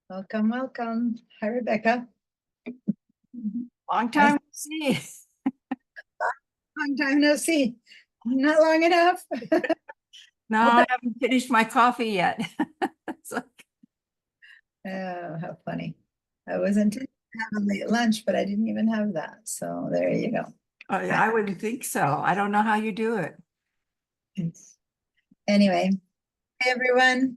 Welcome, welcome. Hi, Rebecca. Long time no see. Long time no see. Not long enough. No, I haven't finished my coffee yet. So, Oh, how funny. I was intending to have a late lunch, but I didn't even have that. So there you go. I wouldn't think so. I don't know how you do it. Anyway, hey everyone.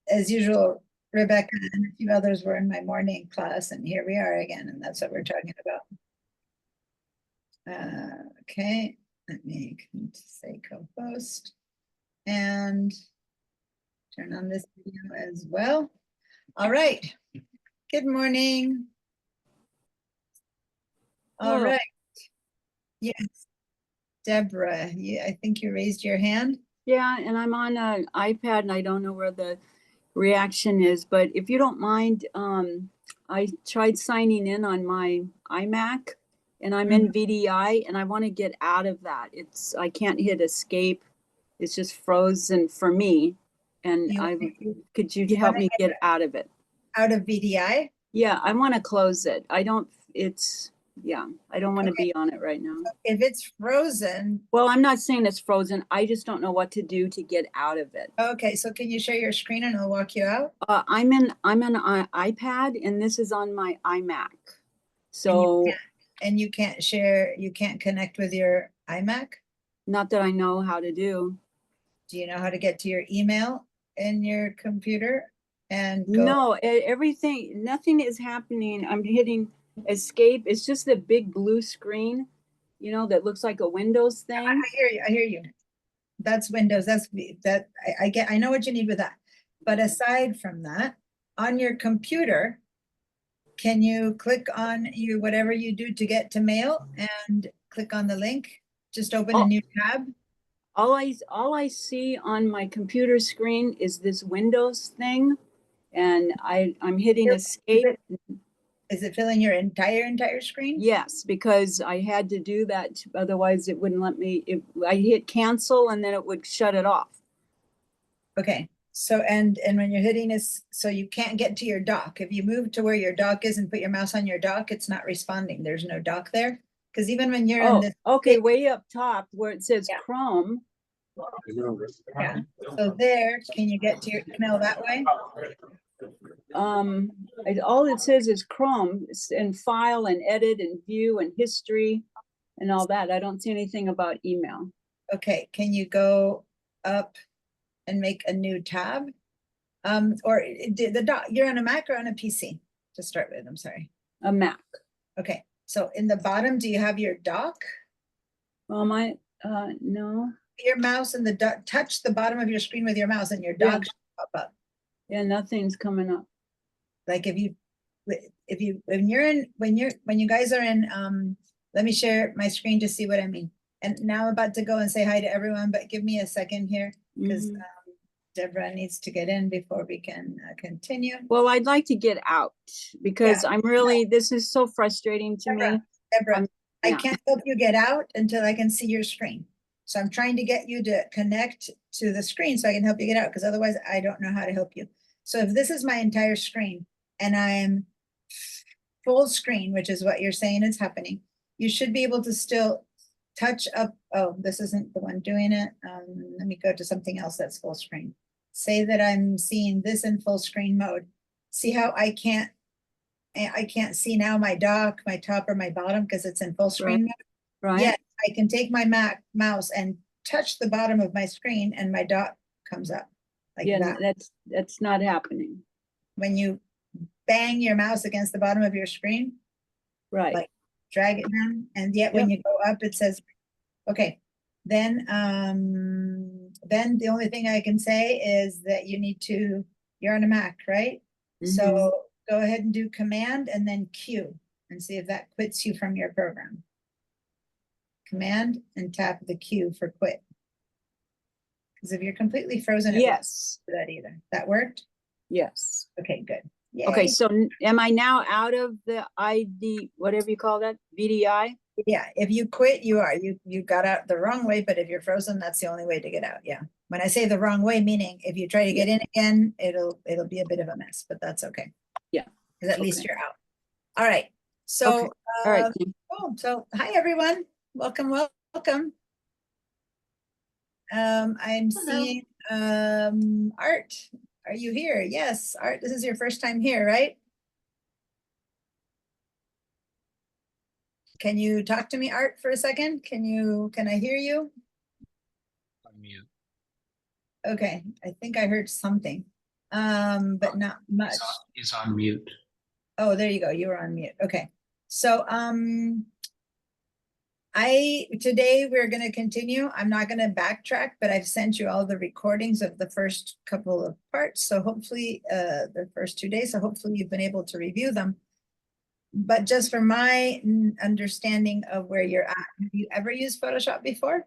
As usual, Rebecca and a few others were in my morning class, and here we are again, and that's what we're talking about. Okay, let me say co-host and turn on this video as well. All right. Good morning. All Hello. right. Yes. Deborah, I think you raised your hand. Yeah, and I'm on an iPad and I don't know where the reaction is, but if you don't mind, I tried signing in on my iMac and I'm in VDI and I want to get out of that. I can't hit escape. It's just frozen for me. And could you help me get out of it? Out of VDI? Yeah, I want to close it. I don't want to be on it right now. If it's frozen. Well, I'm not saying it's frozen. I just don't know what to do to get out of it. Okay, so can you share your screen and I'll walk you out? I'm an iPad and this is on my iMac. So and you can't share, you can't connect with your iMac? Not that I know how to do. Do you know how to get to your email in your computer and go? No, nothing is happening. I'm hitting escape. It's just the big blue screen, that looks like a Windows thing. I hear you. That's Windows. I know what you need with that. But aside from that, on your computer, can you click on whatever you do to get to mail and click on the link? Just open a new tab. All I see on my computer screen is this Windows thing, and I'm hitting escape. Is it filling your entire screen? Yes, because I had to do that. Otherwise, it wouldn't let me. I hit cancel, and then it would shut it off. Okay. So, and when you're hitting this, so you can't get to your dock. If you move to where your dock is and put your mouse on your dock, it's not responding. There's no dock there. Because even when you're in this. Okay, way up top where it says Chrome. Yeah. So there, can you get to your email that way? All it says is Chrome and file and edit and view and history and all that. I don't see anything about email. Okay, can you go up and make a new tab? Or the dock, you're on a Mac or on a PC to start with? I'm sorry. A Mac. Okay, so in the bottom, do you have your dock? Well, no. Your mouse and touch the bottom of your screen with your mouse and your dock should pop up. Yeah, nothing's coming up. Like when you guys are in, let me share my screen to see what I mean. And now I'm about to go and say hi to everyone, but give me a second here because Deborah needs to get in before we can continue. Well, I'd like to get out because this is so frustrating to me. Deborah, I can't help you get out until I can see your screen. So I'm trying to get you to connect to the screen so I can help you get out, because otherwise I don't know how to help you. So if this is my entire screen and I'm full screen, which is what you're saying is happening, you should be able to still touch up. Oh, this isn't the one doing it. Let me go to something else that's full screen. Say that I'm seeing this in full screen mode. See how I can't see now my dock, my top or my bottom because it's in full screen mode? Right. Yes, I can take my mouse and touch the bottom of my screen and my dock comes up like that. That's not happening. When you bang your mouse against the bottom of your screen, right? Like drag it down, and yet when you go up, it says, okay. Then the only thing I can say is that you're on a Mac, right? So go ahead and do Command and then Q and see if that quits you from your program. Command and tap the Q for quit. Because if you're completely frozen, yes, it won't do that either. That worked? Yes. Okay, good. Yay. Okay, so am I now out of the ID, whatever you call that, VDI? Yeah, if you quit, you got out the wrong way, but if you're frozen, that's the only way to get out. Yeah, When I say the wrong way, meaning if you try to get in again, it'll be a bit of a mess, but that's okay. Yeah. Because at least Okay. you're out. All right. So, All right. so hi, everyone. Welcome, welcome. I'm seeing, Art. Are you here? Yes, Art, this is your first time here, right? Can you talk to me, Art, for a second? Can I hear you? Unmute. Okay, I think I heard something, but not much. He's on mute. Oh, there you go. You were on mute. Okay. So, today we're going to continue. I'm not going to backtrack, but I've sent you all the recordings of the first couple of parts. So hopefully, the first 2 days, so hopefully you've been able to review them. But just for my understanding of where you're at, have you ever used Photoshop before?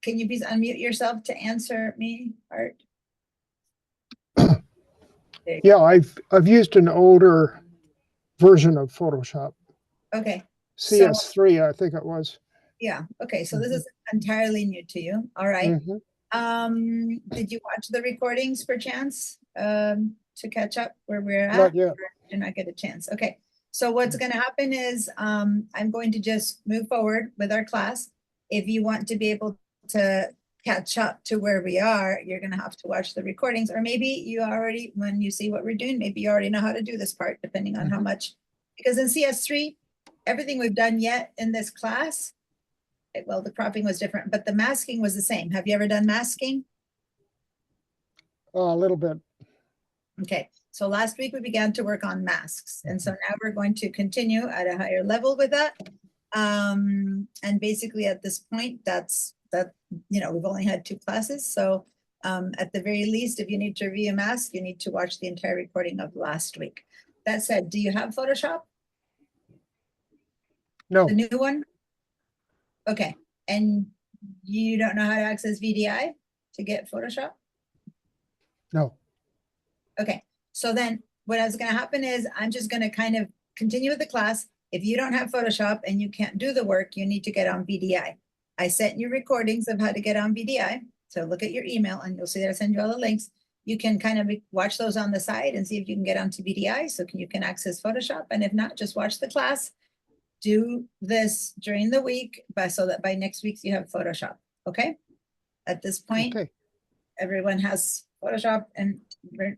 Can you please unmute yourself to answer me, Art? Yeah, I've used an older version of Photoshop, Okay, CS3, I think it was. yeah, okay, so this is entirely new to you, all right. Mhm. Did you watch the recordings per chance, to catch up where we're at? Not yet. Did not get a chance, okay. So what's gonna happen is, I'm going to just move forward with our class. If you want to be able to catch up to where we are, you're gonna have to watch the recordings, or maybe you already, when you see what we're doing, maybe you already know how to do this part, depending on how much. Because in CS3, everything we've done yet in this class, well, the cropping was different, but the masking was the same. Have you ever done masking? A little bit. Okay, so last week we began to work on masks, and so now we're going to continue at a higher level with that. And basically at this point, we've only had 2 classes, so at the very least, if you need to review a mask, you need to watch the entire recording of last week. That said, do you have Photoshop? No, The new one? Okay, and you don't know how to access VDI to get Photoshop? no. Okay, so then what is gonna happen is I'm just gonna kind of continue with the class. If you don't have Photoshop and you can't do the work, you need to get on VDI. I sent you recordings of how to get on VDI. So look at your email and you'll see that I send you all the links. You can kind of watch those on the side and see if you can get onto VDI so you can access Photoshop. And if not, just watch the class. Do this during the week so that by next week you have Photoshop, okay? At this point, Okay. everyone has Photoshop and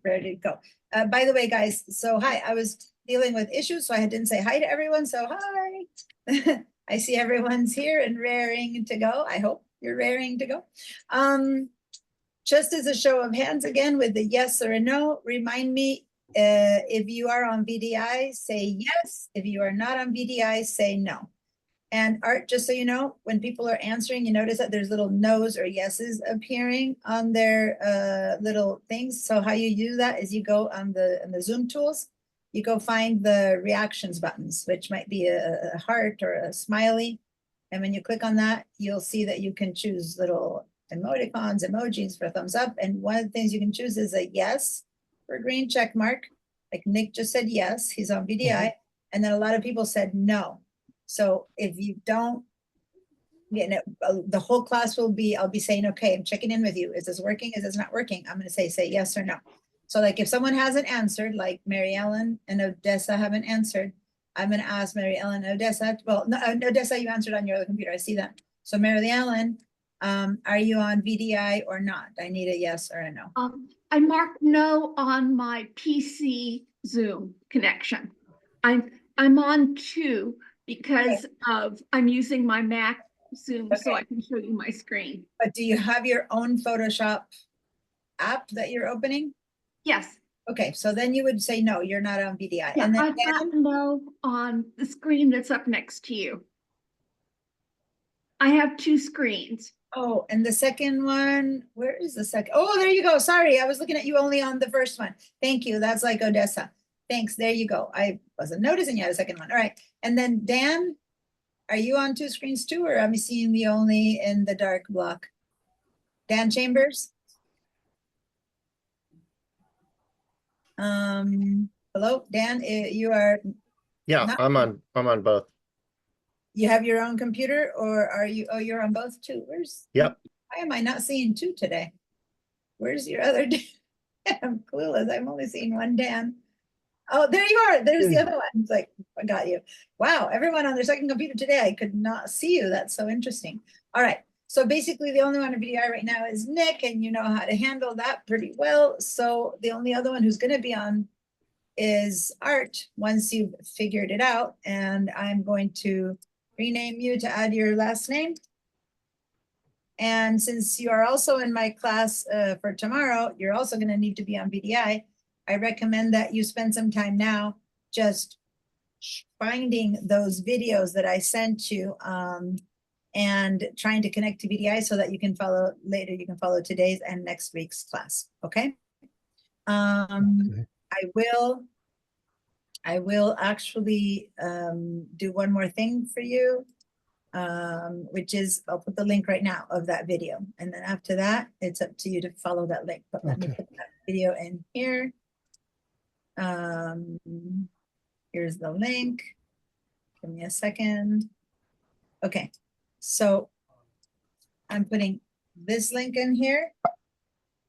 ready to go. By the way, guys, so hi, I was dealing with issues, so I didn't say hi to everyone, so hi. I see everyone's here and raring to go. I hope you're raring to go. Just as a show of hands again with a yes or a no, remind me if you are on VDI, say yes. If you are not on VDI, say no. And Art, just so you know, when people are answering, you notice that there's little no's or yeses appearing on their little things. So how you do that is you go on the Zoom tools, you go find the reactions buttons, which might be a heart or a smiley. And when you click on that, you'll see that you can choose little emoticons, emojis for thumbs up. And one of the things you can choose is a yes for green check mark. Like Nick just said yes, he's on VDI. And then a lot of people said no. So if you don't, the whole class will be, I'll be saying, okay, I'm checking in with you. Is this working? Is this not working? I'm going to say yes or no. So like if someone hasn't answered, like Mary Ellen and Odessa haven't answered, I'm going to ask Mary Ellen and Odessa. Well, no, Odessa, you answered on your other computer. I see that. So Mary Ellen, are you on VDI or not? I need a yes or a no. I marked no on my PC Zoom connection. I'm on 2 because I'm using my Mac Zoom so I can show you my screen. But do you have your own Photoshop app that you're opening? Yes. Okay, so then you would say no, you're not on VDI. Yeah, And then I've got no on the screen that's up next to you. I have 2 screens. oh, and the second one, where is the second? Oh, there you go. Sorry, I was looking at you only on the first one. Thank you. That's like Odessa. Thanks. There you go. I wasn't noticing you had a second one. All right. And then Dan, are you on 2 screens too, or am I seeing the only in the dark block? Dan Chambers? Hello, Dan, you are, Yeah, Not- I'm on both. You have your own computer or are you, oh, you're on both too? Yep. Why am I not seeing two today? Where's your other? I'm clueless. I'm only seeing one Dan. Oh, there you are. There's the other one. It's like, I got you. Wow, everyone on their second computer today. I could not see you. That's so interesting. All right. So basically the only one on VDI right now is Nick, and you know how to handle that pretty well. So the only other one who's going to be on is Art once you've figured it out. And I'm going to rename you to add your last name. And since you are also in my class for tomorrow, you're also going to need to be on VDI. I recommend that you spend some time now just finding those videos that I sent you and trying to connect to VDI so that you can follow later. You can follow today's and next week's class. Okay. Okay. I will actually do one more thing for you, which is I'll put the link right now of that video. And then after that, it's up to you to follow that link. But let me Okay. put that video in here. Here's the link. Give me a second. Okay, so I'm putting this link in here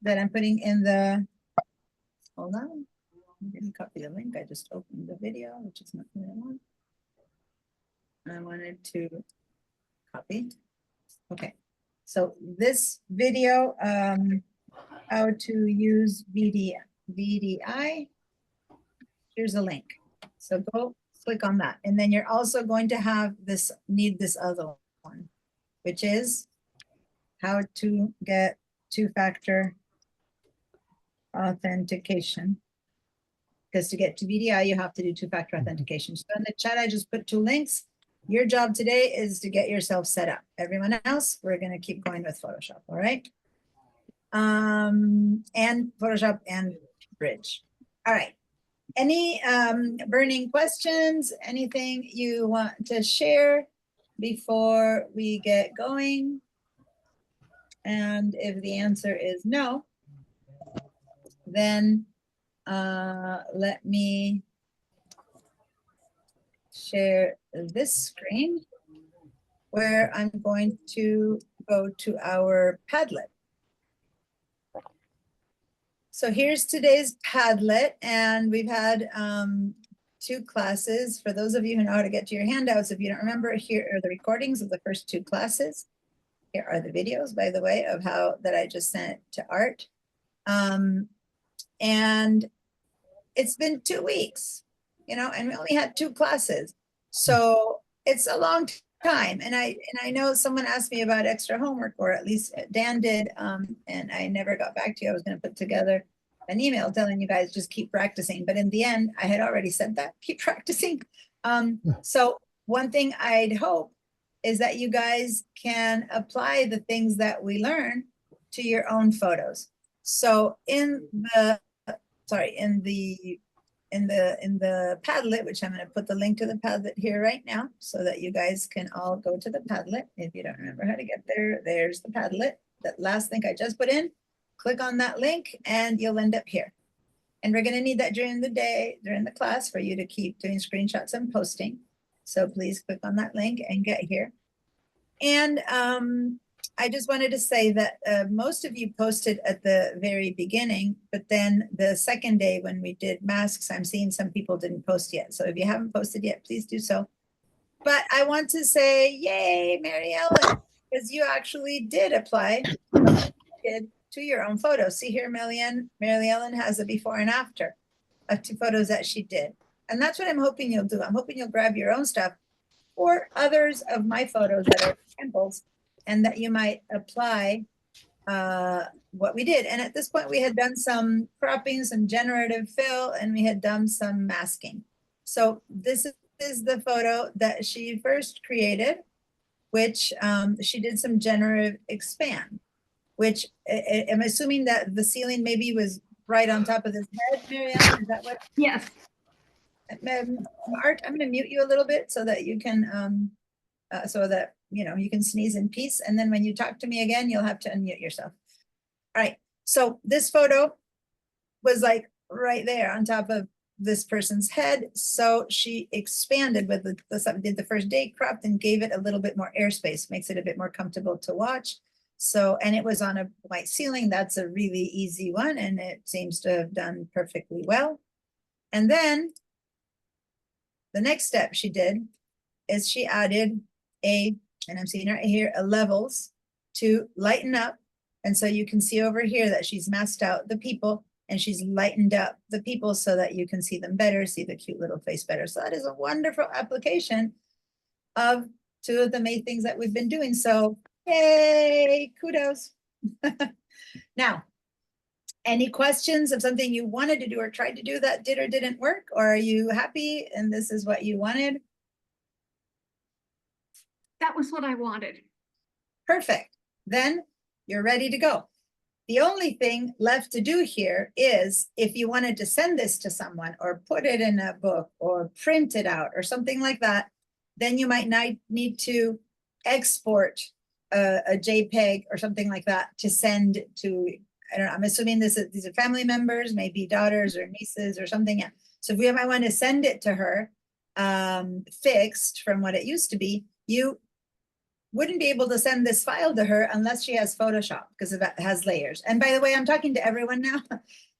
that I'm putting in the, hold on. I'm gonna copy the link. I just opened the video, which is not what I want. I wanted to copy. Okay, so this video, how to use VDI. Here's a link. So go click on that. And then you're also going to have this, need this other one, which is how to get two-factor authentication. Because to get to VDI, you have to do two-factor authentication. So in the chat, I just put two links. Your job today is to get yourself set up. Everyone else, we're going to keep going with Photoshop, all right? And Photoshop and Bridge. All right. Any burning questions? Anything you want to share before we get going? And if the answer is no, then let me share this screen where I'm going to go to our Padlet. So here's today's Padlet, and we've had two classes. For those of you who know how to get to your handouts, if you don't remember, here are the recordings of the first two classes. Here are the videos, by the way, of how that I just sent to Art. And it's been 2 weeks, you know, and we only had two classes. So it's a long time. And I know someone asked me about extra homework, or at least Dan did, and I never got back to you. I was going to put together an email telling you guys just keep practicing. But in the end, I had already said that, keep practicing. So one thing I'd hope is that you guys can apply the things that we learn to your own photos. So in the, sorry, in the Padlet, which I'm going to put the link to the Padlet here right now so that you guys can all go to the Padlet. If you don't remember how to get there, there's the Padlet. That last link I just put in, click on that link and you'll end up here. And we're going to need that during the day, during the class, for you to keep doing screenshots and posting. So please click on that link and get here. And I just wanted to say that most of you posted at the very beginning, but then the second day when we did masks, I'm seeing some people didn't post yet. So if you haven't posted yet, please do so. But I want to say, yay, Mary Ellen, because you actually did apply to your own photos. See here, Mary Ellen has a before and after of two photos that she did. And that's what I'm hoping you'll do. I'm hoping you'll grab your own stuff or others of my photos that are samples, and that you might apply what we did. And at this point, we had done some cropping, some generative fill, and we had done some masking. So this is the photo that she first created, which she did some generative expand, which I'm assuming that the ceiling maybe was right on top of this head, Marianne, is that what? Yes. Art, I'm going to mute you a little bit so that you can, so that, you know, you can sneeze in peace. And then when you talk to me again, you'll have to unmute yourself. All right. So this photo was like right there on top of this person's head. So she expanded with did the first day cropped and gave it a little bit more airspace, makes it a bit more comfortable to watch. So, and it was on a white ceiling. That's a really easy one. And it seems to have done perfectly well. And then the next step she did is she added and I'm seeing right here, a levels to lighten up. And so you can see over here that she's masked out the people and she's lightened up the people so that you can see them better, see the cute little face better. So that is a wonderful application of two of the main things that we've been doing. So yay, kudos. Now, any questions of something you wanted to do or tried to do that did or didn't work? Or are you happy and this is what you wanted? That was what I wanted. Perfect. Then you're ready to go. The only thing left to do here is if you wanted to send this to someone or put it in a book or print it out or something like that, then you might need to export a JPEG or something like that to send to, I don't know, I'm assuming these are family members, maybe daughters or nieces or something. Yeah. So if we might want to send it to her fixed from what it used to be, you wouldn't be able to send this file to her unless she has Photoshop because it has layers. And by the way, I'm talking to everyone now.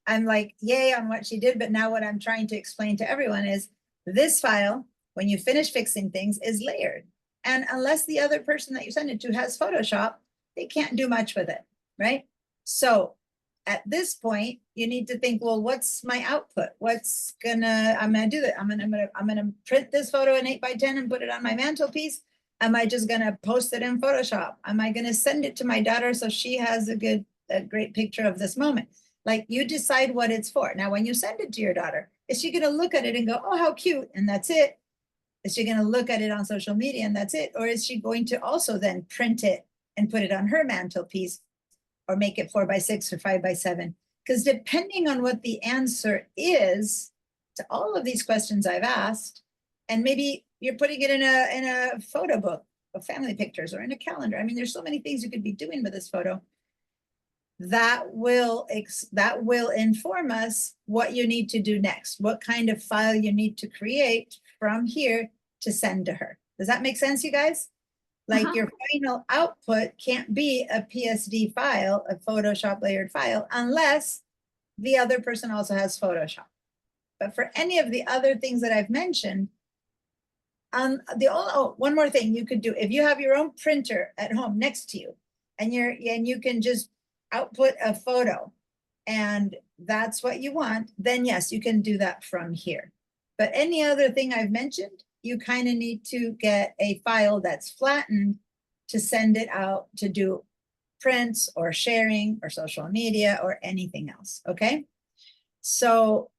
I'm like, yay on what she did. But now what I'm trying to explain to everyone is this file, when you finish fixing things, is layered. And unless the other person that you send it to has Photoshop, they can't do much with it, right? So at this point, you need to think, well, what's my output? I'm gonna do that. I'm gonna print this photo in 8x10 and put it on my mantelpiece. Am I just gonna post it in Photoshop? Am I gonna send it to my daughter so she has a great picture of this moment? Like, you decide what it's for. Now, when you send it to your daughter, is she gonna look at it and go, oh, how cute, and that's it? Is she gonna look at it on social media and that's it? Or is she going to also then print it and put it on her mantelpiece or make it 4x6 or 5x7? Because depending on what the answer is to all of these questions I've asked, and maybe you're putting it in a photo book of family pictures or in a calendar. I mean, there's so many things you could be doing with this photo. That will inform us what you need to do next, what kind of file you need to create from here to send to her. Does that make sense, you guys? Like your final output can't be a PSD file, a Photoshop layered file, unless the other person also has Photoshop. But for any of the other things that I've mentioned, one more thing you could do, if you have your own printer at home next to you, and you can just output a photo, and that's what you want, then yes, you can do that from here. But any other thing I've mentioned, you kind of need to get a file that's flattened to send it out to do prints or sharing or social media or anything else. Okay. So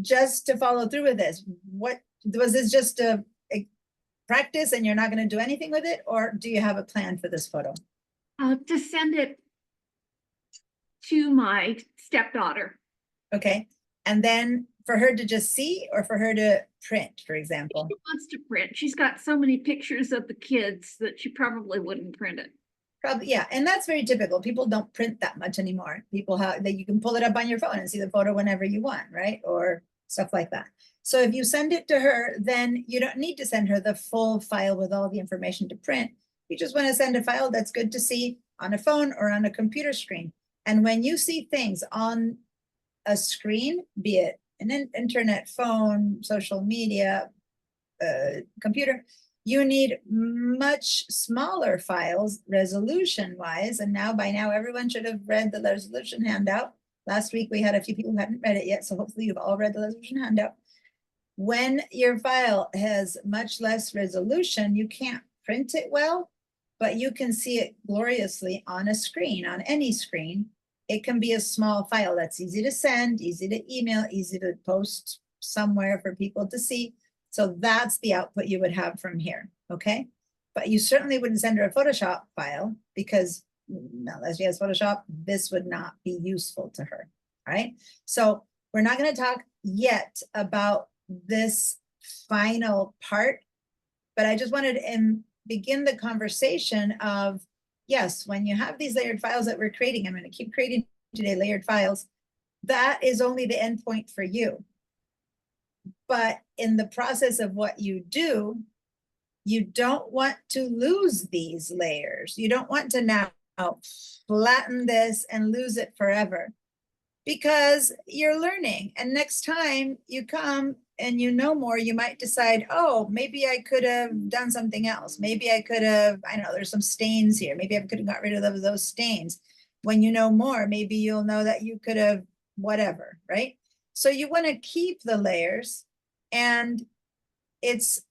just to follow through with this, what was this, just a practice and you're not going to do anything with it, or do you have a plan for this photo? To send it to my stepdaughter. Okay. And then for her to just see, or for her to print, for example? She wants to print. She's got so many pictures of the kids that she probably wouldn't print it. Probably, yeah. And that's very typical. People don't print that much anymore. People have that you can pull it up on your phone and see the photo whenever you want, right? Or stuff like that. So if you send it to her, then you don't need to send her the full file with all the information to print. You just want to send a file that's good to see on a phone or on a computer screen. And when you see things on a screen, be it an internet, phone, social media, computer, you need much smaller files resolution wise. And by now, everyone should have read the resolution handout. Last week, we had a few people who hadn't read it yet. So hopefully you've all read the resolution handout. When your file has much less resolution, you can't print it well, but you can see it gloriously on a screen, on any screen. It can be a small file that's easy to send, easy to email, easy to post somewhere for people to see. So that's the output you would have from here, okay? But you certainly wouldn't send her a Photoshop file because unless she has Photoshop, this would not be useful to her, right? So we're not gonna talk yet about this final part, but I just wanted to begin the conversation of, yes, when you have these layered files that we're creating, I'm going to keep creating today layered files, that is only the endpoint for you. But in the process of what you do, you don't want to lose these layers. You don't want to now flatten this and lose it forever, because you're learning. And next time you come and you know more, you might decide, oh, maybe I could have done something else. Maybe I could have, I know there's some stains here. Maybe I could have got rid of those stains. When you know more, maybe you'll know that you could have whatever, right? So you want to keep the layers, and it's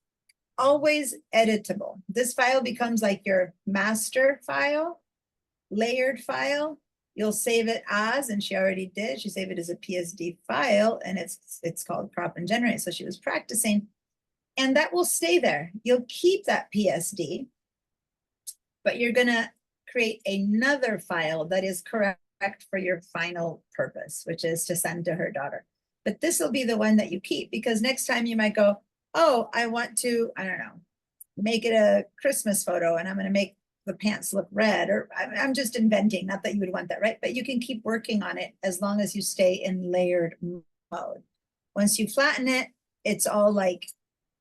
always editable. This file becomes like your master file, layered file. You'll save it as, and she already did, she saved it as a PSD file, and it's called crop and generate. So she was practicing, and that will stay there. You'll keep that PSD, but you're gonna create another file that is correct for your final purpose, which is to send to her daughter. But this will be the one that you keep, because next time you might go, oh, I want to, I don't know, make it a Christmas photo, and I'm gonna make the pants look red, or I'm just inventing, not that you would want that, right? But you can keep working on it as long as you stay in layered mode. Once you flatten it, it's all like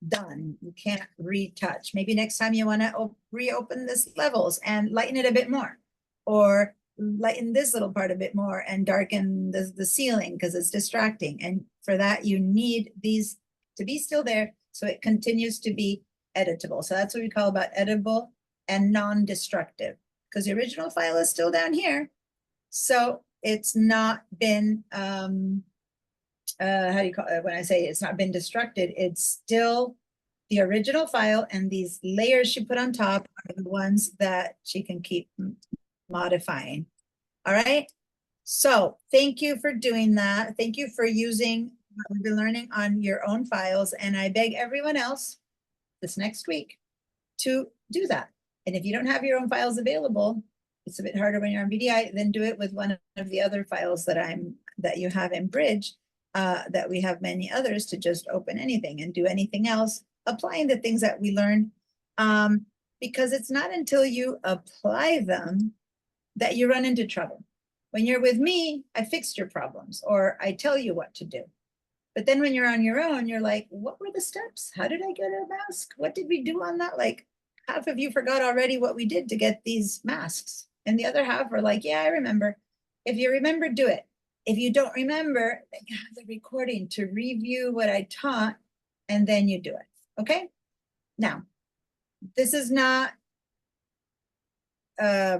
done. You can't retouch. Maybe next time you want to reopen this levels and lighten it a bit more, or lighten this little part a bit more and darken the ceiling because it's distracting. And for that, you need these to be still there so it continues to be editable. So that's what we call about editable and non-destructive, because the original file is still down here. So it's not been, how do you call it? When I say it's not been destructed, it's still the original file, and these layers she put on top are the ones that she can keep modifying. All right. So thank you for doing that. Thank you for using what we've been learning on your own files. And I beg everyone else this next week to do that. And if you don't have your own files available, it's a bit harder when you're on VDI, then do it with one of the other files that you have in Bridge, that we have many others to just open anything and do anything else, applying the things that we learn. Because it's not until you apply them that you run into trouble. When you're with me, I fixed your problems, or I tell you what to do. But then when you're on your own, you're like, what were the steps? How did I get a mask? What did we do on that? Like, half of you forgot already what we did to get these masks. And the other half are like, yeah, I remember. If you remember, do it. If you don't remember, then you have the recording to review what I taught, and then you do it. Okay? Now, this is not, how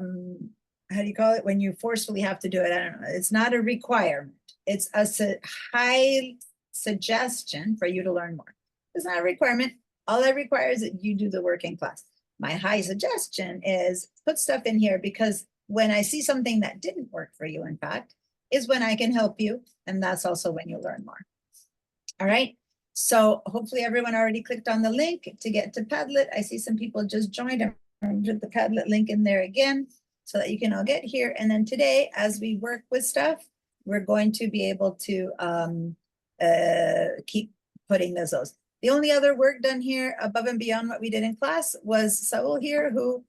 do you call it? When you forcefully have to do it, I don't know. It's not a requirement. It's a high suggestion for you to learn more. It's not a requirement. All I require is that you do the work in class. My high suggestion is put stuff in here, because when I see something that didn't work for you, in fact, is when I can help you. And that's also when you learn more. All right. So hopefully everyone already clicked on the link to get to Padlet. I see some people just joined. I'm put the Padlet link in there again so that you can all get here. And then today, as we work with stuff, we're going to be able to keep putting those. The only other work done here above and beyond what we did in class was Saul here, who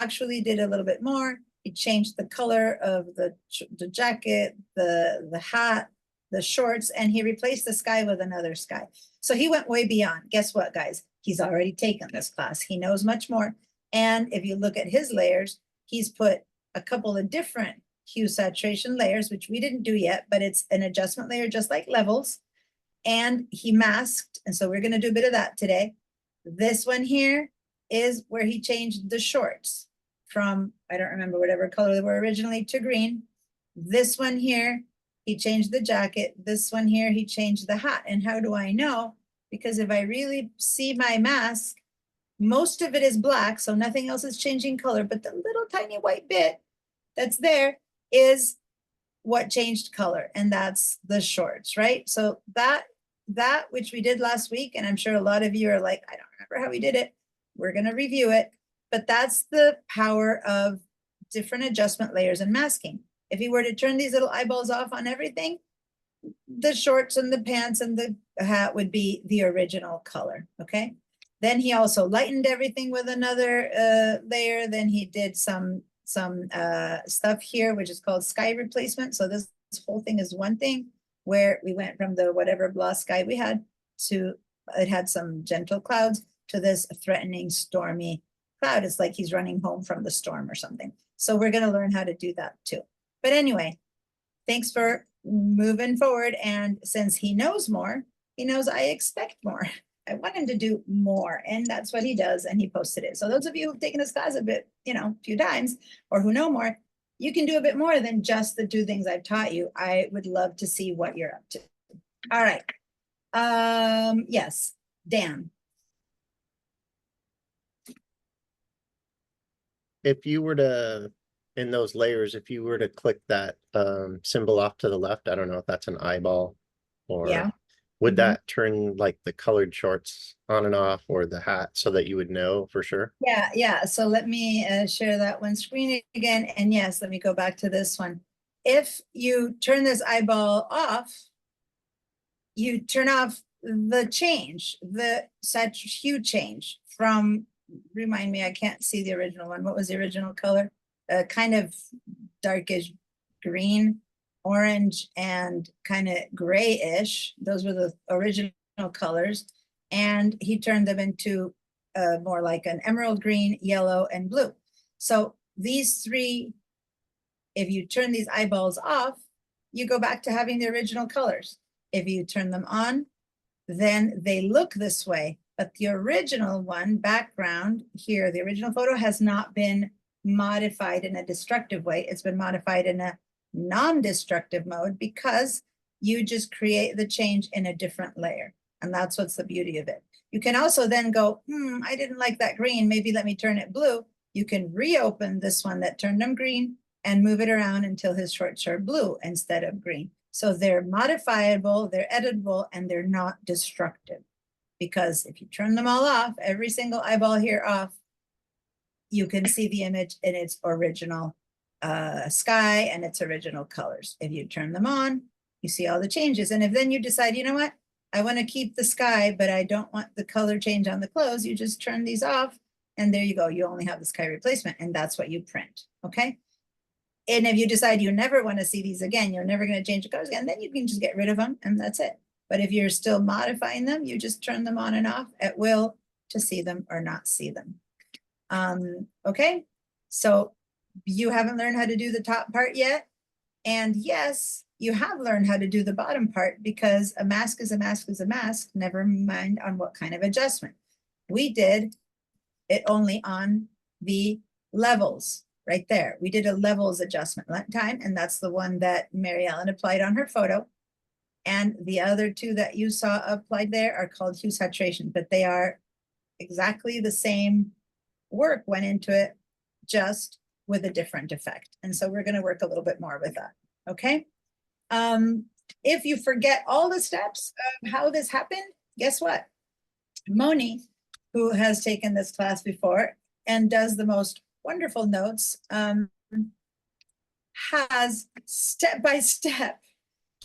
actually did a little bit more. He changed the color of the jacket, the hat, the shorts, and he replaced the sky with another sky. So he went way beyond. Guess what, guys? He's already taken this class. He knows much more. And if you look at his layers, he's put a couple of different hue saturation layers, which we didn't do yet, but it's an adjustment layer just like levels. And he masked, and so we're going to do a bit of that today. This one here is where he changed the shorts from, I don't remember whatever color they were originally, to green. This one here, he changed the jacket. This one here, he changed the hat. And how do I know? Because if I really see my mask, most of it is black, so nothing else is changing color, but the little tiny white bit that's there is what changed color, and that's the shorts, right? So that which we did last week, and I'm sure a lot of you are like, I don't remember how we did it. We're going to review it, but that's the power of different adjustment layers and masking. If you were to turn these little eyeballs off on everything, the shorts and the pants and the hat would be the original color, okay? Then he also lightened everything with another layer. Then he did some stuff here, which is called sky replacement. So this whole thing is one thing where we went from the whatever blah sky we had to, it had some gentle clouds to this threatening stormy cloud. It's like he's running home from the storm or something. So we're going to learn how to do that too. But anyway, thanks for moving forward. And since he knows more, he knows I expect more. I want him to do more, and that's what he does, and he posted it. So those of you who've taken this class a bit, you know, a few times, or who know more, you can do a bit more than just the 2 things I've taught you. I would love to see what you're up to. All right. Yes, Dan. If you were to, in those layers, if you were to click that symbol off to the left, I don't know if that's an eyeball or Yeah. would Mhm. that turn like the colored shorts on and off or the hat so that you would know for sure? Yeah. So let me share that one screen again. And yes, let me go back to this one. If you turn this eyeball off, you turn off the change, the such hue change from, remind me, I can't see the original one. What was the original color? Kind of darkish green, orange, and kind of grayish. Those were the original colors. And he turned them into more like an emerald green, yellow, and blue. So these 3, if you turn these eyeballs off, you go back to having the original colors. If you turn them on, then they look this way. But the original one, background here, the original photo has not been modified in a destructive way. It's been modified in a non-destructive mode because you just create the change in a different layer. And that's what's the beauty of it. You can also then go, I didn't like that green. Maybe let me turn it blue. You can reopen this one that turned them green and move it around until his shorts are blue instead of green. So they're modifiable, they're editable, and they're not destructive. Because if you turn them all off, every single eyeball here off, you can see the image in its original sky and its original colors. If you turn them on, you see all the changes. And if then you decide, you know what, I want to keep the sky, but I don't want the color change on the clothes, you just turn these off, and there you go. You only have the sky replacement, and that's what you print, okay? And if you decide you never want to see these again, you're never going to change the colors again, then you can just get rid of them, and that's it. But if you're still modifying them, you just turn them on and off at will to see them or not see them. Okay, so you haven't learned how to do the top part yet. And yes, you have learned how to do the bottom part because a mask is a mask is a mask, never mind on what kind of adjustment. We did it only on the levels right there. We did a levels adjustment that time, and that's the one that Mary Ellen applied on her photo. And the other 2 that you saw applied there are called hue saturation, but they are exactly the same work went into it, just with a different effect. And so we're going to work a little bit more with that. Okay. If you forget all the steps of how this happened, guess what? Moni, who has taken this class before and does the most wonderful notes, has step by step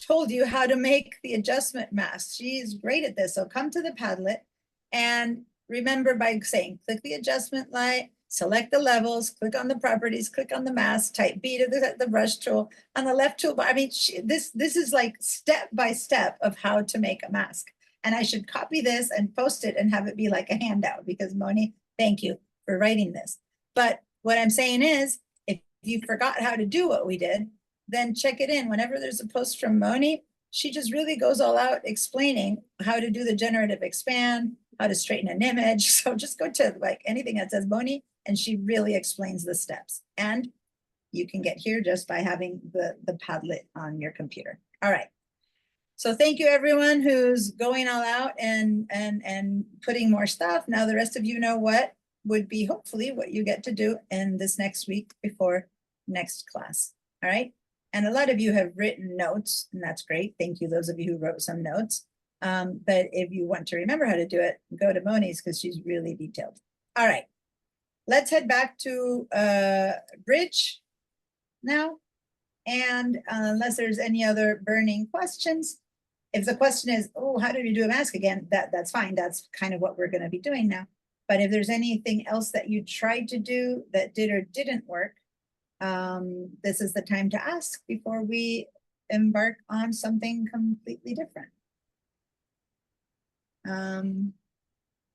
told you how to make the adjustment mask. She's great at this. So come to the Padlet and remember by saying, click the adjustment light, select the levels, click on the properties, click on the mask, type B to the brush tool on the left toolbar. I mean, this is like step by step of how to make a mask. And I should copy this and post it and have it be like a handout because Moni, thank you for writing this. But what I'm saying is, if you forgot how to do what we did, then check it in. Whenever there's a post from Moni, she just really goes all out explaining how to do the generative expand, how to straighten an image. So just go to like anything that says Moni, and she really explains the steps. And you can get here just by having the Padlet on your computer. All right. So thank you everyone who's going all out and putting more stuff. Now the rest of you know what would be hopefully what you get to do in this next week before next class. All right. And a lot of you have written notes, and that's great. Thank you, those of you who wrote some notes. But if you want to remember how to do it, go to Moni's because she's really detailed. All right, let's head back to Bridge now. And unless there's any other burning questions, if the question is, oh, how do we do a mask again? That's fine. That's kind of what we're going to be doing now. But if there's anything else that you tried to do that did or didn't work, this is the time to ask before we embark on something completely different.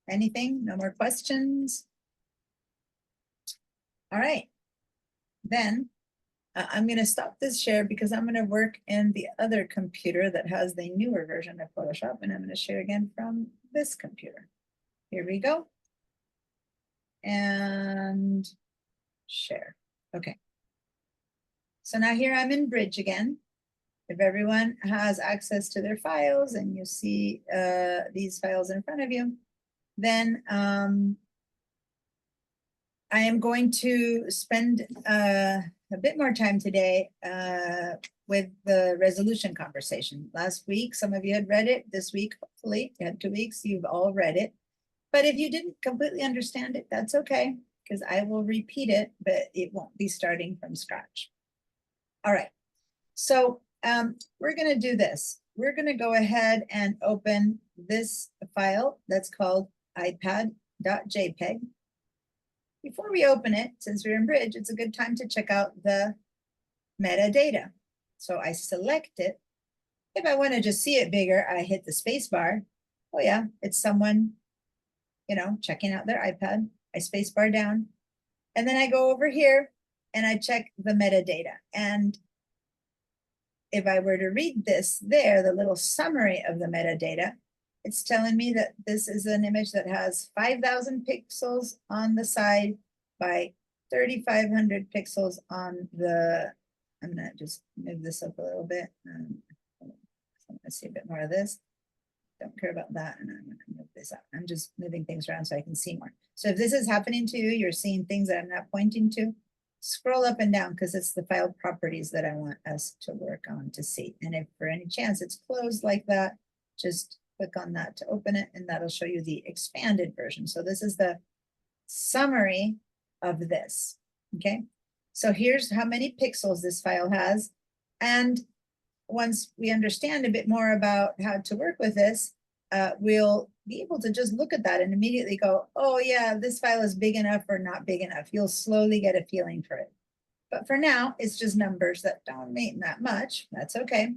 Anything? No more questions? All right. Then I'm going to stop this share because I'm going to work in the other computer that has the newer version of Photoshop, and I'm going to share again from this computer. Here we go. And share. Okay. So now here I'm in Bridge again. If everyone has access to their files and you see these files in front of you, then I am going to spend a bit more time today with the resolution conversation. Last week, some of you had read it. This week, hopefully, you had 2 weeks, you've all read it. But if you didn't completely understand it, that's okay, because I will repeat it, but it won't be starting from scratch. All right, so we're going to do this. We're going to go ahead and open this file that's called ipad.jpg. Before we open it, since we're in Bridge, it's a good time to check out the metadata. So I select it. If I want to just see it bigger, I hit the space bar. Oh yeah, it's someone, you know, checking out their iPad. I space bar down. And then I go over here and I check the metadata. And if I were to read this there, the little summary of the metadata, it's telling me that this is an image that has 5,000 pixels on the side by 3,500 pixels on the, I'm gonna just move this up a little bit. I'm gonna see a bit more of this. Don't care about that, and I'm gonna move this up. I'm just moving things around so I can see more. So if this is happening to you, you're seeing things that I'm not pointing to, scroll up and down because it's the file properties that I want us to work on to see. And if for any chance it's closed like that, just click on that to open it, and that'll show you the expanded version. So this is the summary of this, okay? So here's how many pixels this file has. And once we understand a bit more about how to work with this, we'll be able to just look at that and immediately go, oh yeah, this file is big enough or not big enough. You'll slowly get a feeling for it. But for now, it's just numbers that don't mean that much. That's okay.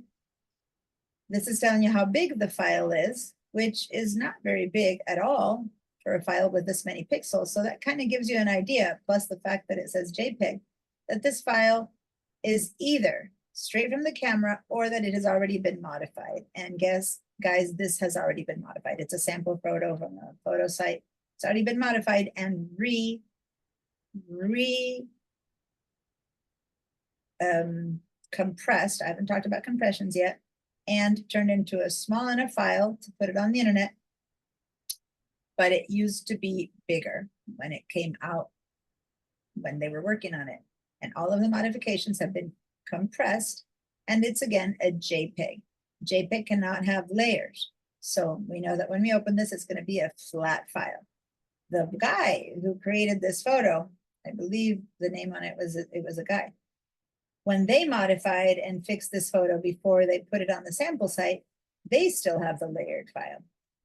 This is telling you how big the file is, which is not very big at all for a file with this many pixels. So that kind of gives you an idea, plus the fact that it says JPEG, that this file is either straight from the camera or that it has already been modified. And guys, this has already been modified. It's a sample photo from a photo site. It's already been modified and compressed. I haven't talked about compressions yet. And turned into a small enough file to put it on the internet. But it used to be bigger when it came out, when they were working on it. And all of the modifications have been compressed. And it's again a JPEG. JPEG cannot have layers. So we know that when we open this, it's going to be a flat file. The guy who created this photo, I believe the name on it was a guy. When they modified and fixed this photo before they put it on the sample site, they still have the layered file.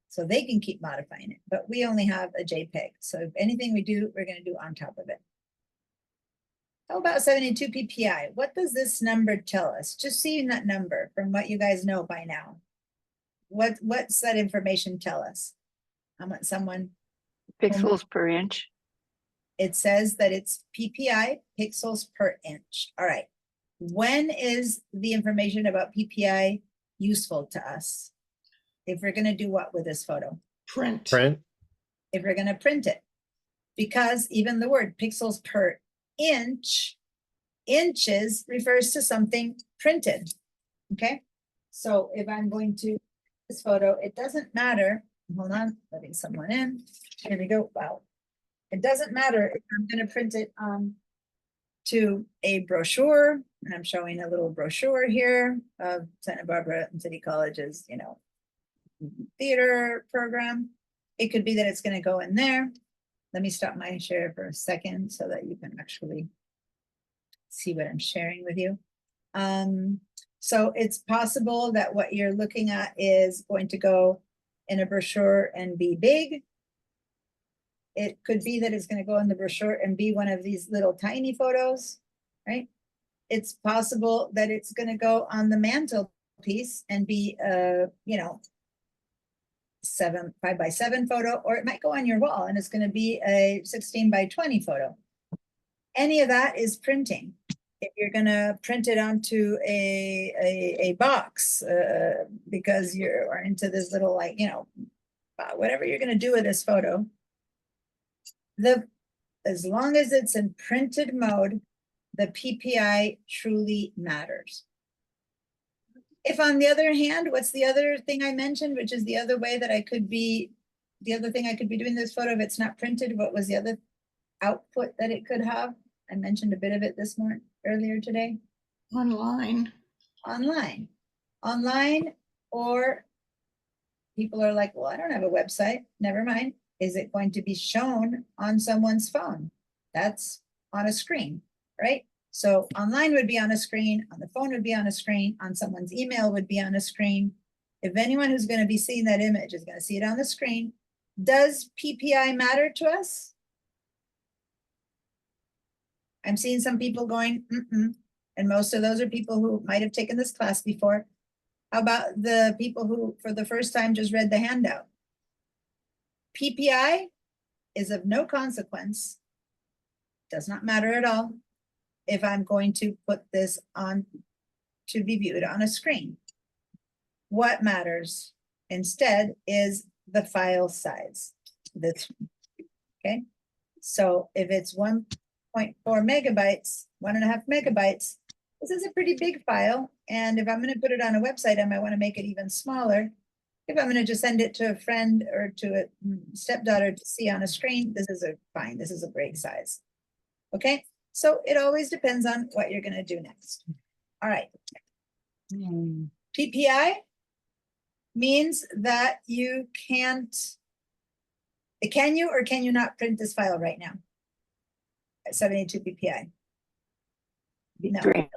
So they can keep modifying it, but we only have a JPEG. So if anything we do, we're going to do on top of it. How about 72 PPI? What does this number tell us? Just seeing that number from what you guys know by now. What's that information tell us? I want someone. Pixels per inch. It says that it's PPI, pixels per inch. All right. When is the information about PPI useful to us? If we're going to do what with this photo? Print. If we're going to print it. Because even the word pixels per inch, inches refers to something printed. Okay. So if I'm going to this photo, it doesn't matter. Hold on, letting someone in. Here we go. Wow. It doesn't matter if I'm going to print it to a brochure, and I'm showing a little brochure here of Santa Barbara City College's, you know, theater program. It could be that it's going to go in there. Let me stop my share for a second so that you can actually see what I'm sharing with you. So it's possible that what you're looking at is going to go in a brochure and be big. It could be that it's going to go in the brochure and be one of these little tiny photos, right? It's possible that it's going to go on the mantelpiece and be, you know, 5x7 photo, or it might go on your wall and it's gonna be a 16x20 photo. Any of that is printing. If you're gonna print it onto a box, because you're into this little, like, you know, whatever you're gonna do with this photo, as long as it's in printed mode, the PPI truly matters. If on the other hand, what's the other thing I mentioned, which is the other way that I could be, the other thing I could be doing this photo if it's not printed, what was the other output that it could have? I mentioned a bit of it this morning, earlier today. Online. Online, or people are like, well, I don't have a website. Never mind. Is it going to be shown on someone's phone? That's on a screen, right? So online would be on a screen, on the phone would be on a screen, on someone's email would be on a screen. If anyone who's going to be seeing that image is going to see it on the screen, does PPI matter to us? I'm seeing some people going, and most of those are people who might have taken this class before. How about the people who, for the first time, just read the handout? PPI is of no consequence, does not matter at all, if I'm going to put this on to be viewed on a screen. What matters instead is the file size. Okay, so if it's 1.4 megabytes, 1.5 megabytes, this is a pretty big file. And if I'm going to put it on a website, I might want to make it even smaller. If I'm going to just send it to a friend or to a stepdaughter to see on a screen, this is fine. This is a great size. Okay, so it always depends on what you're going to do next. All right. PPI means that you can't, can you or can you not print this file right now at 72 PPI? No. Great.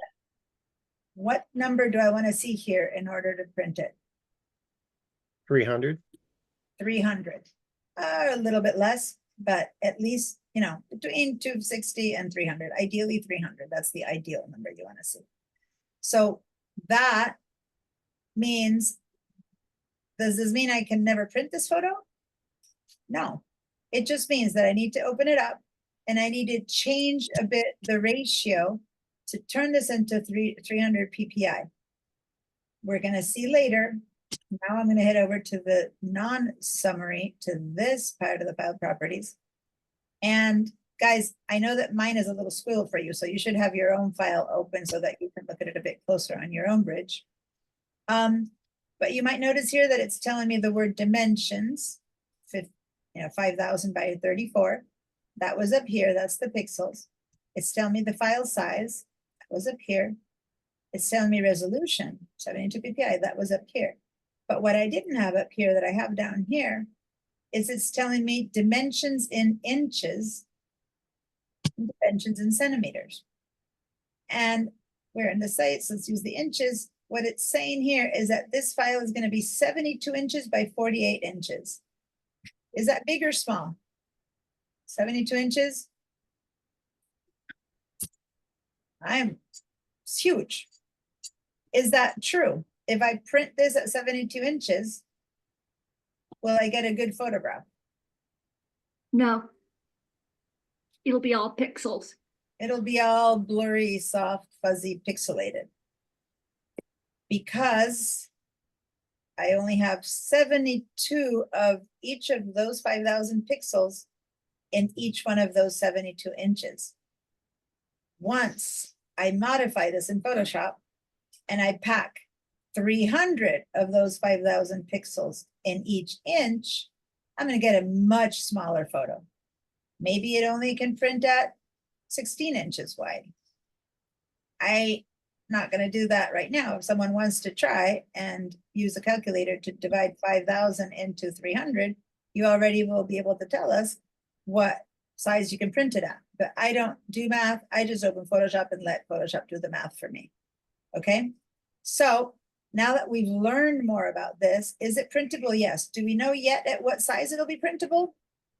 What number do I want to see here in order to print it? 300. 300, a little bit less, but at least, you know, between 260 and 300, ideally 300. That's the ideal number you want to see. So that means, does this mean I can never print this photo? No, it just means that I need to open it up and I need to change a bit the ratio to turn this into 300 PPI. We're going to see later. Now I'm going to head over to the non-summary, to this part of the file properties. And guys, I know that mine is a little squeal for you, so you should have your own file open so that you can look at it a bit closer on your own bridge. But you might notice here that it's telling me the word dimensions, 5,000 by 34. That was up here. That's the pixels. It's telling me the file size. That was up here. It's telling me resolution, 72 ppi. That was up here. But what I didn't have up here that I have down here is it's telling me dimensions in inches, dimensions in centimeters. And we're in the sites, let's use the inches. What it's saying here is that this file is going to be 72 inches by 48 inches. Is that big or small? 72 inches? It's huge. Is that true? If I print this at 72 inches, will I get a good photograph? No. It'll be all pixels. It'll be all blurry, soft, fuzzy, pixelated. Because I only have 72 of each of those 5,000 pixels in each one of those 72 inches. Once I modify this in Photoshop and I pack 300 of those 5,000 pixels in each inch, I'm going to get a much smaller photo. Maybe it only can print at 16 inches wide. I'm not going to do that right now. If someone wants to try and use a calculator to divide 5,000 into 300, you already will be able to tell us what size you can print it at. But I don't do math. I just open Photoshop and let Photoshop do the math for me. Okay, so now that we've learned more about this, is it printable? Yes. Do we know yet at what size it'll be printable?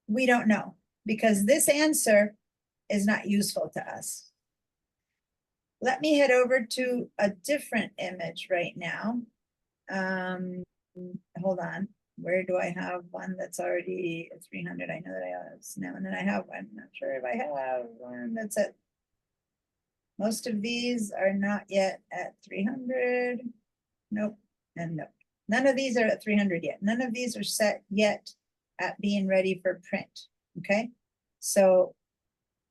We don't know, because this answer is not useful to us. Let me head over to a different image right now. Hold on. where do I have one that's already at 300? I know that I have now, and then I have, I'm not sure if I have one that's at, most of these are not yet at 300. Nope, and nope. None of these are at 300 yet. None of these are set yet at being ready for print, okay? So,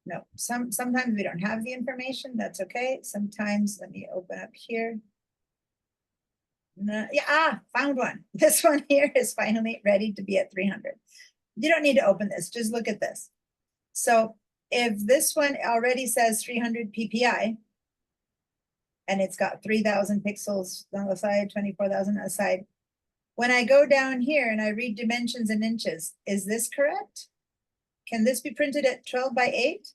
no, sometimes we don't have the information, that's okay. Sometimes, let me open up here. No, yeah, found one. This one here is finally ready to be at 300. You don't need to open this, just look at this. So if this one already says 300 PPI, and it's got 3,000 pixels on the side, 24,000 on the side. When I go down here and I read dimensions in inches, is this correct? Can this be printed at 12 by 8?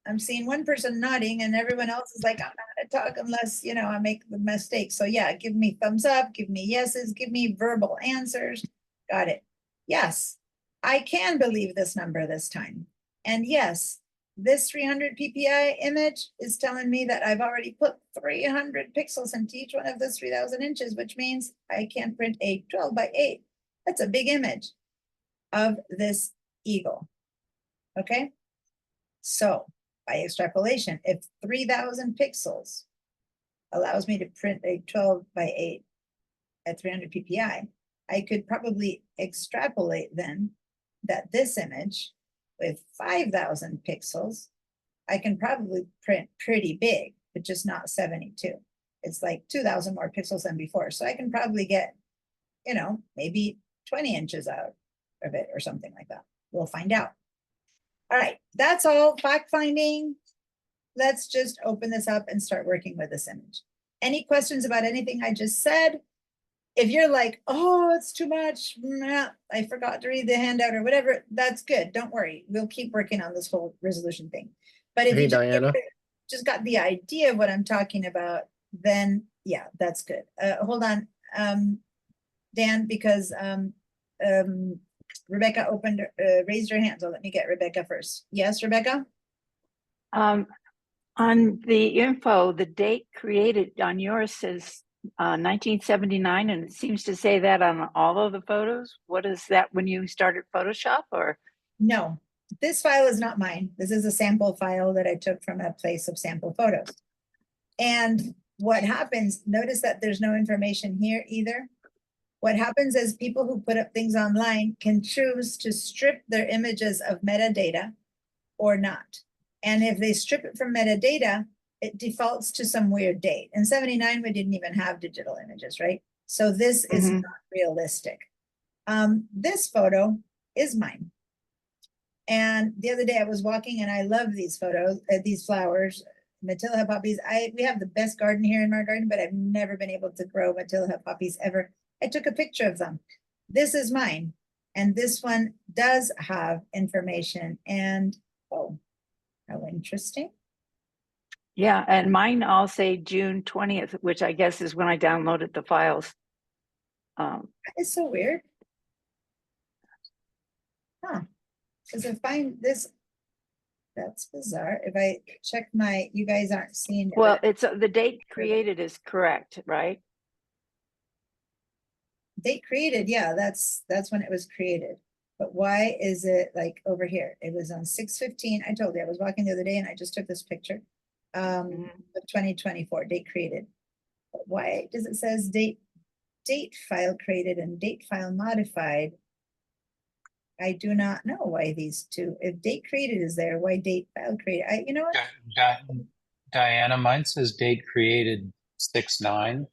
I'm seeing one person nodding and everyone else is like, I'm not gonna talk unless, you know, I make the mistake. So yeah, give me thumbs up, give me yeses, give me verbal answers. Got it. Yes, I can believe this number this time. And yes, this 300 PPI image is telling me that I've already put 300 pixels into each one of those 3,000 inches, which means I can print a 12 by 8. That's a big image of this eagle. Okay, so by extrapolation, if 3,000 pixels allows me to print a 12 by 8 at 300 PPI, I could probably extrapolate then that this image with 5,000 pixels, I can probably print pretty big, but just not 72. It's like 2,000 more pixels than before. So I can probably get, you know, maybe 20 inches out of it or something like that. We'll find out. All right, that's all fact finding. Let's just open this up and start working with this image. Any questions about anything I just said? If you're like, oh, it's too much, I forgot to read the handout or whatever, that's good. Don't worry. We'll keep working on this whole resolution thing. But if Hey, you Diana. just got the idea of what I'm talking about, then yeah, that's good. Hold on, Dan, because Rebecca raised her hand. So let me get Rebecca first. Yes, Rebecca? On the info, the date created on yours says 1979, and it seems to say that on all of the photos. What is that, when you started Photoshop, or? No, this file is not mine. This is a sample file that I took from a place of sample photos. And what happens, notice that there's no information here either. What happens is people who put up things online can choose to strip their images of metadata or not. And if they strip it from metadata, it defaults to some weird date. In 79, we didn't even have digital images, right? So this is not realistic. This photo is mine. And the other day I was walking and I love these photos, these flowers, Matilda poppies. We have the best garden here in our garden, but I've never been able to grow Matilda poppies ever. I took a picture of them. This is mine. And this one does have information. And oh, how interesting. Yeah, and mine all say June 20th, which I guess is when I downloaded the files. That is so weird. Huh. Because if I this, that's bizarre. If I check my, you guys aren't seeing it. Well, it's the date created is correct, right? Date created, yeah, that's when it was created. But why is it like over here? It was on 6/15. I told you I was walking the other day and I just took this picture of 2024 date created. But why does it says date file created and date file modified? I do not know why these two. If date created is there, why date file created? You know what? Diana, mine says date created 6/9,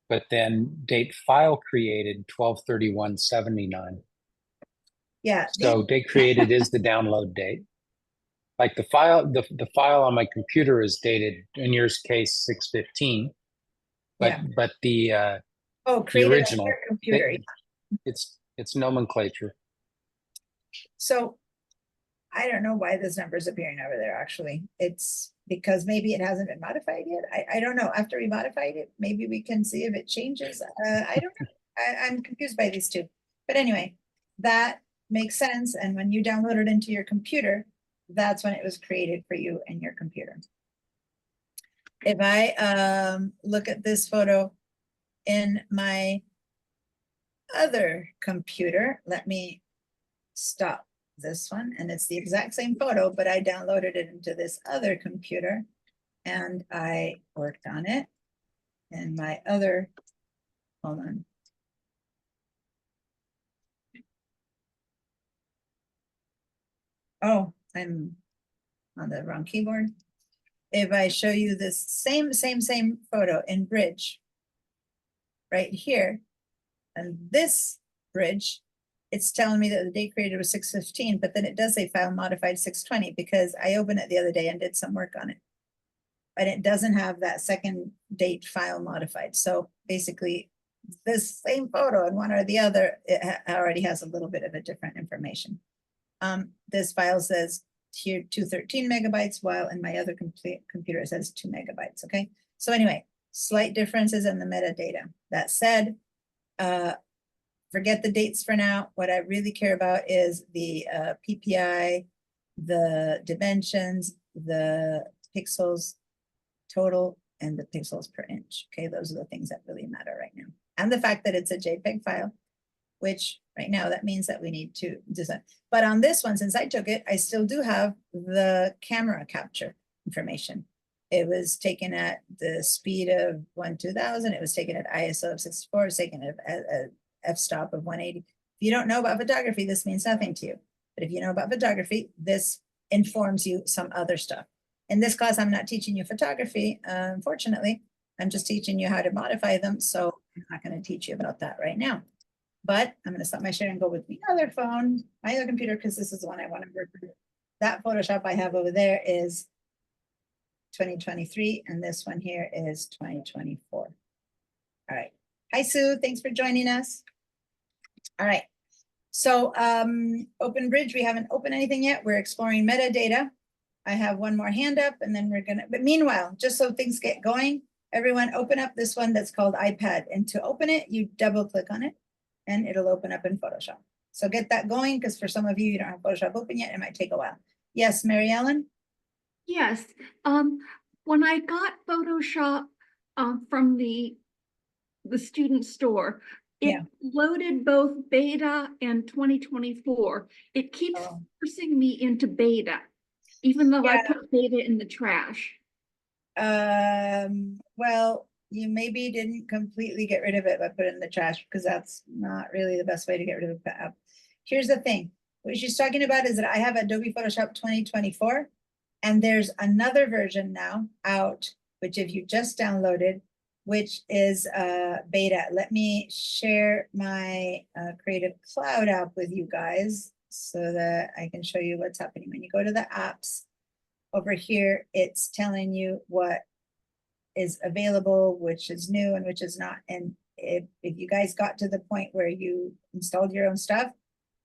but then date file created 12/31/79. Yeah. So date created is the download date. Like the file, the file on my computer is dated, in your case, 6/15. But Yeah. but the created original, on your computer. it's nomenclature. So I don't know why this number is appearing over there, actually. It's because maybe it hasn't been modified yet. I don't know. After we modified it, maybe we can see if it changes. I don't know. I'm confused by these two. But anyway, that makes sense. And when you download it into your computer, that's when it was created for you in your computer. If I look at this photo, in my other computer. Let me stop this one, and it's the exact same photo, but I downloaded it into this other computer and I worked on it. And my other, hold on. Oh, I'm on the wrong keyboard. If I show you this same photo in Bridge, right here, and this Bridge, it's telling me that the date created was 6/15, but then it does say file modified 6/20 because I opened it the other day and did some work on it. But it doesn't have that second date file modified. So basically, this same photo in one or the other, it already has a little bit of a different information. This file says here 213 megabytes, while in my other computer it says 2 megabytes. Okay. So anyway, slight differences in the metadata. That said, forget the dates for now. What I really care about is the PPI, the dimensions, the pixels total, and the pixels per inch. Okay, those are the things that really matter right now. And the fact that it's a JPEG file, which right now that means that we need to design. But on this one, since I took it, I still do have the camera capture information. It was taken at the speed of 1/2000. It was taken at ISO of 64. It was taken at f-stop of 180. If you don't know about photography, this means nothing to you. But if you know about photography, this informs you some other stuff. In this class, I'm not teaching you photography, unfortunately. I'm just teaching you how to modify them. So I'm not going to teach you about that right now. But I'm going to stop my share and go with my other phone, my other computer, because this is the one I want to work with. That Photoshop I have over there is 2023, and this one here is 2024. All right. Hi, Sue. Thanks for joining us. All right. So Open Bridge, we haven't opened anything yet. We're exploring metadata. I have one more hand up, and then we're gonna, but meanwhile, just so things get going, everyone open up this one that's called iPad. And to open it, you double click on it and it'll open up in Photoshop. So get that going, because for some of you, you don't have Photoshop open yet. It might take a while. Yes, Mary Ellen? Yes, when I got Photoshop from the student store, it Yeah. loaded both beta and 2024. It keeps Oh. forcing me into beta, even though I Yeah. put beta in the trash. Well, you maybe didn't completely get rid of it, but put it in the trash, because that's not really the best way to get rid of the app. Here's the thing. What she's talking about is that I have Adobe Photoshop 2024, and there's another version now out, which if you just downloaded, which is beta. Let me share my Creative Cloud app with you guys so that I can show you what's happening. When you go to the apps over here, it's telling you what is available, which is new and which is not. And if you guys got to the point where you installed your own stuff,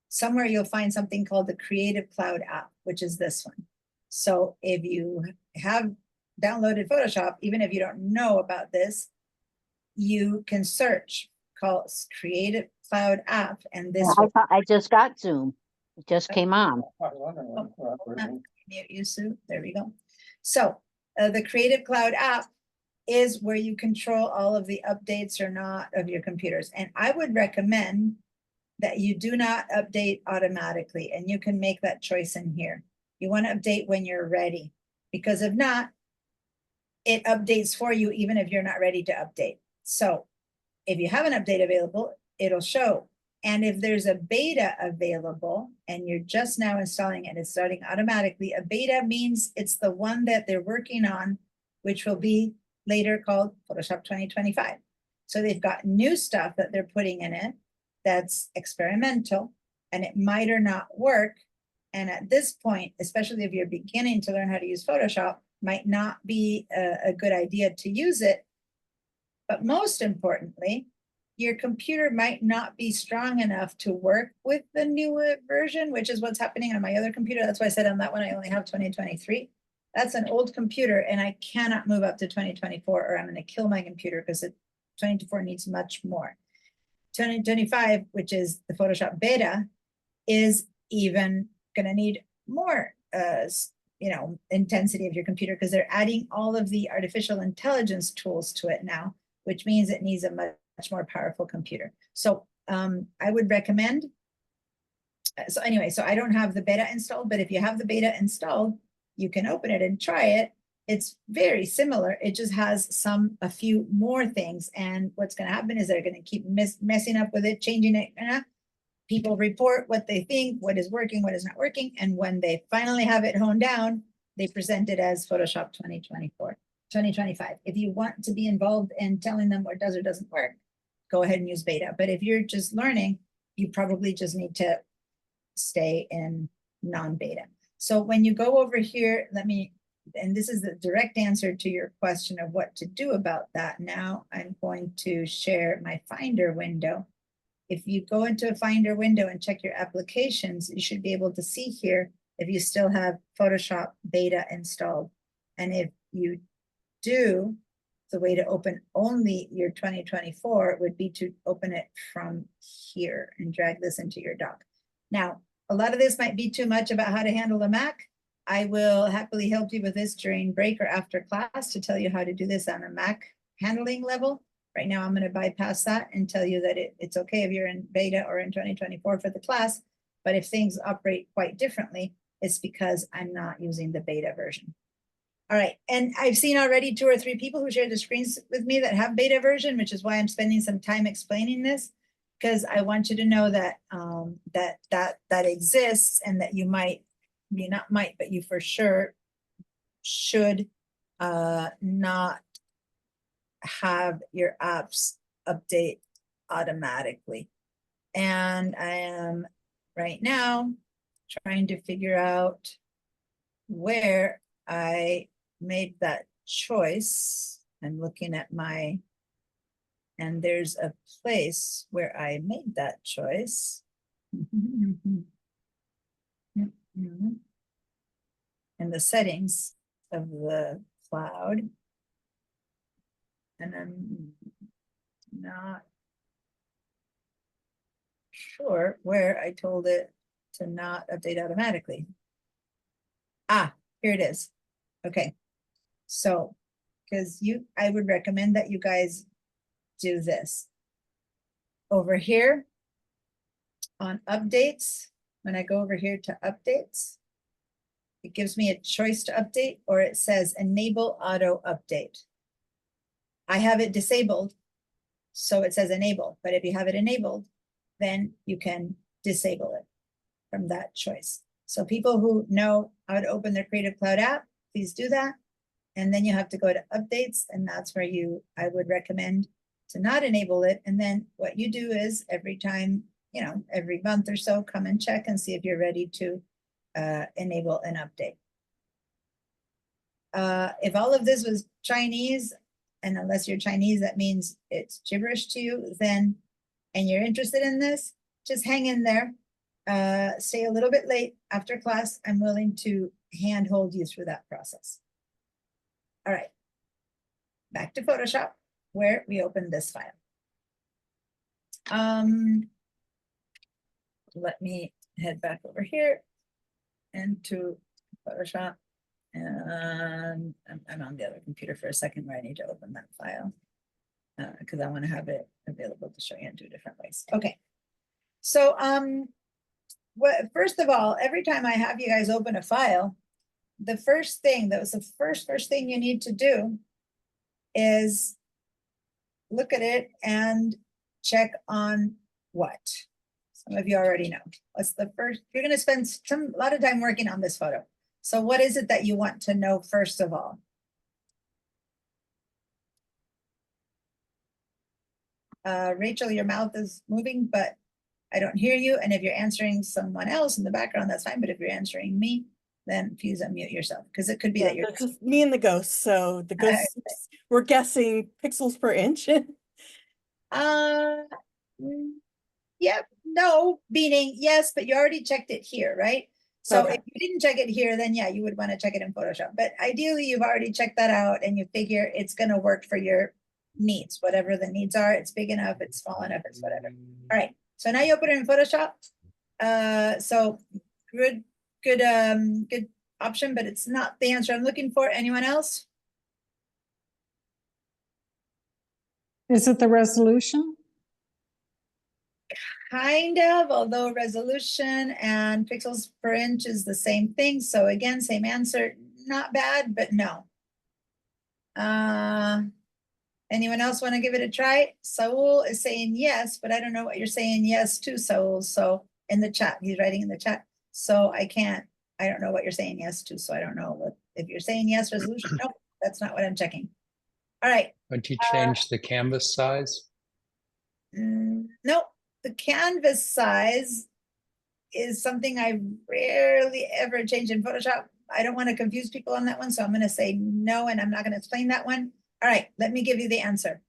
somewhere you'll find something called the Creative Cloud app, which is this one. So if you have downloaded Photoshop, even if you don't know about this, you can search, call it Creative Cloud app, and this will I just got Zoom. It just came on. mute you, Sue. There we go. So the Creative Cloud app is where you control all of the updates or not of your computers. And I would recommend that you do not update automatically, and you can make that choice in here. You want to update when you're ready, because if not, it updates for you even if you're not ready to update. So if you have an update available, it'll show. And if there's a beta available and you're just now installing it, it's starting automatically. A beta means it's the one that they're working on, which will be later called Photoshop 2025. So they've got new stuff that they're putting in it that's experimental, and it might or not work. And at this point, especially if you're beginning to learn how to use Photoshop, might not be a good idea to use it. But most importantly, your computer might not be strong enough to work with the newer version, which is what's happening on my other computer. That's why I said on that one, I only have 2023. That's an old computer, and I cannot move up to 2024 or I'm going to kill my computer, because 2024 needs much more. 2025, which is the Photoshop beta, is even going to need more intensity of your computer, because they're adding all of the artificial intelligence tools to it now, which means it needs a much much more powerful computer. So I would recommend, so anyway, so I don't have the beta installed, but if you have the beta installed, you can open it and try it. It's very similar. It just has a few more things. And what's going to happen is they're going to keep messing up with it, changing it. People report what they think, what is working, what is not working. And when they finally have it honed down, they present it as Photoshop 2025. If you want to be involved in telling them what does or doesn't work, go ahead and use beta. But if you're just learning, you probably just need to stay in non-beta. So when you go over here, and this is the direct answer to your question of what to do about that. Now I'm going to share my Finder window. If you go into a Finder window and check your applications, you should be able to see here if you still have Photoshop beta installed. And if you do, the way to open only your 2024 would be to open it from here and drag this into your dock. Now, a lot of this might be too much about how to handle a Mac. I will happily help you with this during break or after class to tell you how to do this on a Mac handling level. Right now, I'm going to bypass that and tell you that it's okay if you're in beta or in 2024 for the class. But if things operate quite differently, it's because I'm not using the beta version. All right, and I've seen already 2 or 3 people who shared the screens with me that have beta version, which is why I'm spending some time explaining this, because I want you to know that that exists and that but you for sure should not have your apps update automatically. And I am right now trying to figure out where I made that choice. I'm looking at and there's a place where I made that choice. In the settings of the cloud. And I'm not sure where I told it to not update automatically. Ah, here it is. Okay. So, because I would recommend that you guys do this. Over here on updates, when I go over here to updates, it gives me a choice to update, or it says enable auto update. I have it disabled, so it says enable, but if you have it enabled, then you can disable it from that choice. So people who know how to open their Creative Cloud app, please do that. And then you have to go to updates, and that's where I would recommend to not enable it. And then what you do is every time, every month or so, come and check and see if you're ready to enable an update. If all of this was Chinese, and unless you're Chinese, that means it's gibberish to you, and you're interested in this, just hang in there. Stay a little bit late after class. I'm willing to handhold you through that process. All right, back to Photoshop, where we open this file. Let me head back over here into Photoshop. And I'm on the other computer for a second where I need to open that file because I want to have it available to show you in 2 different ways. Okay, so first of all, every time I have you guys open a file, the first thing first thing you need to do is look at it and check on what? Some of you already know. What's the first? You're going to spend a lot of time working on this photo. So what is it that you want to know first of all? Rachel, your mouth is moving, but I don't hear you. And if you're answering someone else in the background, that's fine. But if you're answering me, then please unmute yourself, because it could be that you're just me and the ghost. So the ghosts, we're guessing pixels per inch. Yep, no, meaning yes, but you already checked it here, right? So Okay. if you didn't check it here, then yeah, you would want to check it in Photoshop. But ideally, you've already checked that out and you figure it's going to work for your needs, whatever the needs are. It's big enough, it's small enough, it's whatever. All right, so now you open it in Photoshop. So good option, but it's not the answer I'm looking for. Anyone else? Is it the resolution? Kind of, although resolution and pixels per inch is the same thing. So again, same answer, not bad, but no. Anyone else want to give it a try? Saul is saying yes, but I don't know what you're saying yes to, Saul. So in the chat, he's writing in the chat. So I don't know what you're saying yes to. So I don't know what, if you're saying yes, resolution, nope, that's not what I'm checking. All right. Would you change the canvas size? Nope. The canvas size is something I rarely ever change in Photoshop. I don't want to confuse people on that one, so I'm going to say no, and I'm not going to explain that one. All right, let me give you the answer.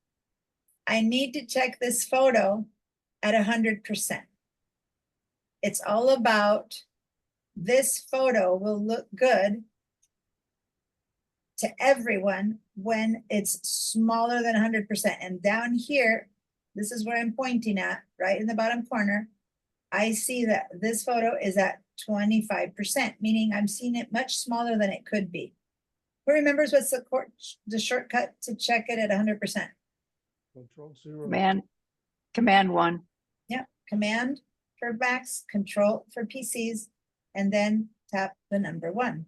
I need to check this photo at 100%. It's all about this photo will look good to everyone when it's smaller than 100%. And down here, this is where I'm pointing at, right in the bottom corner. I see that this photo is at 25%, meaning I'm seeing it much smaller than it could be. Who remembers what's the shortcut to check it at 100%? Control-0. Command 1. Yeah, Command for Macs, Control for PCs, and then tap the number 1.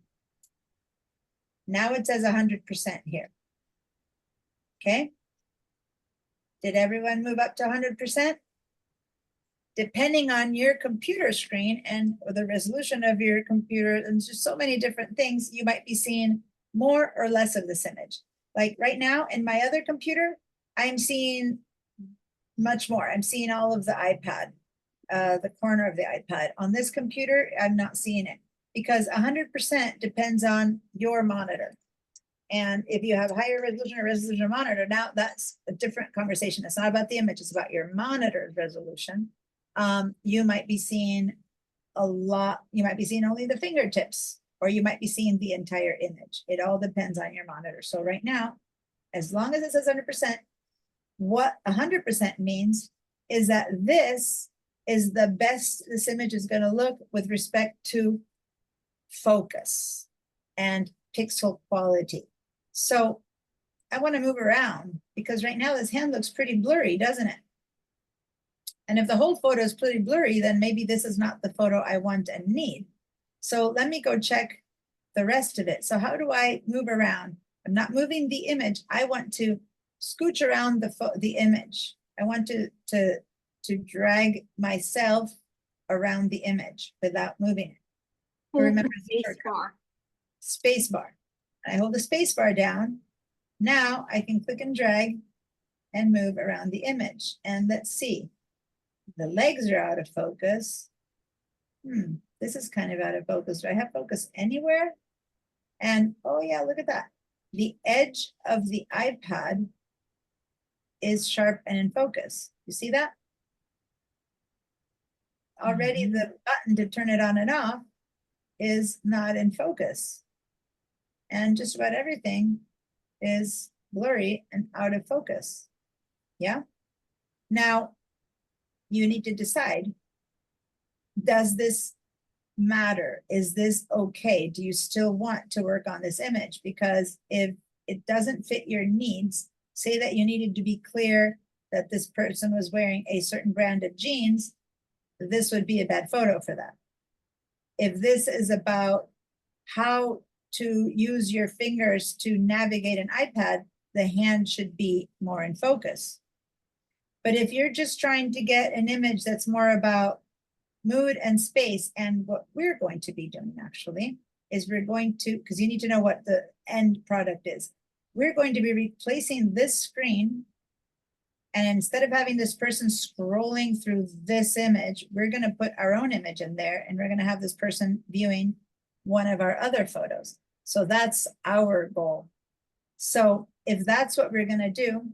Now it says 100% here. Okay. Did everyone move up to 100%? Depending on your computer screen and the resolution of your computer, and just so many different things, you might be seeing more or less of this image. Like right now in my other computer, I'm seeing much more. I'm seeing all of the iPad, the corner of the iPad. On this computer, I'm not seeing it because 100% depends on your monitor. And if you have higher resolution or resolution monitor, now that's a different conversation. It's not about the image, it's about your monitor's resolution. You might be seeing a lot, you might be seeing only the fingertips, or you might be seeing the entire image. It all depends on your monitor. So right now, as long as it says 100%, what 100% means is that this is the best this image is going to look with respect to focus and pixel quality. So I want to move around because right now this hand looks pretty blurry, doesn't it? And if the whole photo is pretty blurry, then maybe this is not the photo I want and need. So let me go check the rest of it. So how do I move around? I'm not moving the image. I want to scooch around the image. I want to drag myself around the image without moving it. Remember Spacebar. Spacebar. I hold the spacebar down. Now I can click and drag and move around the image. And let's see. The legs are out of focus. This is kind of out of focus. Do I have focus anywhere? And oh yeah, look at that. The edge of the iPad is sharp and in focus. You see that? Already the button to turn it on and off is not in focus. And just about everything is blurry and out of focus. Yeah? Now, you need to decide, does this matter? Is this okay? Do you still want to work on this image? Because if it doesn't fit your needs, say that you needed to be clear that this person was wearing a certain brand of jeans, this would be a bad photo for that. If this is about how to use your fingers to navigate an iPad, the hand should be more in focus. But if you're just trying to get an image that's more about mood and space, and what we're going to be doing actually is we're going to, because you need to know what the end product is. We're going to be replacing this screen, and instead of having this person scrolling through this image, we're going to put our own image in there, and we're going to have this person viewing one of our other photos. So that's our goal. So if that's what we're going to do,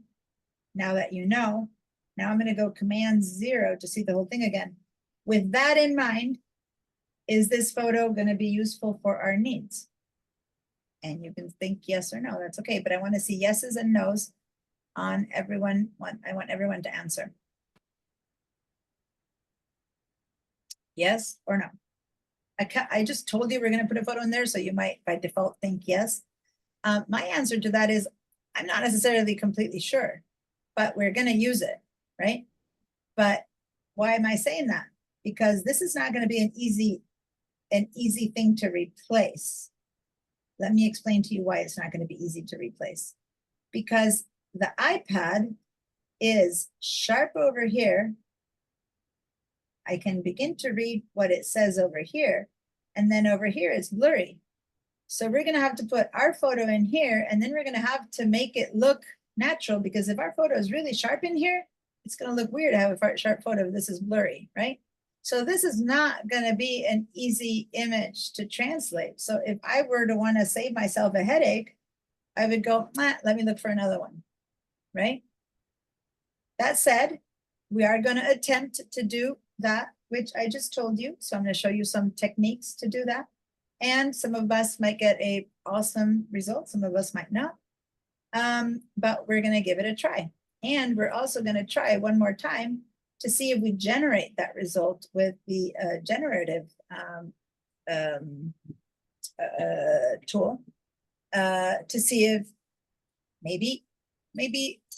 now that you know, now I'm going to go Command 0 to see the whole thing again. With that in mind, is this photo going to be useful for our needs? And you can think yes or no, that's okay. But I want to see yeses and nos on everyone. I want everyone to answer. Yes or no? I just told you we're going to put a photo in there, so you might by default think yes. My answer to that is I'm not necessarily completely sure. but we're gonna use it, right? But why am I saying that? Because this is not gonna be an easy thing to replace. Let me explain to you why it's not gonna be easy to replace. Because the iPad is sharp over here. I can begin to read what it says over here, and then over here it's blurry. So we're gonna have to put our photo in here, and then we're gonna have to make it look natural, because if our photo is really sharp in here, it's gonna look weird to have a sharp photo if this is blurry, right? So this is not gonna be an easy image to translate. So if I were to wanna save myself a headache, I would go, let me look for another one, right? That said, we are gonna attempt to do that, which I just told you. So I'm gonna show you some techniques to do that. And some of us might get a awesome result, some of us might not. But we're gonna give it a try. And we're also gonna try one more time to see if we generate that result with the generative tool to see if maybe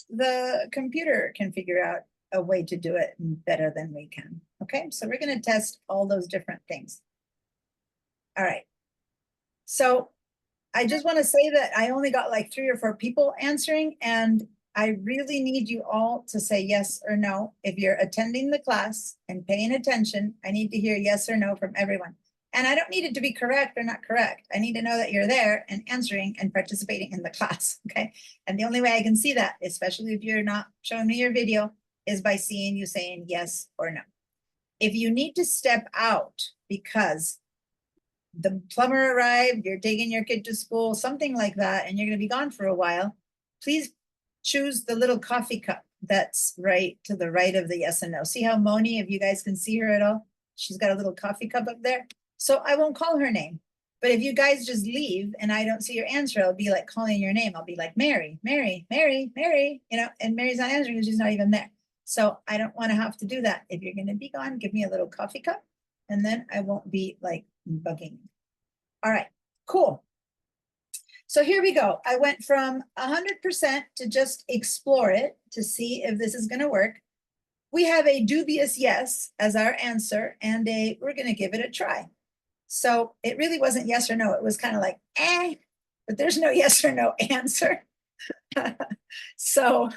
the computer can figure out a way to do it better than we can. Okay, so we're gonna test all those different things. All right. So I just want to say that I only got like 3 or 4 people answering, and I really need you all to say yes or no. If you're attending the class and paying attention, I need to hear yes or no from everyone. And I don't need it to be correct or not correct. I need to know that you're there and answering and participating in the class, okay? And the only way I can see that, especially if you're not showing me your video, is by seeing you saying yes or no. If you need to step out because the plumber arrived, you're taking your kid to school, something like that, and you're going to be gone for a while, please choose the little coffee cup that's right to the right of the yes and no. See how Moni, if you guys can see her at all, she's got a little coffee cup up there. So I won't call her name. But if you guys just leave and I don't see your answer, I'll be like calling your name. I'll be like, Mary, Mary, Mary, Mary, you know, and Mary's not answering because she's not even there. So I don't want to have to do that. If you're going to be gone, give me a little coffee cup, and then I won't be like bugging. All right, cool. So here we go. I went from 100% to just explore it to see if this is going to work. We have a dubious yes as our answer, and we're going to give it a try. So it really wasn't yes or no. It was kind of like, but there's no yes or no answer. So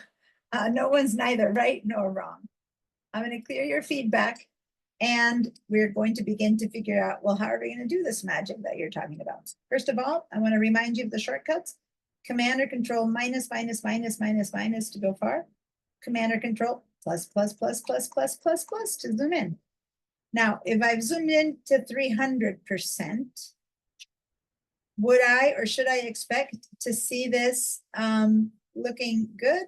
no one's neither right nor wrong. I'm going to clear your feedback, and we're going to begin to figure out, well, how are we going to do this magic that you're talking about? First of all, I want to remind you of the shortcuts. Command or control minus, minus, minus, minus, minus to go far. Command or control plus, plus, plus, plus, plus, plus, plus to zoom in. Now, if I've zoomed in to 300%, would I or should I expect to see this looking good?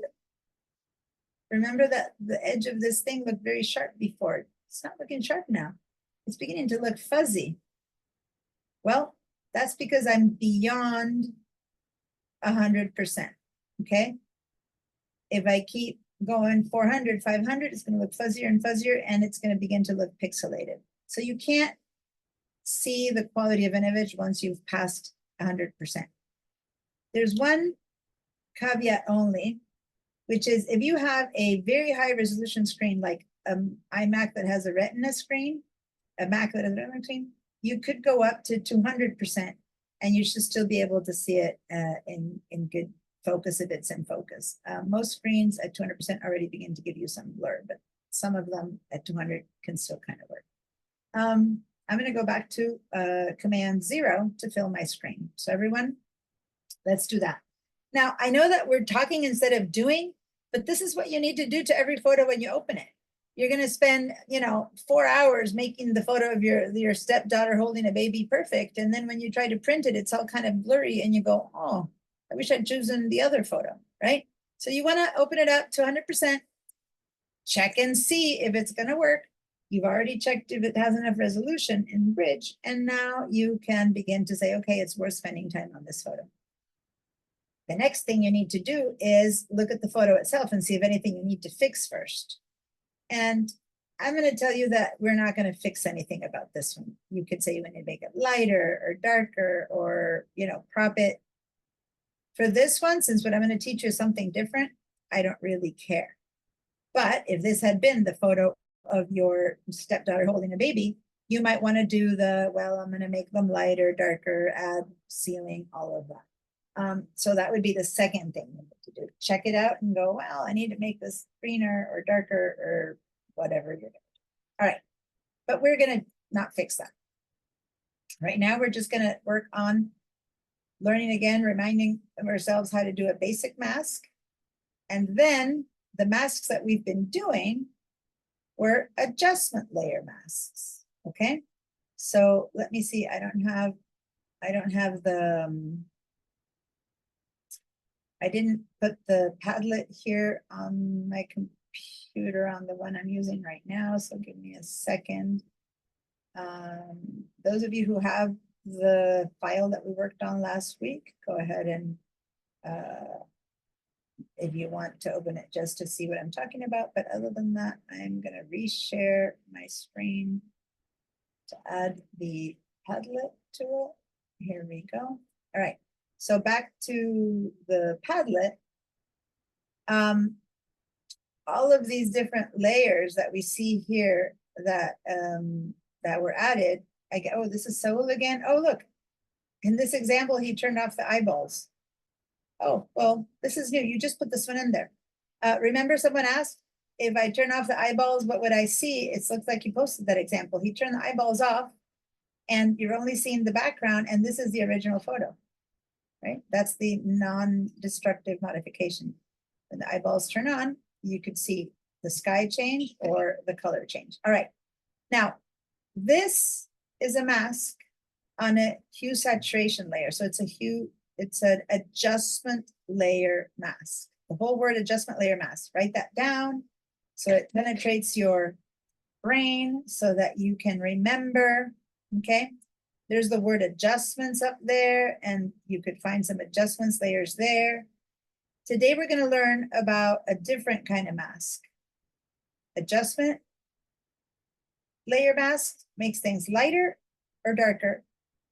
Remember that the edge of this thing looked very sharp before. It's not looking sharp now. It's beginning to look fuzzy. Well, that's because I'm beyond 100%, okay? If I keep going 400, 500, it's going to look fuzzier and fuzzier, and it's going to begin to look pixelated. So you can't see the quality of an image once you've passed 100%. There's one caveat only, which is if you have a very high resolution screen, like an iMac that has a Retina screen, a Mac that has a Retina screen, you could go up to 200%, and you should still be able to see it in good focus if it's in focus. Most screens at 200% already begin to give you some blur, but some of them at 200 can still kind of work. I'm going to go back to Command 0 to fill my screen. So everyone, let's do that. Now, I know that we're talking instead of doing, but this is what you need to do to every photo when you open it. You're going to spend, 4 hours making the photo of your stepdaughter holding a baby perfect. And then when you try to print it, it's all kind of blurry and you go, oh, I wish I'd chosen the other photo, right? So you want to open it up to 100%, check and see if it's going to work. You've already checked if it has enough resolution in Bridge, and now you can begin to say, okay, it's worth spending time on this photo. The next thing you need to do is look at the photo itself and see if anything you need to fix first. And I'm going to tell you that we're not going to fix anything about this one. You could say you want to make it lighter or darker or, crop it. For this one, since what I'm going to teach you is something different, I don't really care. But if this had been the photo of your stepdaughter holding a baby, you might want to do the, well, I'm going to make them lighter, darker, add ceiling, all of that. So that would be the second thing you need to do. Check it out and go, well, I need to make this greener or darker or whatever you're doing. All right, but we're going to not fix that. Right now, we're just going to work on learning again, reminding ourselves how to do a basic mask. And then the masks that we've been doing were adjustment layer masks. Okay, so let me see. I don't have the, I didn't put the Padlet here on my computer on the one I'm using right now. So give me a second. Those of you who have the file that we worked on last week, go ahead and if you want to open it just to see what I'm talking about. But other than that, I'm going to reshare my screen to add the Padlet to it. Here we go. All right. So back to the Padlet. All of these different layers that we see here that that were added. I get, oh, this is Saul again. Oh, look. In this example, he turned off the eyeballs. Oh, well, this is new. You just put this one in there. Remember someone asked, if I turn off the eyeballs, what would I see? It looks like you posted that example. He turned the eyeballs off and you're only seeing the background, and this is the original photo, right? That's the non-destructive modification. When the eyeballs turn on, you could see the sky change or the color change. All right, now this is a mask on a hue saturation layer. So it's a hue, it's an adjustment layer mask. The whole word adjustment layer mask, write that down so it penetrates your brain so that you can remember, okay? There's the word adjustments up there, and you could find some adjustments layers there. Today we're gonna learn about a different kind of mask. Adjustment layer mask makes things lighter or darker,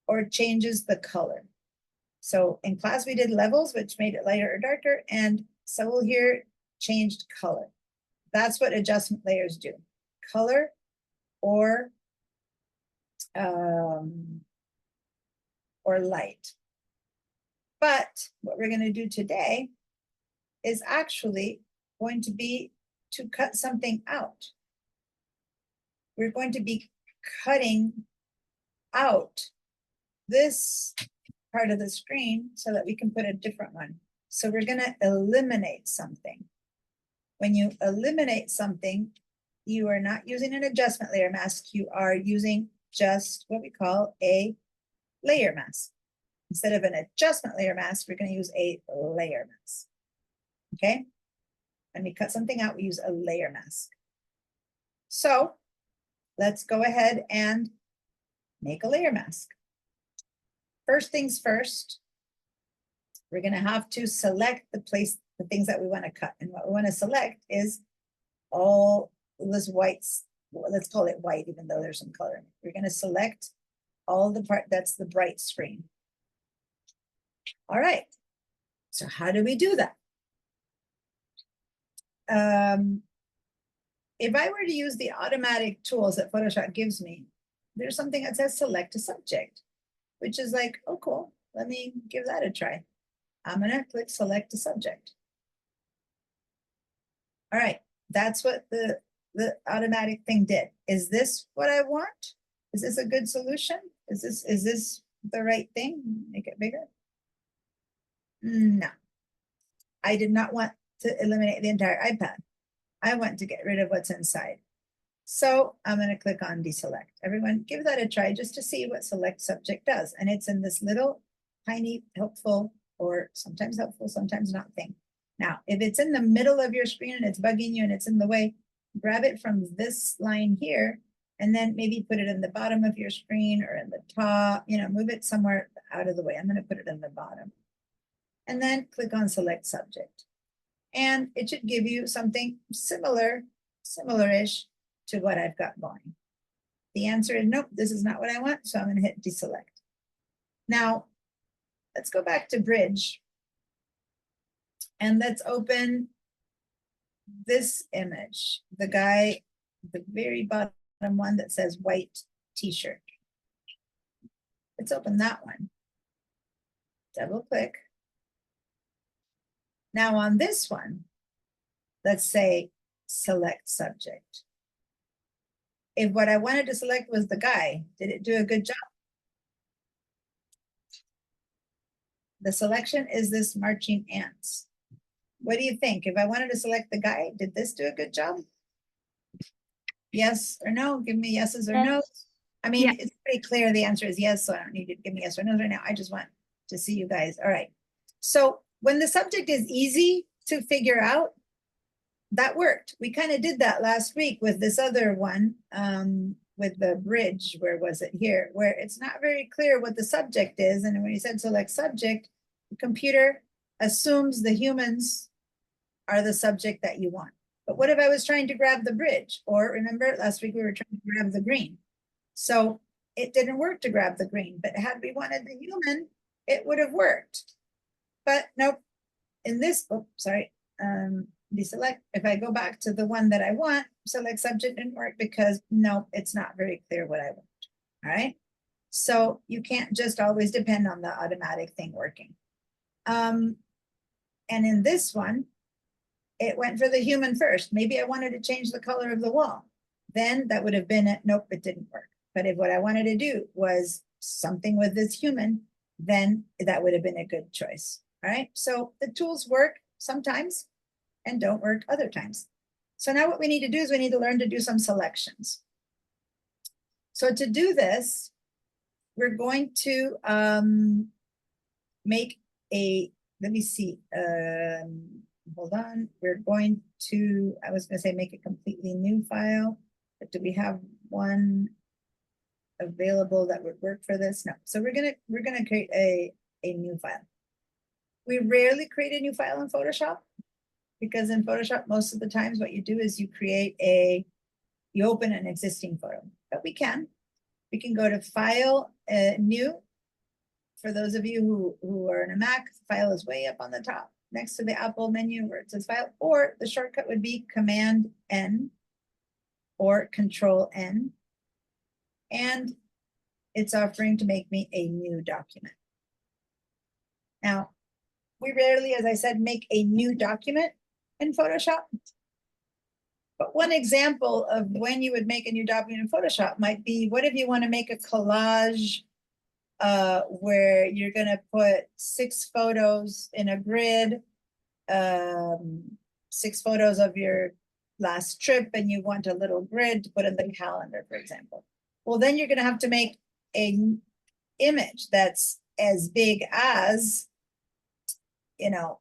or changes the color. So in class we did levels, which made it lighter or darker, and Saul here changed color. That's what adjustment layers do. Color or light. But what we're going to do today is actually going to be to cut something out. We're going to be cutting out this part of the screen so that we can put a different one. So we're going to eliminate something. When you eliminate something, you are not using an adjustment layer mask. You are using just what we call a layer mask. Instead of an adjustment layer mask, we're going to use a layer mask. Okay? When we cut something out, we use a layer mask. So let's go ahead and make a layer mask. First things first, we're going to have to select the things that we want to cut. And what we want to select is all this whites. Well, let's call it white, even though there's some color in it. We're going to select all the part that's the bright screen. All right. So how do we do that? If I were to use the automatic tools that Photoshop gives me, there's something that says select a subject, which is like, oh, cool. Let me give that a try. I'm going to click select a subject. All right. That's what the automatic thing did. Is this what I want? Is this a good solution? Is this the right thing? Make it bigger? No. I did not want to eliminate the entire iPad. I want to get rid of what's inside. So I'm going to click on deselect. Everyone give that a try just to see what select subject does. And it's in this little tiny helpful, or sometimes helpful, sometimes not thing. Now, if it's in the middle of your screen and it's bugging you and it's in the way, grab it from this line here and then maybe put it in the bottom of your screen or in the top, move it somewhere out of the way. I'm going to put it in the bottom. And then click on select subject. And it should give you something similar-ish to what I've got going. The answer is nope, this is not what I want, so I'm going to hit deselect. Now, let's go back to Bridge. And let's open this image, the guy, the very bottom one that says white t-shirt. Let's open that one. Double click. Now on this one, let's say select subject. If what I wanted to select was the guy, did it do a good job? The selection is this marching ants. What do you think? If I wanted to select the guy, did this do a good job? Yes or no? Give me yeses or Yes. no's. I mean, Yes. it's pretty clear the answer is yes, so I don't need you to give me yes or no's right now. I just want to see you guys. All right. So when the subject is easy to figure out, that worked. We kind of did that last week with this other one, with the bridge. Where was it? Here, where it's not very clear what the subject is. And when you said select subject, the computer assumes the humans are the subject that you want. But what if I was trying to grab the bridge? Or remember last week we were trying to grab the green. So it didn't work to grab the green, but had we wanted the human, it would have worked. But nope, in this, oh, sorry, deselect, if I go back to the one that I want, select subject didn't work because no, it's not very clear what I want, all right? So you can't just always depend on the automatic thing working. And in this one, it went for the human first. Maybe I wanted to change the color of the wall. Then that would have been it. Nope, it didn't work. But if what I wanted to do was something with this human, then that would have been a good choice. All right. So the tools work sometimes and don't work other times. So now what we need to do is we need to learn to do some selections. So to do this, we're going to make a, let me see, hold on. We're going to, I was going to say make a completely new file, but do we have one available that would work for this? No. So we're gonna create a new file. We rarely create a new file in Photoshop because in Photoshop, most of the times what you do is you you open an existing photo, but we can go to File, New. For those of you who are in a Mac, File is way up on the top next to the Apple menu where it says File, or the shortcut would be Command N or Control N. And it's offering to make me a new document. Now, we rarely, as I said, make a new document in Photoshop. But one example of when you would make a new document in Photoshop might be, what if you want to make a collage where you're going to put 6 photos in a grid, 6 photos of your last trip, and you want a little grid to put in the calendar, for example. Well, then you're going to have to make an image that's as big as, you know,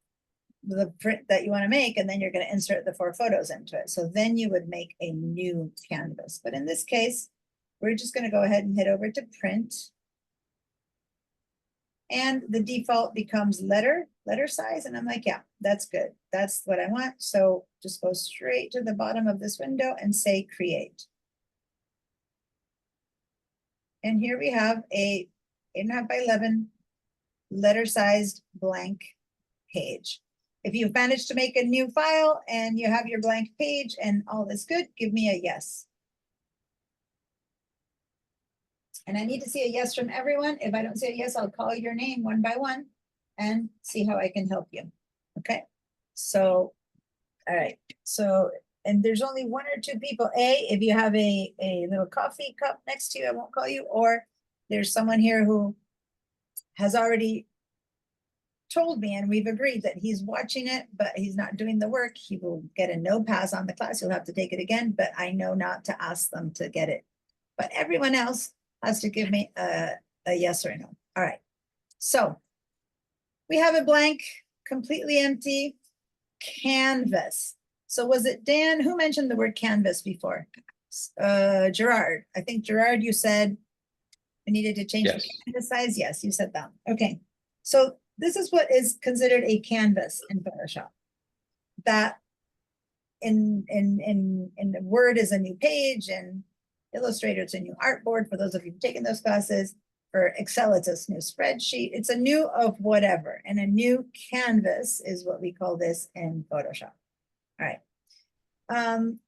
the print that you want to make, and then you're going to insert the 4 photos into it. So then you would make a new canvas. But in this case, we're just going to go ahead and head over to print. And the default becomes letter size. And I'm like, yeah, that's good. That's what I want. So just go straight to the bottom of this window and say create. And here we have a 8.5 by 11 letter-sized blank page. If you've managed to make a new file and you have your blank page and all is good, give me a yes. And I need to see a yes from everyone. If I don't see a yes, I'll call your name one by one and see how I can help you. Okay, so, all right. So, and there's only 1 or 2 people. If you have a little coffee cup next to you, I won't call you. Or there's someone here who has already told me, and we've agreed that he's watching it, but he's not doing the work. He will get a no pass on the class. You'll have to take it again, but I know not to ask them to get it. But everyone else has to give me a yes or a no. All right. So we have a blank, completely empty canvas. So was it Dan who mentioned the word canvas before? Gerard. I think Gerard, you said we needed to change the canvas size. Yes, you said that. Okay. So this is what is considered a canvas in Photoshop. That in the Word is a new page, and Illustrator it's a new artboard for those of you who've taken those classes. For Excel, it's a new spreadsheet. It's a new of whatever. And a new canvas is what we call this in Photoshop. All right.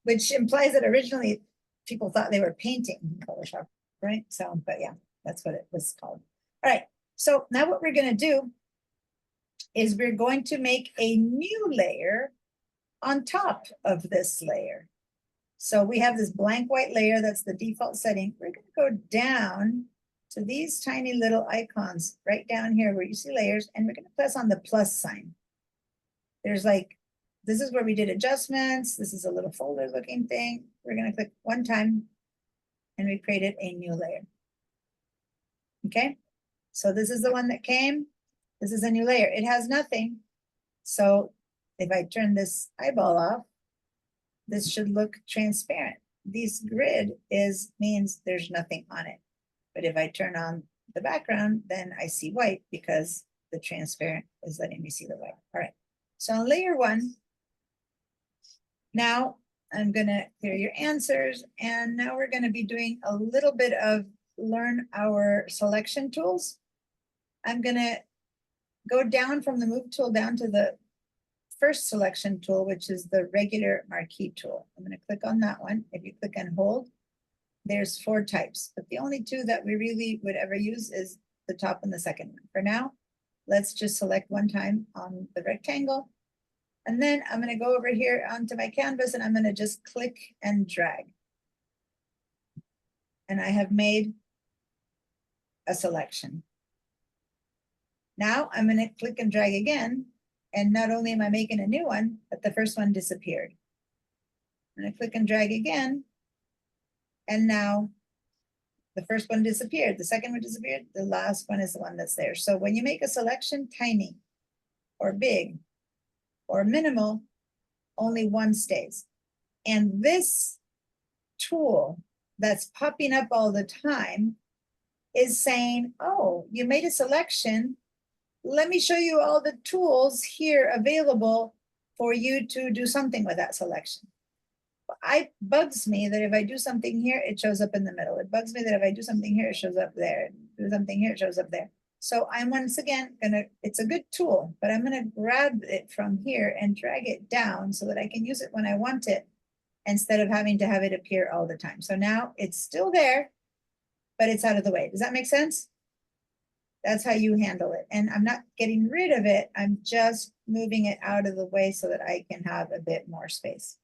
Which implies that originally people thought they were painting in Photoshop, right? So, but yeah, that's what it was called. All right, so now what we're gonna do is we're going to make a new layer on top of this layer. So we have this blank white layer, that's the default setting. We're gonna go down to these tiny little icons right down here where you see layers, and we're gonna press on the plus sign. There's like, this is where we did adjustments. This is a little folder looking thing. We're gonna click one time and we created a new layer. Okay, so this is the one that came. This is a new layer. It has nothing. So if I turn this eyeball off, this should look transparent. This grid means there's nothing on it. But if I turn on the background, then I see white because the transparent is letting me see the white. All right, so on layer one, now I'm gonna clear your answers, and now we're gonna be doing a little bit of learn our selection tools. I'm gonna go down from the move tool down to the first selection tool, which is the regular marquee tool. I'm gonna click on that one. If you click and hold, there's 4 types, but the only 2 that we really would ever use is the top and the second one. For now, let's just select one time on the rectangle. And then I'm gonna go over here onto my canvas and I'm gonna just click and drag. And I have made a selection. Now I'm gonna click and drag again. And not only am I making a new one, but the first one disappeared. I'm gonna click and drag again. And now the first one disappeared, the second one disappeared, the last one is the one that's there. So when you make a selection tiny or big or minimal, only one stays. And this tool that's popping up all the time is saying, oh, you made a selection. Let me show you all the tools here available for you to do something with that selection. It bugs me that if I do something here, it shows up in the middle. It bugs me that if I do something here, it shows up there. Do something here, it shows up there. So I'm once again it's a good tool, but I'm gonna grab it from here and drag it down so that I can use it when I want it instead of having to have it appear all the time. So now it's still there, but it's out of the way. Does that make sense? That's how you handle it. And I'm not getting rid of it. I'm just moving it out of the way so that I can have a bit more space.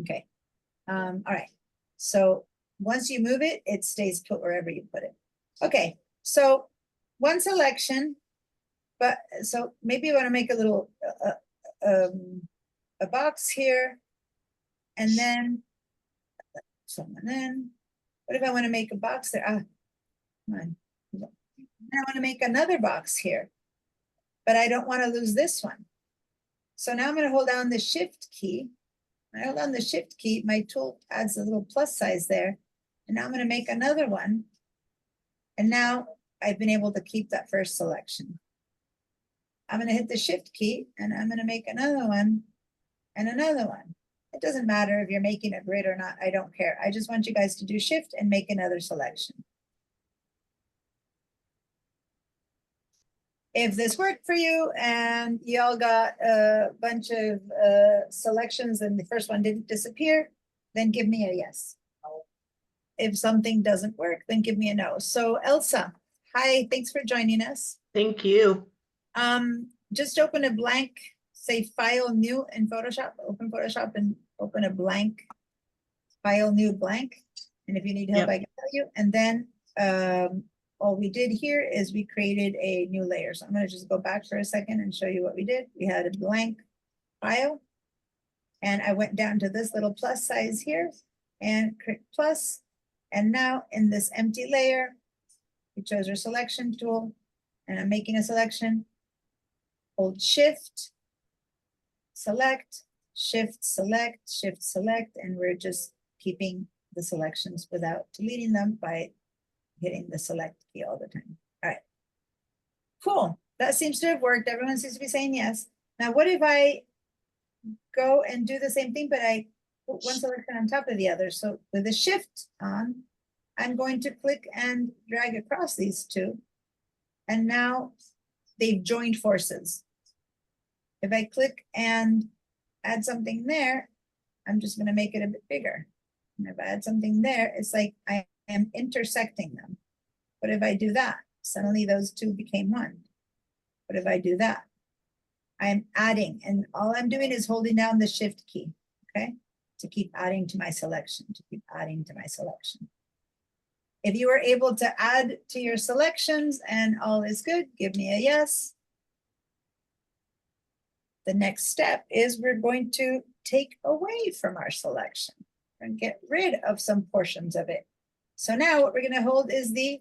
Okay. All right. So once you move it, it stays put wherever you put it. Okay. So one selection, but so maybe you want to make a little a box here, and then someone in. What if I want to make a box there? Ah, come on. I want to make another box here, but I don't want to lose this one. So now I'm going to hold down the shift key. When I hold down the shift key, my tool adds a little plus size there. And now I'm going to make another one. And now I've been able to keep that first selection. I'm going to hit the shift key and I'm going to make another one and another one. It doesn't matter if you're making a grid or not. I don't care. I just want you guys to do shift and make another selection. If this worked for you and you all got a bunch of selections and the first one didn't disappear, then give me a yes. If something doesn't work, then give me a no. So Elsa, hi, thanks for joining us. Thank you. Just open a blank, say file new in Photoshop, open Photoshop and open a blank, file new blank. And if you need help, I can tell you. And then all we did here is we created a new layer. So I'm going to just go back for a second and show you what we did. We had a blank file and I went down to this little plus size here and click plus. And now in this empty layer, we chose our selection tool and I'm making a selection. Hold shift, select, shift, select, shift, select, and we're just keeping the selections without deleting them by hitting the select key all the time. All right, cool. That seems to have worked. Everyone seems to be saying yes. Now, what if I go and do the same thing, but I put one selection on top of the other? So with the shift on, I'm going to click and drag across these two. And now they've joined forces. If I click and add something there, I'm just gonna make it a bit bigger. And if I add something there, it's like I am intersecting them. What if I do that? Suddenly those two became one. What if I do that? I'm adding, and all I'm doing is holding down the shift key, okay? To keep adding to my selection, to keep adding to my selection. If you are able to add to your selections and all is good, give me a yes. The next step is we're going to take away from our selection and get rid of some portions of it. So now what we're going to hold is the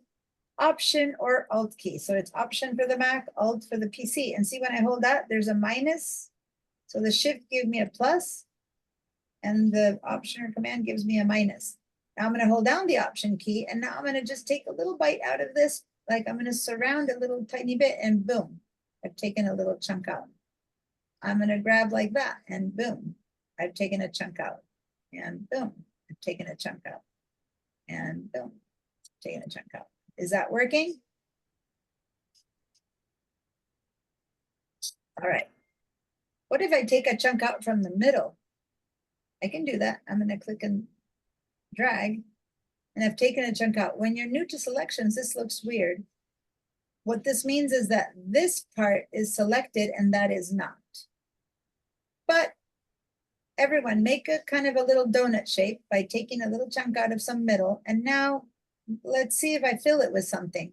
Option or Alt key. So it's Option for the Mac, Alt for the PC. And see, when I hold that, there's a minus. So the Shift gives me a plus, and the Option or Command gives me a minus. Now I'm going to hold down the Option key, and now I'm going to just take a little bite out of this. Like I'm going to surround a little tiny bit, and boom, I've taken a little chunk out. I'm going to grab like that, and boom, I've taken a chunk out. And boom, I've taken a chunk out. And boom, taken a chunk out. Is that working? All right. What if I take a chunk out from the middle? I can do that. I'm going to click and drag, and I've taken a chunk out. When you're new to selections, this looks weird. What this means is that this part is selected and that is not. But everyone, make a kind of a little donut shape by taking a little chunk out of some middle. And now let's see if I fill it with something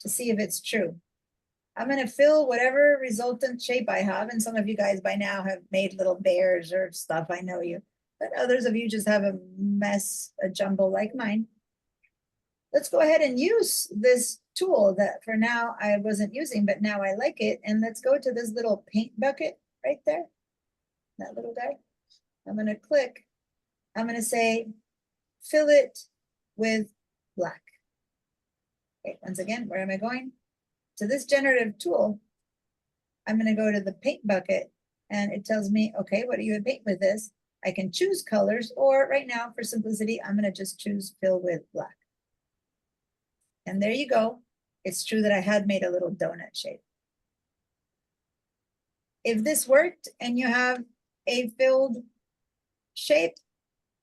to see if it's true. I'm going to fill whatever resultant shape I have. And some of you guys by now have made little bears or stuff. I know you. But others of you just have a mess, a jumble like mine. Let's go ahead and use this tool that for now I wasn't using, but now I like it. And let's go to this little paint bucket right there. That little guy. I'm going to click. I'm going to say, fill it with black. Okay, once again, where am I going? To this generative tool. I'm going to go to the paint bucket, and it tells me, okay, what do you paint with this? I can choose colors, or right now for simplicity, I'm going to just choose fill with black. And there you go. It's true that I had made a little donut shape. If this worked and you have a filled shape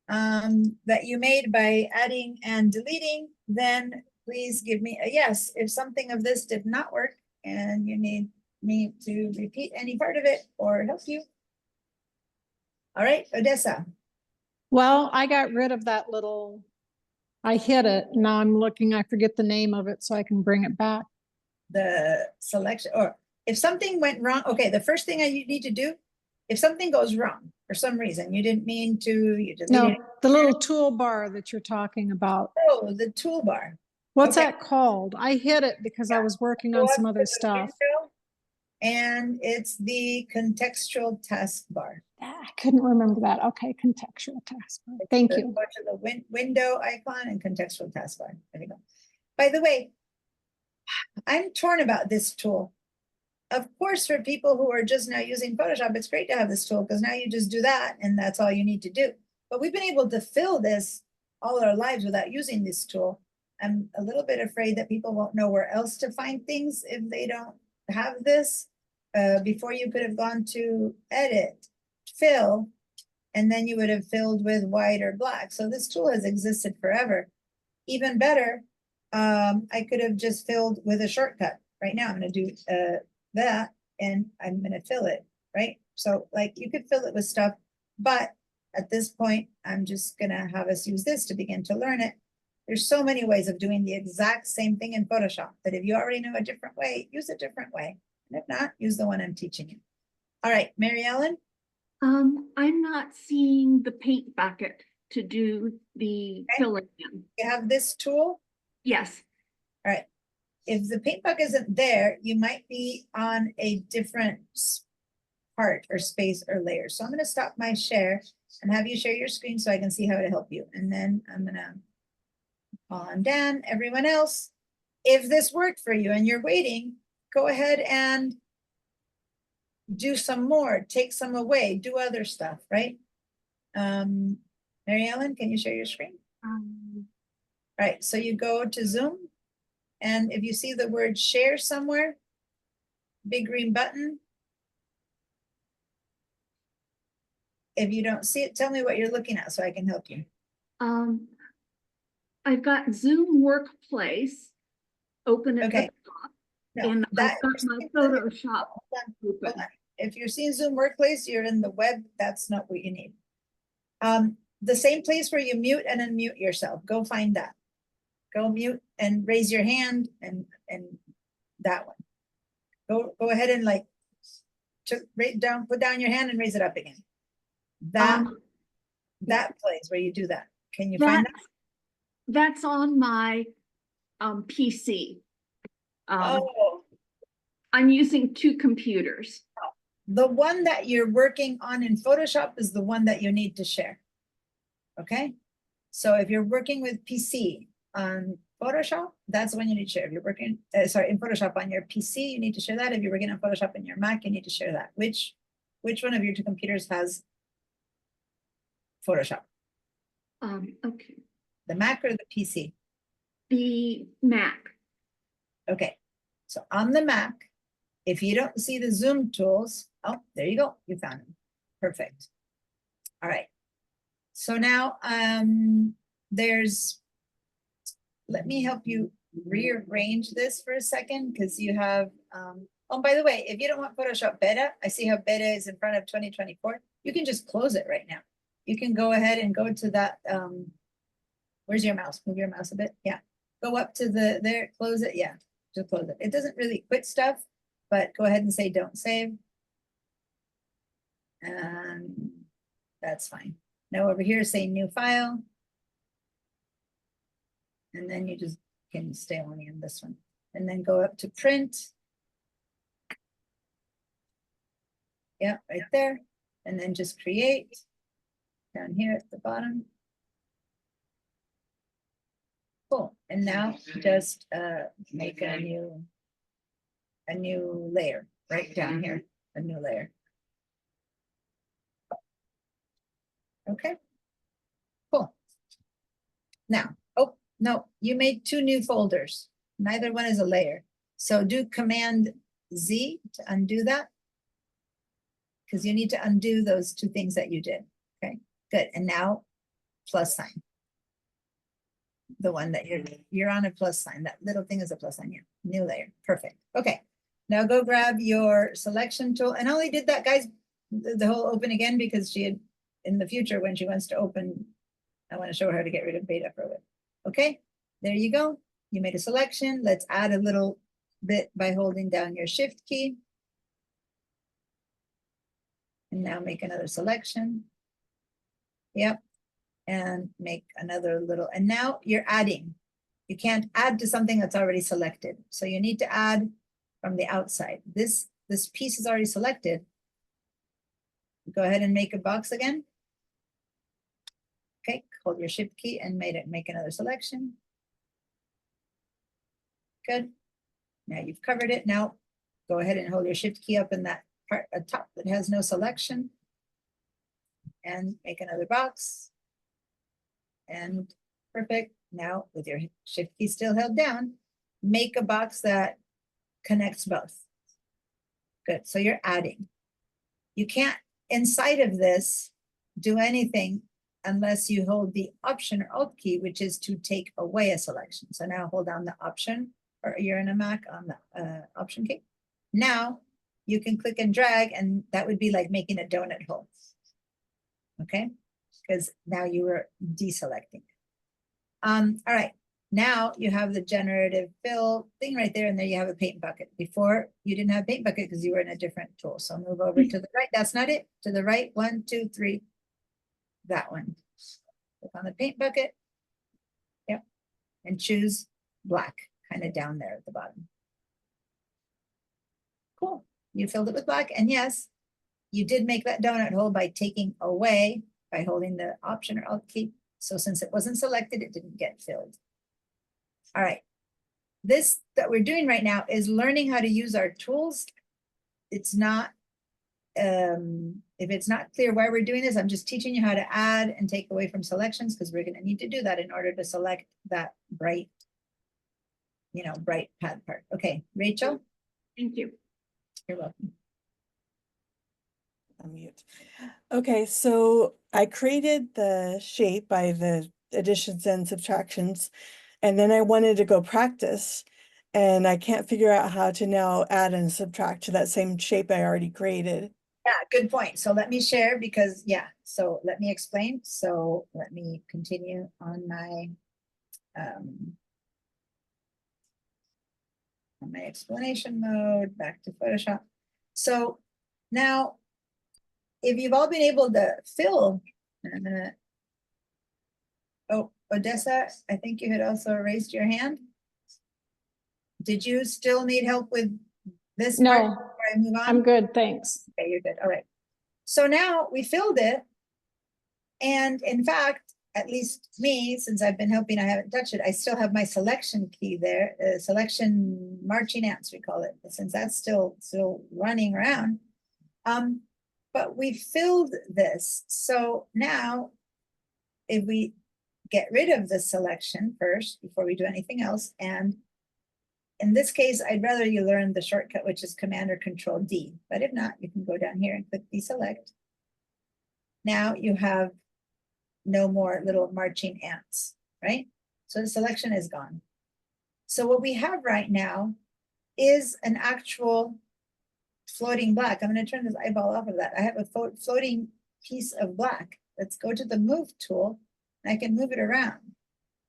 that you made by adding and deleting, then please give me a yes. If something of this did not work and you need me to repeat any part of it or help you. All right, Odessa. Well, I got rid of that little, I hit it. Now I'm looking, I forget the name of it, so I can bring it back. The selection, or if something went wrong, okay, the first thing you need to do, if something goes wrong for some reason, you didn't mean to, you deleted No, it. the little toolbar that you're talking about. Oh, the toolbar. What's Okay. that called? I hit it because I was working on some other stuff. And it's the contextual taskbar. I couldn't remember that. Okay, contextual taskbar. Thank you. Go to the window icon and contextual taskbar. There you go. By the way, I'm torn about this tool. Of course, for people who are just now using Photoshop, it's great to have this tool because now you just do that and that's all you need to do. But we've been able to fill this all our lives without using this tool. I'm a little bit afraid that people won't know where else to find things if they don't have this. Before you could have gone to edit, fill, and then you would have filled with white or black. So this tool has existed forever. Even better, I could have just filled with a shortcut. Right now I'm going to do that and I'm going to fill it, right? So like you could fill it with stuff, but at this point, I'm just going to have us use this to begin to learn it. There's so many ways of doing the exact same thing in Photoshop that if you already know a different way, use a different way. And if not, use the one I'm teaching you. All right, Mary Ellen. I'm not seeing the paint bucket to do the filling in. You have this tool? Yes. All right. If the paint bucket isn't there, you might be on a different part or space or layer. So I'm going to stop my share and have you share your screen so I can see how to help you. And then I'm going to call on Dan, everyone else. If this worked for you and you're waiting, go ahead and do some more, take some away, do other stuff, right? Mary Ellen, can you share your screen? Right, so you go to Zoom, and if you see the word share somewhere, big green button, if you don't see it, tell me what you're looking at so I can help you. I've got Zoom Workplace open at the Okay. top, No, and that- I've got my Photoshop Hold open. on. If you're seeing Zoom Workplace, you're in the web, that's not what you need. The same place where you mute and unmute yourself, go find that. Go mute and raise your hand and that one. Go ahead and like, put down your hand and raise it up again. That place where you do that. Can you find that? That's on my PC. Oh, I'm using 2 computers. the one that you're working on in Photoshop is the one that you need to share. Okay, so if you're working with PC on Photoshop, that's the one you need to share. If you're working, sorry, in Photoshop on your PC, you need to share that. If you're working on Photoshop in your Mac, you need to share that. Which one of your 2 computers has Photoshop? Okay, The Mac or the PC? the Mac. Okay, so on the Mac, if you don't see the Zoom tools, oh, there you go, you found them. Perfect. All right. So now let me help you rearrange this for a second because you have, oh, by the way, if you don't want Photoshop Beta, I see how Beta is in front of 2024. You can just close it right now. You can go ahead and go to that, where's your mouse? Move your mouse a bit. Yeah, go up to there, close it. Yeah, just close it. It doesn't really quit stuff, but go ahead and say don't save. And that's fine. Now over here, say new file. And then you just can stay only in this one. And then go up to print. Yeah, right there. And then just create down here at the bottom. Cool. And now just make a new layer right down here, a new layer. Okay, cool. Now, oh, no, you made 2 new folders. Neither one is a layer. So do Command Z to undo that. Because you need to undo those 2 things that you did. Okay, good. And now plus sign. The one that you're on a plus sign. That little thing is a plus sign here. New layer. Perfect. Okay. Now go grab your selection tool. And I only did that, guys, the whole open again because she had, in the future, when she wants to open, I want to show her how to get rid of beta for a bit. Okay, there you go. You made a selection. Let's add a little bit by holding down your shift key. And now make another selection. Yep. And make another little, and now you're adding. You can't add to something that's already selected. So you need to add from the outside. This piece is already selected. Go ahead and make a box again. Okay, hold your shift key and make another selection. Good. Now you've covered it. Now go ahead and hold your shift key up in that part at top that has no selection. And make another box. And perfect. Now with your shift key still held down, make a box that connects both. Good, so you're adding. You can't, inside of this, do anything unless you hold the Option or Alt key, which is to take away a selection. So now hold down the Option, or you're in a Mac on the Option key. Now you can click and drag, and that would be like making a donut hole. Okay, because now you were deselecting. All right, now you have the generative fill thing right there, and there you have a paint bucket. Before you didn't have paint bucket because you were in a different tool. So move over to the right. That's not it. To the right, 1, 2, 3. That one. Click on the paint bucket. Yep, and choose black, kind of down there at the bottom. Cool. You filled it with black, and yes, you did make that donut hole by taking away, by holding the Option or Alt key. So since it wasn't selected, it didn't get filled. All right. This that we're doing right now is learning how to use our tools. It's not, if it's not clear why we're doing this, I'm just teaching you how to add and take away from selections because we're going to need to do that in order to select that bright, bright pad part. Okay, Rachel? Thank you. You're welcome. unmute. Okay, so I created the shape by the additions and subtractions, and then I wanted to go practice, and I can't figure out how to now add and subtract to that same shape I already created. Yeah, good point. So let me share because, yeah, so let me explain. So let me continue on my explanation mode, back to Photoshop. So now, if you've all been able to fill, and I'm gonna, oh, Odessa, I think you had also raised your hand. Did you still need help with this part No, before I move on? I'm good, thanks. Okay, you're good. All right. So now we filled it. And in fact, at least me, since I've been helping, I haven't touched it. I still have my selection key there, selection marching ants, we call it, since that's still running around. But we filled this. So now, if we get rid of the selection first before we do anything else, and in this case, I'd rather you learn the shortcut, which is Command or Control D. But if not, you can go down here and click deselect. Now you have no more little marching ants, right? So the selection is gone. So what we have right now is an actual floating black. I'm going to turn this eyeball off of that. I have a floating piece of black. Let's go to the move tool. And I can move it around.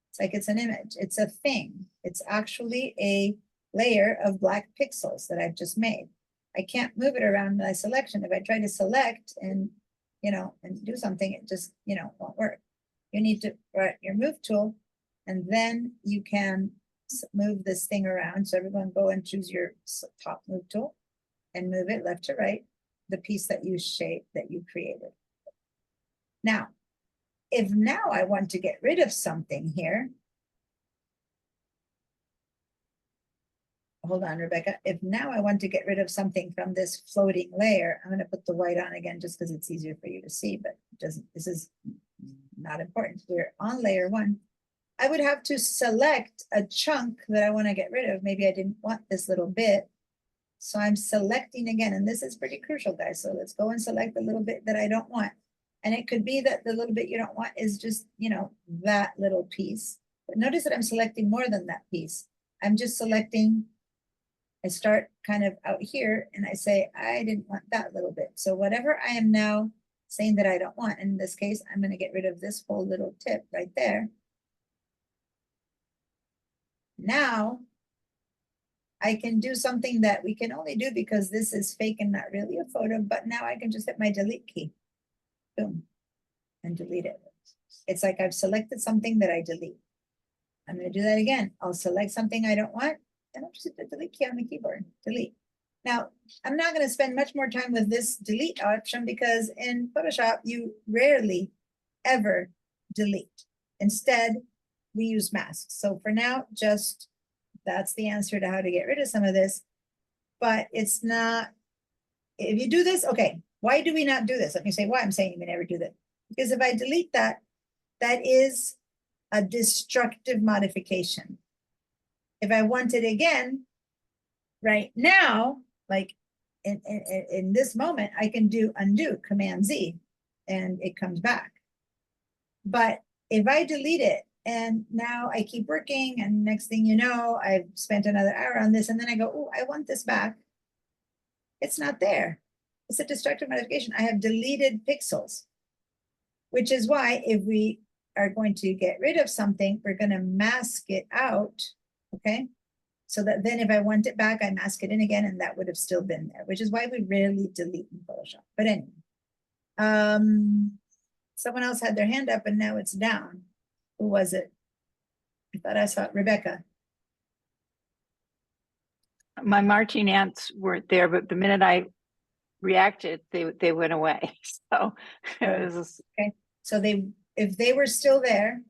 It's like it's an image. It's a thing. It's actually a layer of black pixels that I've just made. I can't move it around my selection. If I try to select and and do something, it just, won't work. You need to write your move tool, and then you can move this thing around. So everyone go and choose your top move tool and move it left to right, the piece that you shaped, that you created. Now, if now I want to get rid of something here, hold on, Rebecca. If now I want to get rid of something from this floating layer, I'm going to put the white on again just because it's easier for you to see, but it doesn't, this is not important. We're on layer 1. I would have to select a chunk that I want to get rid of. Maybe I didn't want this little bit. So I'm selecting again, and this is pretty crucial, guys. So let's go and select the little bit that I don't want. And it could be that the little bit you don't want is just, that little piece. But notice that I'm selecting more than that piece. I'm just selecting. I start kind of out here and I say, I didn't want that little bit. So whatever I am now saying that I don't want, in this case, I'm going to get rid of this whole little tip right there. Now, I can do something that we can only do because this is fake and not really a photo, but now I can just hit my delete key. Boom. And delete it. It's like I've selected something that I delete. I'm going to do that again. I'll select something I don't want. And I'll just hit the delete key on the keyboard, delete. Now, I'm not going to spend much more time with this delete option because in Photoshop, you rarely ever delete. Instead, we use masks. So for now, just that's the answer to how to get rid of some of this. But it's not, if you do this, okay, why do we not do this? Let me say why I'm saying you may never do that. Because if I delete that, that is a destructive modification. If I want it again, right now, like in this moment, I can do undo, Command Z, and it comes back. But if I delete it, and now I keep working, and next thing you know, I've spent another hour on this, and then I go, oh, I want this back. It's not there. It's a destructive modification. I have deleted pixels, which is why if we are going to get rid of something, we're going to mask it out. Okay, so that then if I want it back, I mask it in again, and that would have still been there, which is why we rarely delete in Photoshop. But anyway, someone else had their hand up and now it's down. Who was it? I thought I saw Rebecca. My marching ants weren't there, but the minute I reacted, they went away. So it was okay. So if they were still there,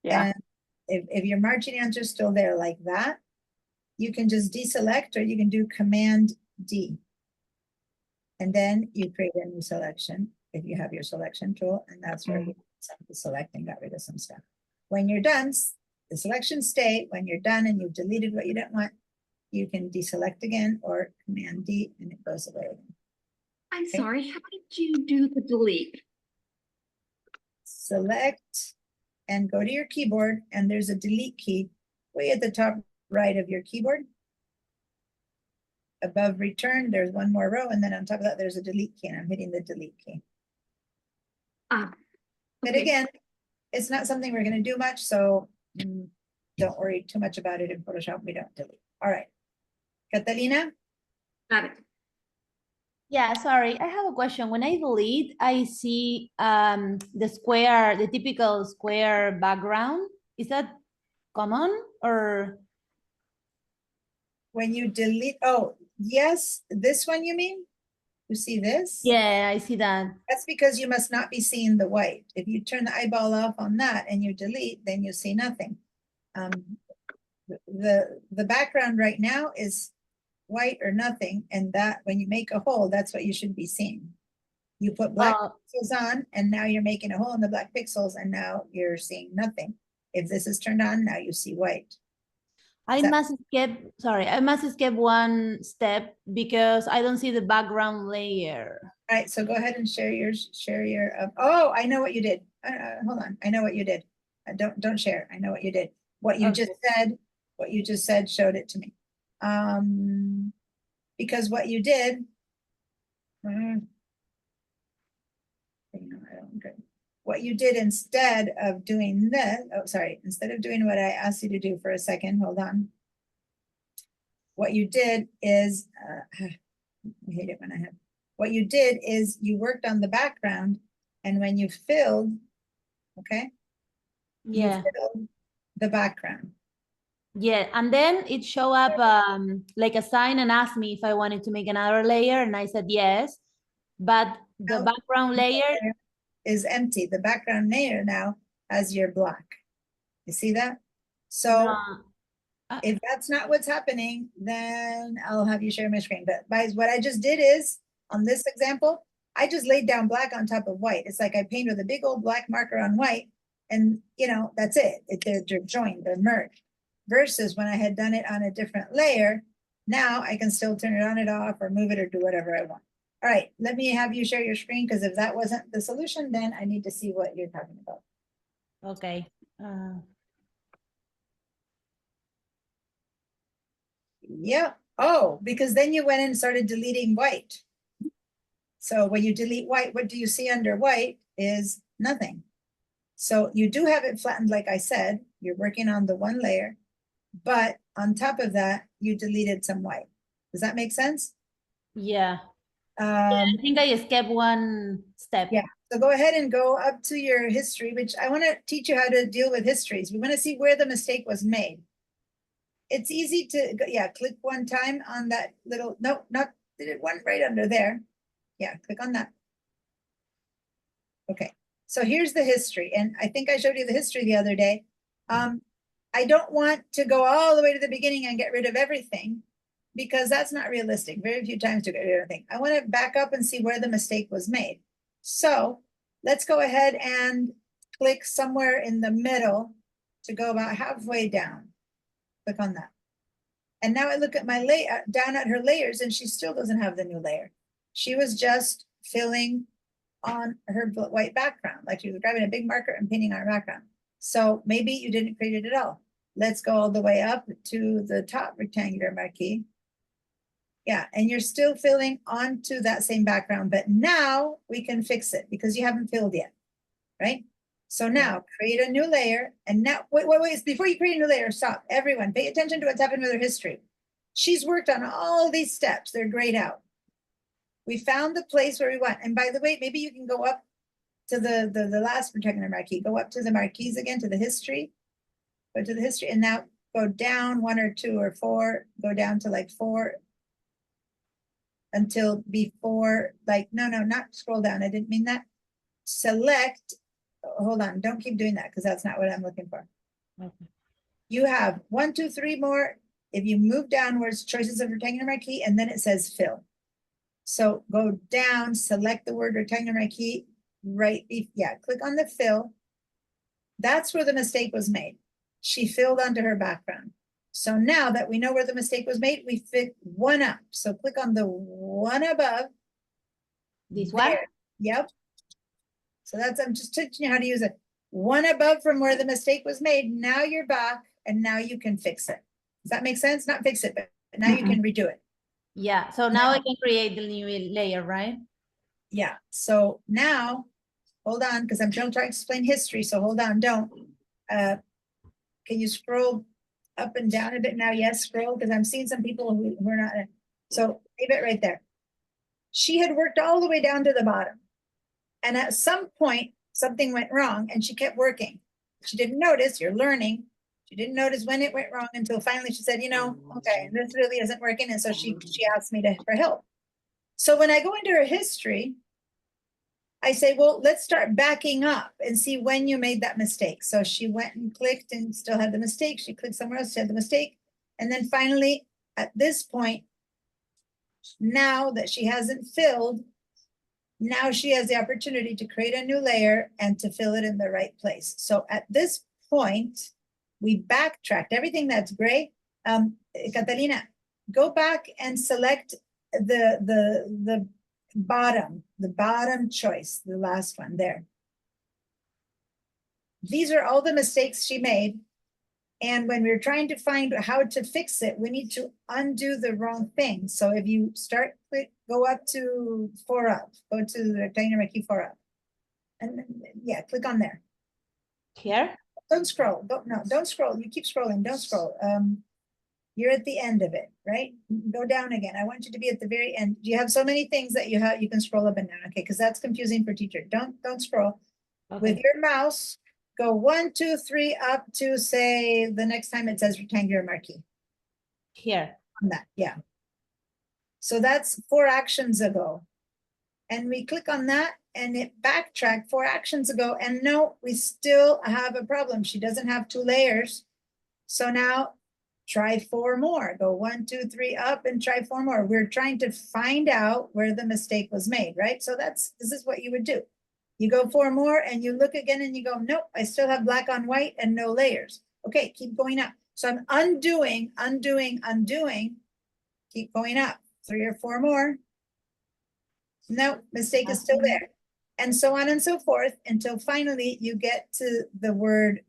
yeah. And if your marching ants are still there like that, you can just deselect, or you can do Command D. And then you create a new selection if you have your selection tool, and that's where we select and got rid of some stuff. When you're done, the selections stay. When you're done and you've deleted what you don't want, you can deselect again or Command D and it goes away again. I'm sorry, how many you do the delete? Select and go to your keyboard, and there's a delete key way at the top right of your keyboard. Above return, there's one more row, and then on top of that, there's a delete key, and I'm hitting the delete key. Ah, But okay. again, it's not something we're going to do much, so don't worry too much about it in Photoshop. We don't delete. All right. Catalina? Got it. Yeah, sorry, I have a question. When I delete, I see the square, the typical square background. Is that common or? When you delete, oh, yes, this one you mean? You see this? Yeah, I see that. That's because you must not be seeing the white. If you turn the eyeball off on that and you delete, then you see nothing. The background right now is white or nothing, and that when you make a hole, that's what you should be seeing. You put black pixels on, and now you're making a hole in the black pixels, and now you're seeing nothing. If this is turned on, now you see white. I must skip one step because I don't see the background layer. All right, so go ahead and share your oh, I know what you did. Hold on, I know what you did. Don't share. I know what you did. What you just said showed it to me. Because what you did, what you did instead of doing this, instead of doing what I asked you to do for a second, hold on. What you did is, I hate it when I have, what you did is you worked on the background, and when you filled, okay? Yeah. You filled the background. Yeah, and then it showed up like a sign and asked me if I wanted to make another layer, and I said yes, but the background layer is empty. The background layer now has your black. You see that? So if that's not what's happening, then I'll have you share my screen. But what I just did is, on this example, I just laid down black on top of white. It's like I painted with a big old black marker on white, and you know, that's it. They're joined, they're merged. Versus when I had done it on a different layer, now I can still turn it on and off or move it or do whatever I want. All right, let me have you share your screen, because if that wasn't the solution, then I need to see what you're talking about. Okay. Yeah. Oh, because then you went in and started deleting white. So when you delete white, what do you see under white is nothing. So you do have it flattened, like I said. You're working on the one layer, but on top of that, you deleted some white. Does that make sense? Yeah. I think I skipped one step. Yeah. So go ahead and go up to your history, which I want to teach you how to deal with histories. We want to see where the mistake was made. It's easy to, yeah, click one time on that little, no, not, did it one right under there. Yeah, click on that. Okay, so here's the history. And I think I showed you the history the other day. I don't want to go all the way to the beginning and get rid of everything, because that's not realistic. Very few times to get rid of everything. I want to back up and see where the mistake was made. So let's go ahead and click somewhere in the middle to go about halfway down. Click on that. And now I look at my layer, down at her layers, and she still doesn't have the new layer. She was just filling on her white background, like she was grabbing a big marker and painting on her background. So maybe you didn't create it at all. Let's go all the way up to the top rectangular marquee. Yeah, and you're still filling onto that same background, but now we can fix it because you haven't filled yet, right? So now create a new layer, and now, wait, before you create a new layer, stop. Everyone, pay attention to what's happened with her history. She's worked on all these steps. They're grayed out. We found the place where we want. And by the way, maybe you can go up to the last rectangular marquee. Go up to the marquees again, to the history. Go to the history, and now go down 1 or 2 or 4. Go down to like 4 until before, like, no, not scroll down. I didn't mean that. Select, hold on, don't keep doing that because that's not what I'm looking for. Okay. You have 1, 2, 3 more. If you move downwards, choices of rectangular marquee, and then it says fill. So go down, select the word rectangular marquee, click on the fill. That's where the mistake was made. She filled onto her background. So now that we know where the mistake was made, we fit one up. So click on the one above. This one? Yep. So that's, I'm just teaching you how to use it. One above from where the mistake was made. Now you're back and now you can fix it. Does that make sense? Not fix it, but now you can redo it. Yeah, so now I can create the new layer, right? Yeah, so now, hold on, because I'm trying to explain history, so hold on, don't. Can you scroll up and down a bit now? Yes, scroll, because I'm seeing some people who are not, so leave it right there. She had worked all the way down to the bottom. And at some point, something went wrong and she kept working. She didn't notice, you're learning. She didn't notice when it went wrong until finally she said, you know, okay, this really isn't working. And so she asked me for help. So when I go into her history, I say, well, let's start backing up and see when you made that mistake. So she went and clicked and still had the mistake. She clicked somewhere else, she had the mistake. And then finally, at this point, now that she hasn't filled, now she has the opportunity to create a new layer and to fill it in the right place. So at this point, we backtracked everything that's gray. Catalina, go back and select the bottom choice, the last one there. These are all the mistakes she made. And when we're trying to find how to fix it, we need to undo the wrong thing. So if you start, go up to 4 up, go to the rectangular key 4 up. And then, yeah, click on there. Here? Don't scroll, don't scroll, you keep scrolling, don't scroll. You're at the end of it, right? Go down again. I want you to be at the very end. You have so many things that you can scroll up and down, okay? Because that's confusing for teacher. Don't scroll. Okay. With your mouse, go 1, 2, 3 up to say the next time it says rectangular marquee. Here. On that, yeah. So that's 4 actions ago. And we click on that and it backtracked 4 actions ago. And no, we still have a problem. She doesn't have 2 layers. So now try 4 more. Go 1, 2, 3 up and try 4 more. We're trying to find out where the mistake was made, right? So this is what you would do. You go 4 more and you look again and you go, nope, I still have black on white and no layers. Okay, keep going up. So I'm undoing. Keep going up. 3 or 4 more. No, mistake is still there. And so on and so forth until finally you get to the word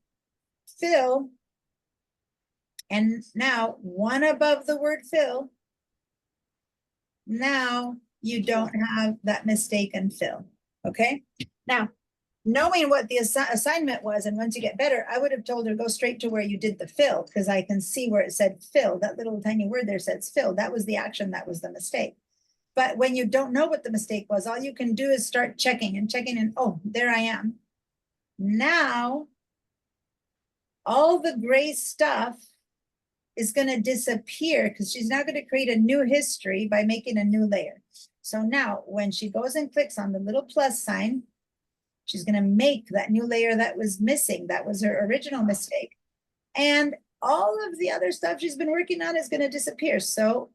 fill. And now 1 above the word fill. Now you don't have that mistake and fill. Okay. Now, knowing what the assignment was, and once you get better, I would have told her go straight to where you did the fill, because I can see where it said fill. That little tiny word there says fill. That was the action. That was the mistake. But when you don't know what the mistake was, all you can do is start checking and oh, there I am. Now, all the gray stuff is going to disappear because she's now going to create a new history by making a new layer. So now when she goes and clicks on the little plus sign, she's going to make that new layer that was missing. That was her original mistake. And all of the other stuff she's been working on is going to disappear. So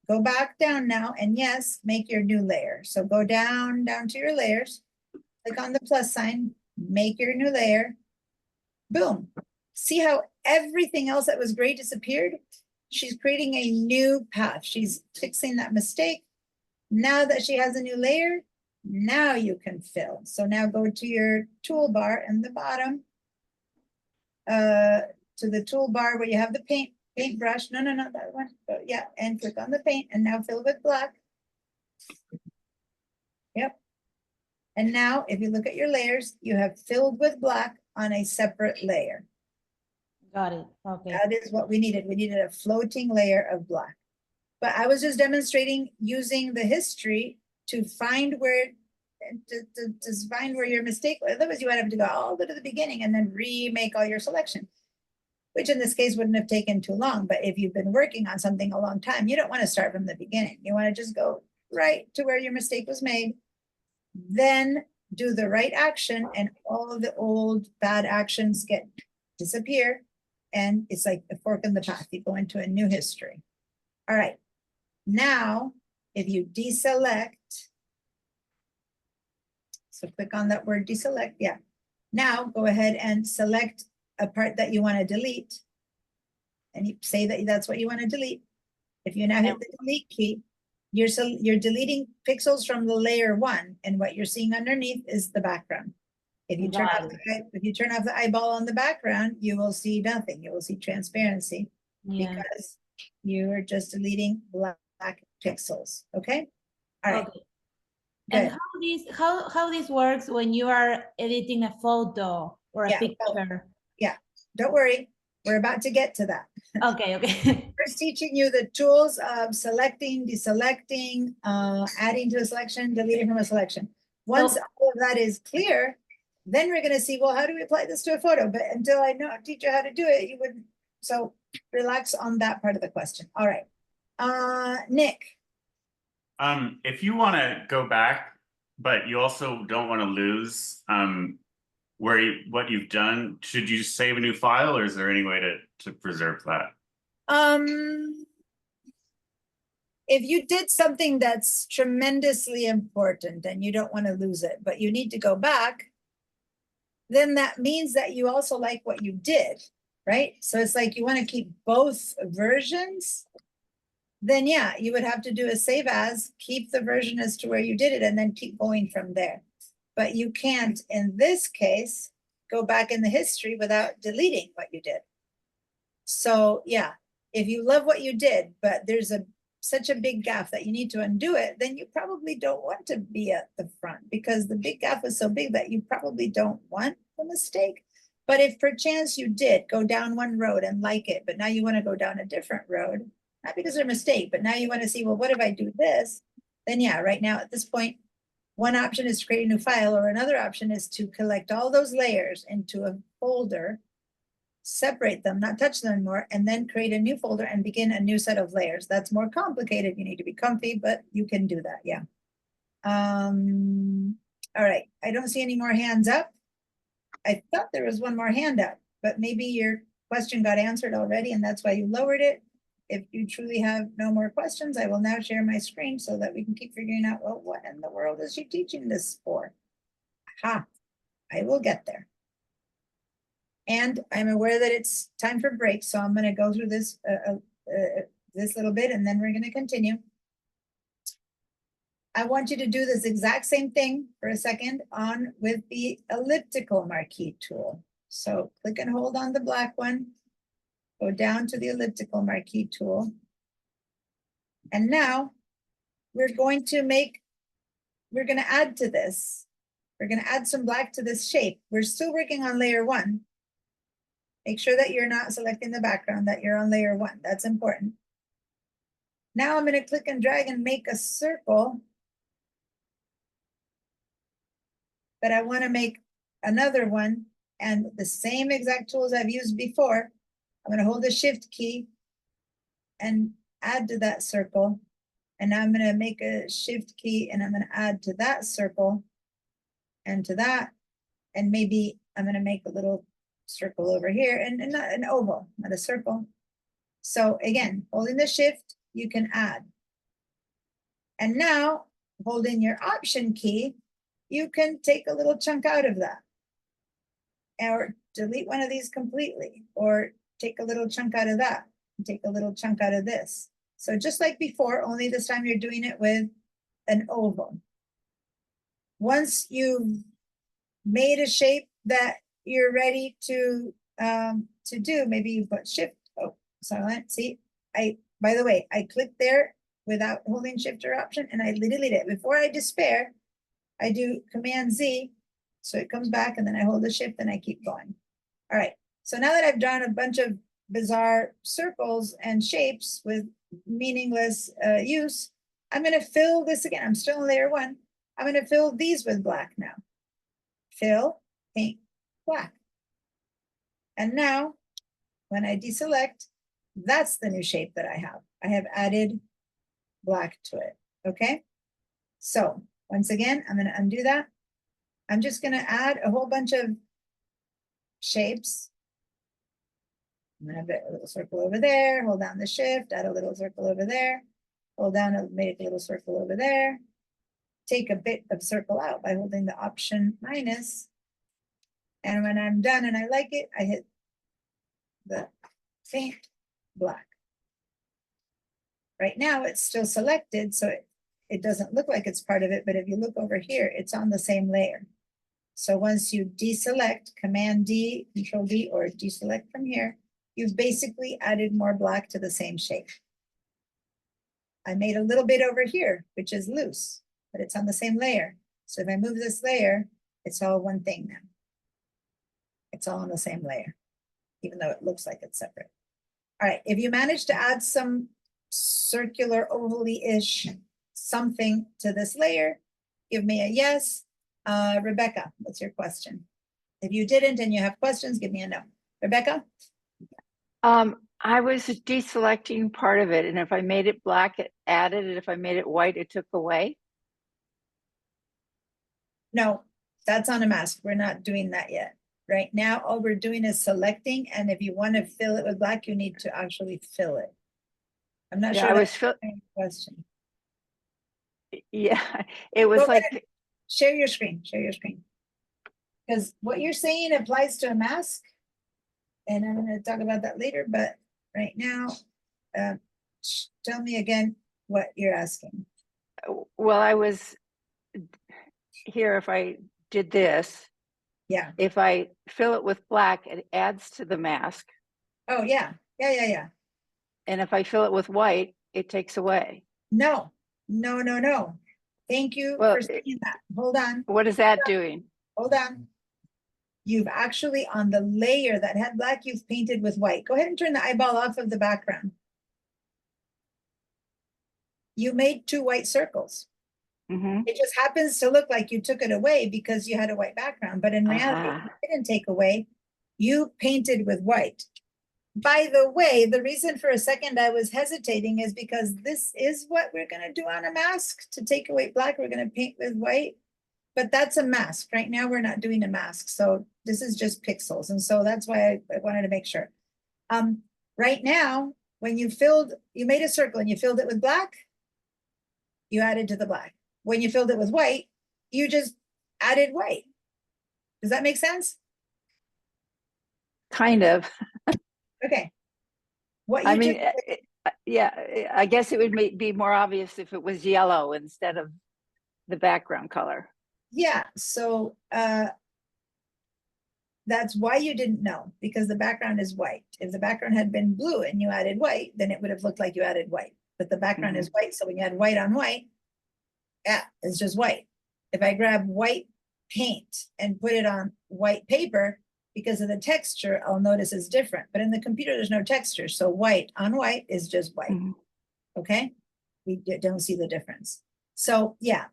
go back down now and yes, make your new layer. So go down to your layers, click on the plus sign, make your new layer. Boom. See how everything else that was gray disappeared? She's creating a new path. She's fixing that mistake. Now that she has a new layer, now you can fill. So now go to your toolbar in the bottom, to the toolbar where you have the paintbrush. No, that one. Yeah, and click on the paint and now fill with black. Yep. And now if you look at your layers, you have filled with black on a separate layer. Got it. Okay. That is what we needed. We needed a floating layer of black. But I was just demonstrating using the history to find where to find where your mistake was. Otherwise, you would have to go all the way to the beginning and then remake all your selections, which in this case wouldn't have taken too long. But if you've been working on something a long time, you don't want to start from the beginning. You want to just go right to where your mistake was made, then do the right action, and all of the old bad actions disappear. And it's like the fork in the path. You go into a new history. All right. Now, if you deselect, so click on that word deselect. Yeah. Now go ahead and select a part that you want to delete. And you say that that's what you want to delete. If you now hit the delete key, you're deleting pixels from the layer 1, and what you're seeing underneath is the background. If you turn Got off if you turn off the eyeball on the background, you will see nothing. You will see transparency Yeah. because you are just deleting black pixels. Okay. All right. Okay. And Good. how this works when you are editing a photo or a Yeah, picture? Yeah, don't worry. We're about to get to that. Okay, okay. First, teaching you the tools of selecting, deselecting, adding to a selection, deleting from a selection. Once all of that is clear, then we're going to see, well, how do we apply this to a photo? But until I know teach you how to do it, you wouldn't. So relax on that part of the question. All right. Nick. If you want to go back, but you also don't want to lose what you've done, should you save a new file, or is there any way to preserve that? If you did something that's tremendously important and you don't want to lose it, but you need to go back, then that means that you also like what you did, right? So it's like you want to keep both versions. Then yeah, you would have to do a save as, keep the version as to where you did it, and then keep going from there. But you can't, in this case, go back in the history without deleting what you did. So yeah, if you love what you did, but there's such a big gaffe that you need to undo it, then you probably don't want to be at the front, because the big gaffe is so big that you probably don't want the mistake. But if perchance you did go down one road and like it, but now you want to go down a different road, not because of a mistake, but now you want to see, well, what if I do this? Then yeah, right now at this point, one option is to create a new file, or another option is to collect all those layers into a folder, separate them, not touch them anymore, and then create a new folder and begin a new set of layers. That's more complicated. You need to be comfy, but you can do that. Yeah. All right. I don't see any more hands up. I thought there was one more hand up, but maybe your question got answered already and that's why you lowered it. If you truly have no more questions, I will now share my screen so that we can keep figuring out, well, what in the world is she teaching this for? Ha, I will get there. And I'm aware that it's time for break, so I'm going to go through this this little bit and then we're going to continue. I want you to do this exact same thing for a second on with the elliptical marquee tool. So click and hold on the black one, go down to the elliptical marquee tool. And now we're going to add to this. We're going to add some black to this shape. We're still working on layer 1. Make sure that you're not selecting the background, that you're on layer 1. That's important. Now I'm going to click and drag and make a circle. But I want to make another one, and the same exact tools I've used before. I'm going to hold the shift key and add to that circle. And now I'm going to make a shift key and I'm going to add to that circle and to that. And maybe I'm going to make a little circle over here and not an oval, not a circle. So again, holding the shift, you can add. And now holding your option key, you can take a little chunk out of that, or delete one of these completely, or take a little chunk out of that, and take a little chunk out of this. So just like before, only this time you're doing it with an oval. Once you've made a shape that you're ready to do, maybe you put shift, oh, silent, see, by the way, I clicked there without holding shift or option and I delete it. Before I despair, I do Command Z, so it comes back and then I hold the shift and I keep going. All right, so now that I've drawn a bunch of bizarre circles and shapes with meaningless use, I'm gonna fill this again. I'm still in layer 1. I'm gonna fill these with black now. Fill, paint, black. And now, when I deselect, that's the new shape that I have. I have added black to it, okay? So, once again, I'm gonna undo that. I'm just gonna add a whole bunch of shapes. I'm gonna have a little circle over there, hold down the shift, add a little circle over there, hold down and make a little circle over there. Take a bit of circle out by holding the option minus. And when I'm done and I like it, I hit the paint black. Right now, it's still selected, so it doesn't look like it's part of it, but if you look over here, it's on the same layer. So once you deselect, Command D, Control D, or deselect from here, you've basically added more black to the same shape. I made a little bit over here, which is loose, but it's on the same layer. So if I move this layer, it's all one thing now. It's all on the same layer, even though it looks like it's separate. All right, if you manage to add some circular ovally-ish something to this layer, give me a yes. Rebecca, what's your question? If you didn't and you have questions, give me a no. Rebecca? I was deselecting part of it, and if I made it black, it added it. If I made it white, it took away. No, that's on a mask. We're not doing that yet. Right now, all we're doing is selecting, and if you want to fill it with black, you need to actually fill it. I'm not Yeah, sure I that's was the question. Yeah, it was Go like ahead. Share your screen, share your screen. Because what you're saying applies to a mask, and I'm going to talk about that later, but right now, tell me again what you're asking. well, I was here. If I did this, Yeah. if I fill it with black, it adds to the mask. Oh, yeah. Yeah. And if I fill it with white, it takes away. No. Thank you Well, for saying that. Hold on. What is that doing? Hold on. You've actually, on the layer that had black, you've painted with white. Go ahead and turn the eyeball off of the background. You made 2 white circles. It just happens to look like you took it away because you had a white background, but in reality, you didn't take away. You painted with white. By the way, the reason for a second I was hesitating is because this is what we're going to do on a mask. To take away black, we're going to paint with white. But that's a mask. Right now, we're not doing a mask. So this is just pixels. And so that's why I wanted to make sure. Right now, when you made a circle and you filled it with black, you added to the black. When you filled it with white, you just added white. Does that make sense? Kind of. Okay. What I you mean, did, yeah, I guess it would be more obvious if it was yellow instead of the background color. yeah, so that's why you didn't know, because the background is white. If the background had been blue and you added white, then it would have looked like you added white. But the background is white, so when you add white on white, yeah, it's just white. If I grab white paint and put it on white paper, because of the texture, I'll notice it's different. But in the computer, there's no texture. So white on white is just white. Okay? We don't see the difference. So yeah,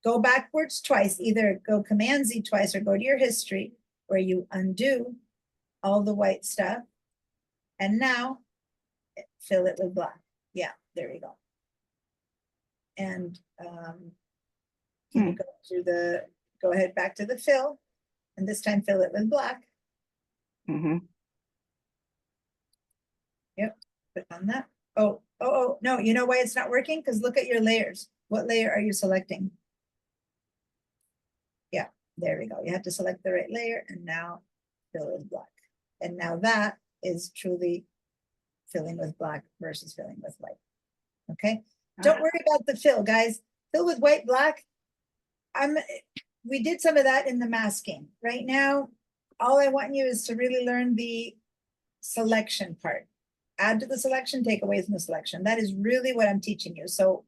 go backwards twice. Either go Command Z twice or go to your history where you undo all the white stuff. And now fill it with black. Yeah, there you go. And can you go ahead back to the fill, and this time fill it with black. Yep, click on that. Oh, no, you know why it's not working? Because look at your layers. What layer are you selecting? Yeah, there we go. You have to select the right layer, and now fill with black. And now that is truly filling with black versus filling with white. Okay, don't worry about the fill, guys. Fill with white, black. We did some of that in the masking. Right now, all I want you is to really learn the selection part. Add to the selection, take away from the selection. That is really what I'm teaching you. So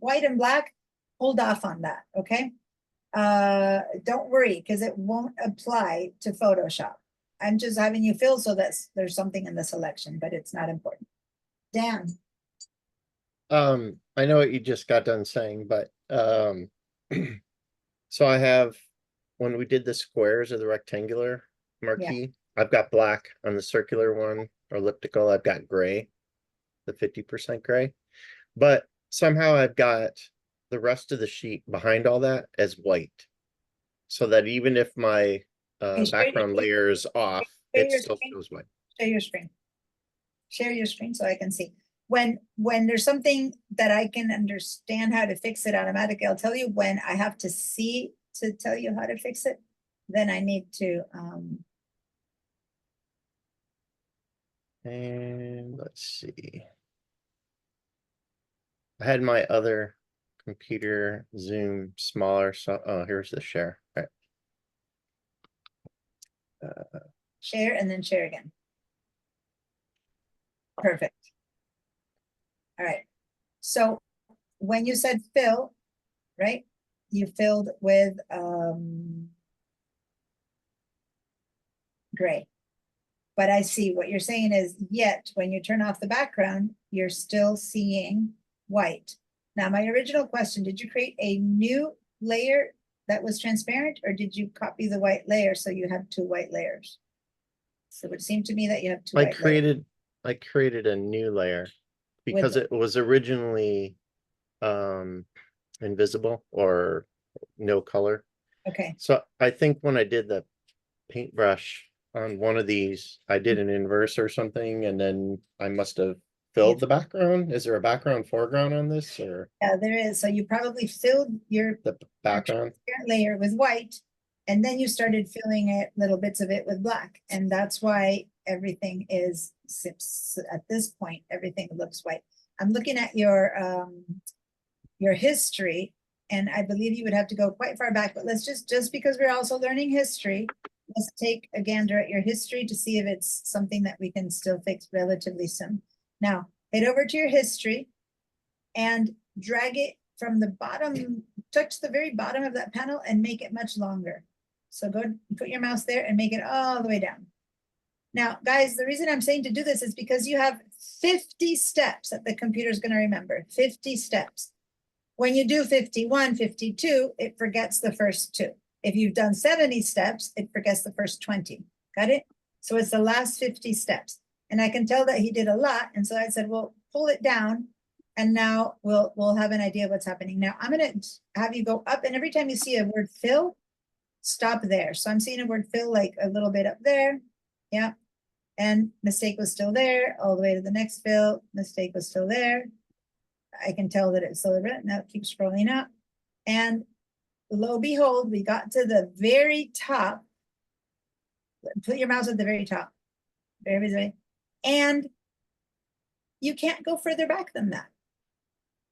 white and black, hold off on that, okay? Don't worry, because it won't apply to Photoshop. I'm just having you fill so that there's something in the selection, but it's not important. Dan. I know what you just got done saying, but so I have, when we did the squares of the rectangular marquee, I've got black on the circular one, or elliptical, I've got gray, the 50% gray. But somehow I've got the rest of the sheet behind all that as white. So that even if my background layer is off, it still shows white. Share your screen. Share your screen so I can see. When there's something that I can understand how to fix it automatically, I'll tell you. When I have to see to tell you how to fix it, then I need to and let's see. I had my other computer Zoom smaller, so, oh, here's the share. All right. Share and then share again. Perfect. All right. So when you said fill, right? You filled with gray. But I see what you're saying is yet when you turn off the background, you're still seeing white. Now, my original question, did you create a new layer that was transparent, or did you copy the white layer so you have two white layers? So it would seem to me that you have two I white layers. created a new layer because With- it was originally invisible or no color. Okay, So I think when I did the paintbrush on one of these, I did an inverse or something, and then I must have filled the background. Is there a background foreground on this, or yeah, there is. So you probably filled your the background? transparent layer with white, and then you started filling it, little bits of it with black. And that's why everything is, at this point, everything looks white. I'm looking at your history, and I believe you would have to go quite far back, but let's just because we're also learning history, let's take a gander at your history to see if it's something that we can still fix relatively soon. Now, head over to your history and drag it from the bottom, touch the very bottom of that panel and make it much longer. So go put your mouse there and make it all the way down. Now, guys, the reason I'm saying to do this is because you have 50 steps that the computer is going to remember, 50 steps. When you do 51, 52, it forgets the first two. If you've done 70 steps, it forgets the first 20. Got it? So it's the last 50 steps. And I can tell that he did a lot. And so I said, well, pull it down. And now we'll have an idea of what's happening. Now I'm going to have you go up, and every time you see a word fill, stop there. So I'm seeing a word fill like a little bit up there. Yeah. And mistake was still there, all the way to the next fill. Mistake was still there. I can tell that it's still there. Now it keeps scrolling up. And lo and behold, we got to the very top. Put your mouse at the very top. Very. And you can't go further back than that.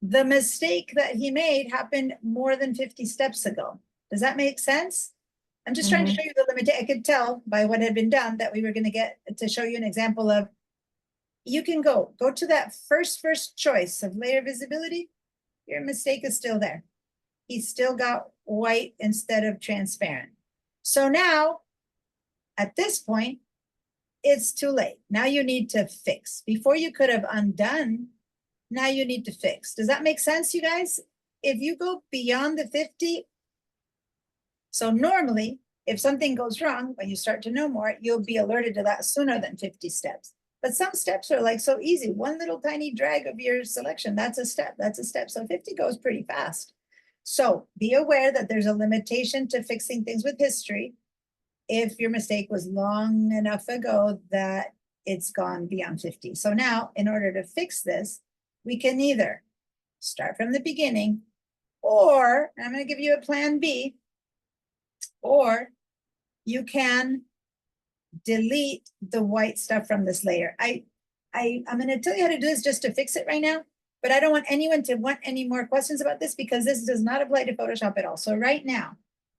The mistake that he made happened more than 50 steps ago. Does that make sense? I'm just trying to show you the limit. I could tell by what had been done that we were going to get to show you an example of, you can go to that first choice of layer visibility. Your mistake is still there. He's still got white instead of transparent. So now, at this point, it's too late. Now you need to fix. Before you could have undone, now you need to fix. Does that make sense, you guys? If you go beyond the 50, so normally, if something goes wrong, when you start to know more, you'll be alerted to that sooner than 50 steps. But some steps are like so easy. One little tiny drag of your selection, that's a step, that's a step. So 50 goes pretty fast. So be aware that there's a limitation to fixing things with history if your mistake was long enough ago that it's gone beyond 50. So now, in order to fix this, we can either start from the beginning, or I'm going to give you a plan B, or you can delete the white stuff from this layer. I'm going to tell you how to do this just to fix it right now, but I don't want anyone to want any more questions about this because this does not apply to Photoshop at all. So right now,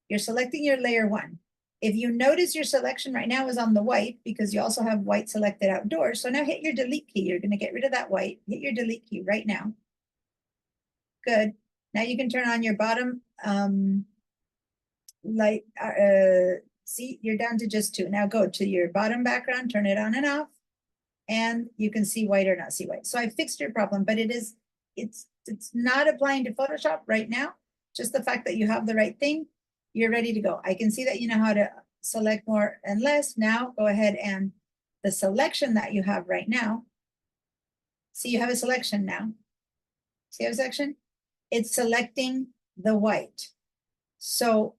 you're selecting your layer 1. If you notice your selection right now is on the white because you also have white selected outdoors. So now hit your delete key. You're going to get rid of that white. Hit your delete key right now. Good. Now you can turn on your bottom light. See, you're down to just 2. Now go to your bottom background, turn it on and off, and you can see white or not see white. So I fixed your problem, but it's not applying to Photoshop right now. Just the fact that you have the right thing, you're ready to go. I can see that you know how to select more and less. Now go ahead, and the selection that you have right now, see you have a selection now. See you have a selection? It's selecting the white. So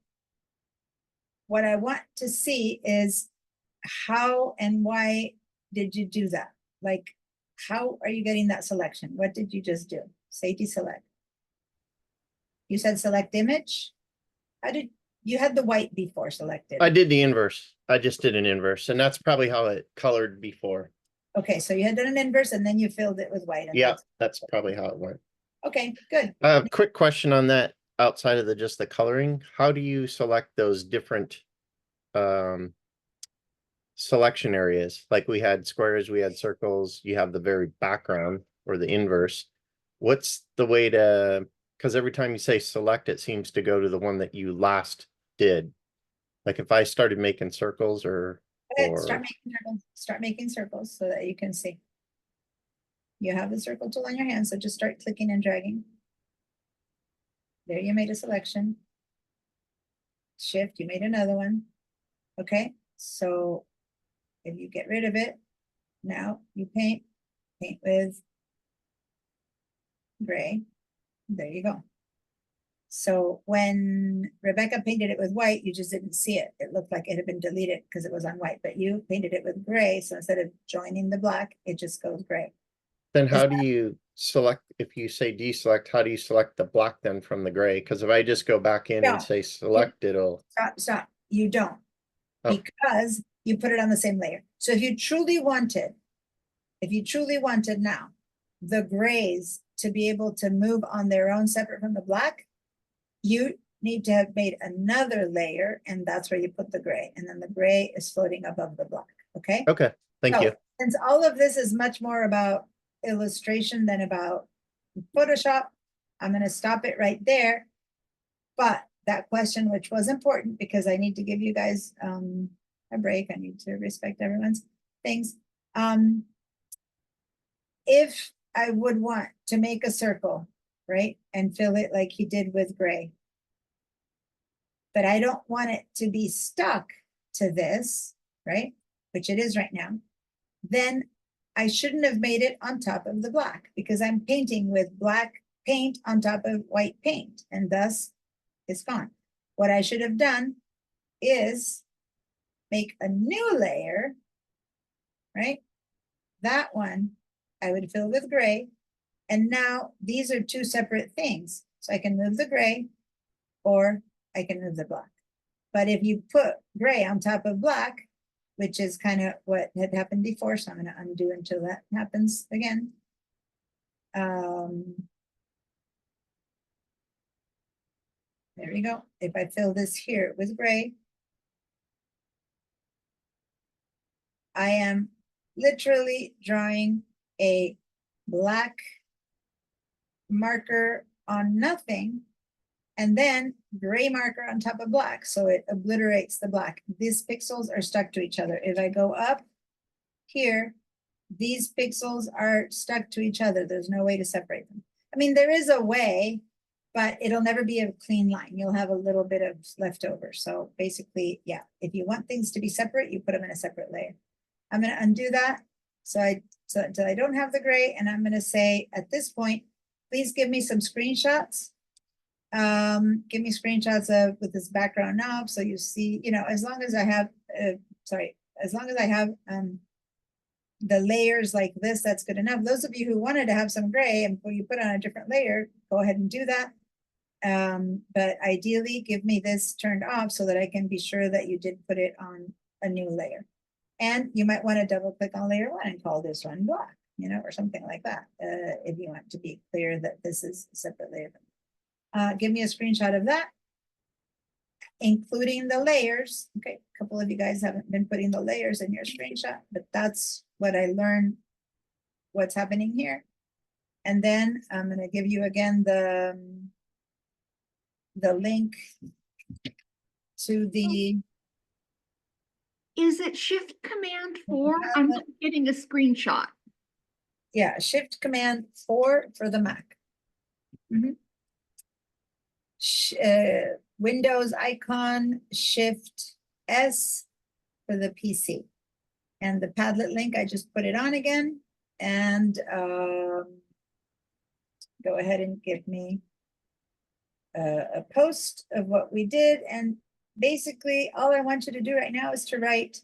what I want to see is how and why did you do that? Like, how are you getting that selection? What did you just do? Say deselect. You said select image. How did you had the white before selected? I did the inverse. I just did an inverse, and that's probably how it colored before. Okay, so you had done an inverse and then you filled it with white. And Yeah, that's probably how it went. Okay, good. Quick question on that, outside of just the coloring, how do you select those different selection areas? Like we had squares, we had circles, you have the very background or the inverse. What's the way to, because every time you say select, it seems to go to the one that you last did. Like if I started making circles or Start making circles so that you can see. You have the circle tool on your hand, so just start clicking and dragging. There you made a selection. Shift, you made another one. Okay, so if you get rid of it, now you paint with gray. There you go. So when Rebecca painted it with white, you just didn't see it. It looked like it had been deleted because it was on white, but you painted it with gray. So instead of joining the black, it just goes gray. Then how do you select, if you say deselect, how do you select the black then from the gray? Because if I just go back in and say select, it'll. Stop. You don't. Oh. Because you put it on the same layer. So if you truly wanted now the grays to be able to move on their own separate from the black, you need to have made another layer, and that's where you put the gray, and then the gray is floating above the black. Okay. Okay. Thank you. Since all of this is much more about illustration than about Photoshop, I'm going to stop it right there. But that question, which was important because I need to give you guys a break. I need to respect everyone's things. If I would want to make a circle, right, and fill it like he did with gray, but I don't want it to be stuck to this, right, which it is right now, then I shouldn't have made it on top of the black because I'm painting with black paint on top of white paint, and thus it's gone. What I should have done is make a new layer, right? That one I would fill with gray. And now these are two separate things. So I can move the gray or I can move the black. But if you put gray on top of black, which is kind of what had happened before, so I'm going to undo until that happens again. There we go. If I fill this here with gray, I am literally drawing a black marker on nothing and then gray marker on top of black. So it obliterates the black. These pixels are stuck to each other. If I go up here, these pixels are stuck to each other. There's no way to separate them. I mean, there is a way, but it'll never be a clean line. You'll have a little bit of leftover. So basically, yeah, if you want things to be separate, you put them in a separate layer. I'm going to undo that. So until I don't have the gray, and I'm going to say at this point, please give me some screenshots. Give me screenshots of with this background knob. So you see, you know, as long as I have, as long as I have the layers like this, that's good enough. Those of you who wanted to have some gray and you put on a different layer, go ahead and do that. But ideally give me this turned off so that I can be sure that you did put it on a new layer. And you might want to double click on layer one and call this one black, you know, or something like that. If you want to be clear that this is a separate layer. Give me a screenshot of that, including the layers. Okay, a couple of you guys haven't been putting the layers in your screenshot, but that's what I learned what's happening here. And then I'm going to give you again the link to the. Is it Shift Command 4? I'm not getting a screenshot. Yeah, Shift Command 4 for the Mac. Windows icon, Shift S for the PC. And the Padlet link, I just put it on again. And go ahead and give me a post of what we did. And basically, all I want you to do right now is to write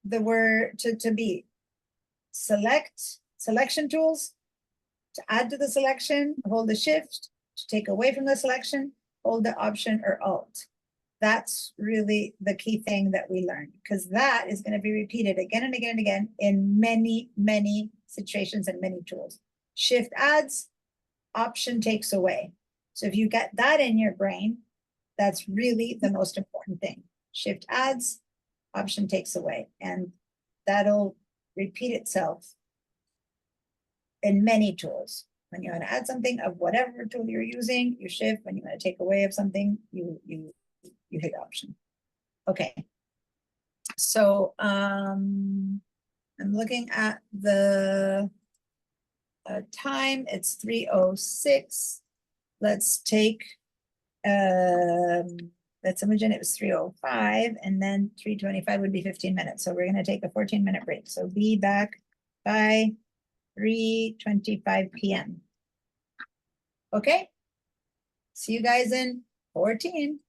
the word to be selection tools, to add to the selection, hold the shift, to take away from the selection, hold the option or alt. That's really the key thing that we learned, because that is going to be repeated again and again and again in many, many situations and many tools. Shift adds, Option takes away. So if you get that in your brain, that's really the most important thing. Shift adds, Option takes away, and that'll repeat itself in many tools. When you want to add something of whatever tool you're using, you shift. When you want to take away of something, you hit Option. Okay. So I'm looking at the time. It's 3:06. Let's take let's imagine it was 3:05, and then 3:25 would be 15 minutes. So we're going to take a 14-minute break. So be back by 3:25 p.m. Okay. See you guys in 14.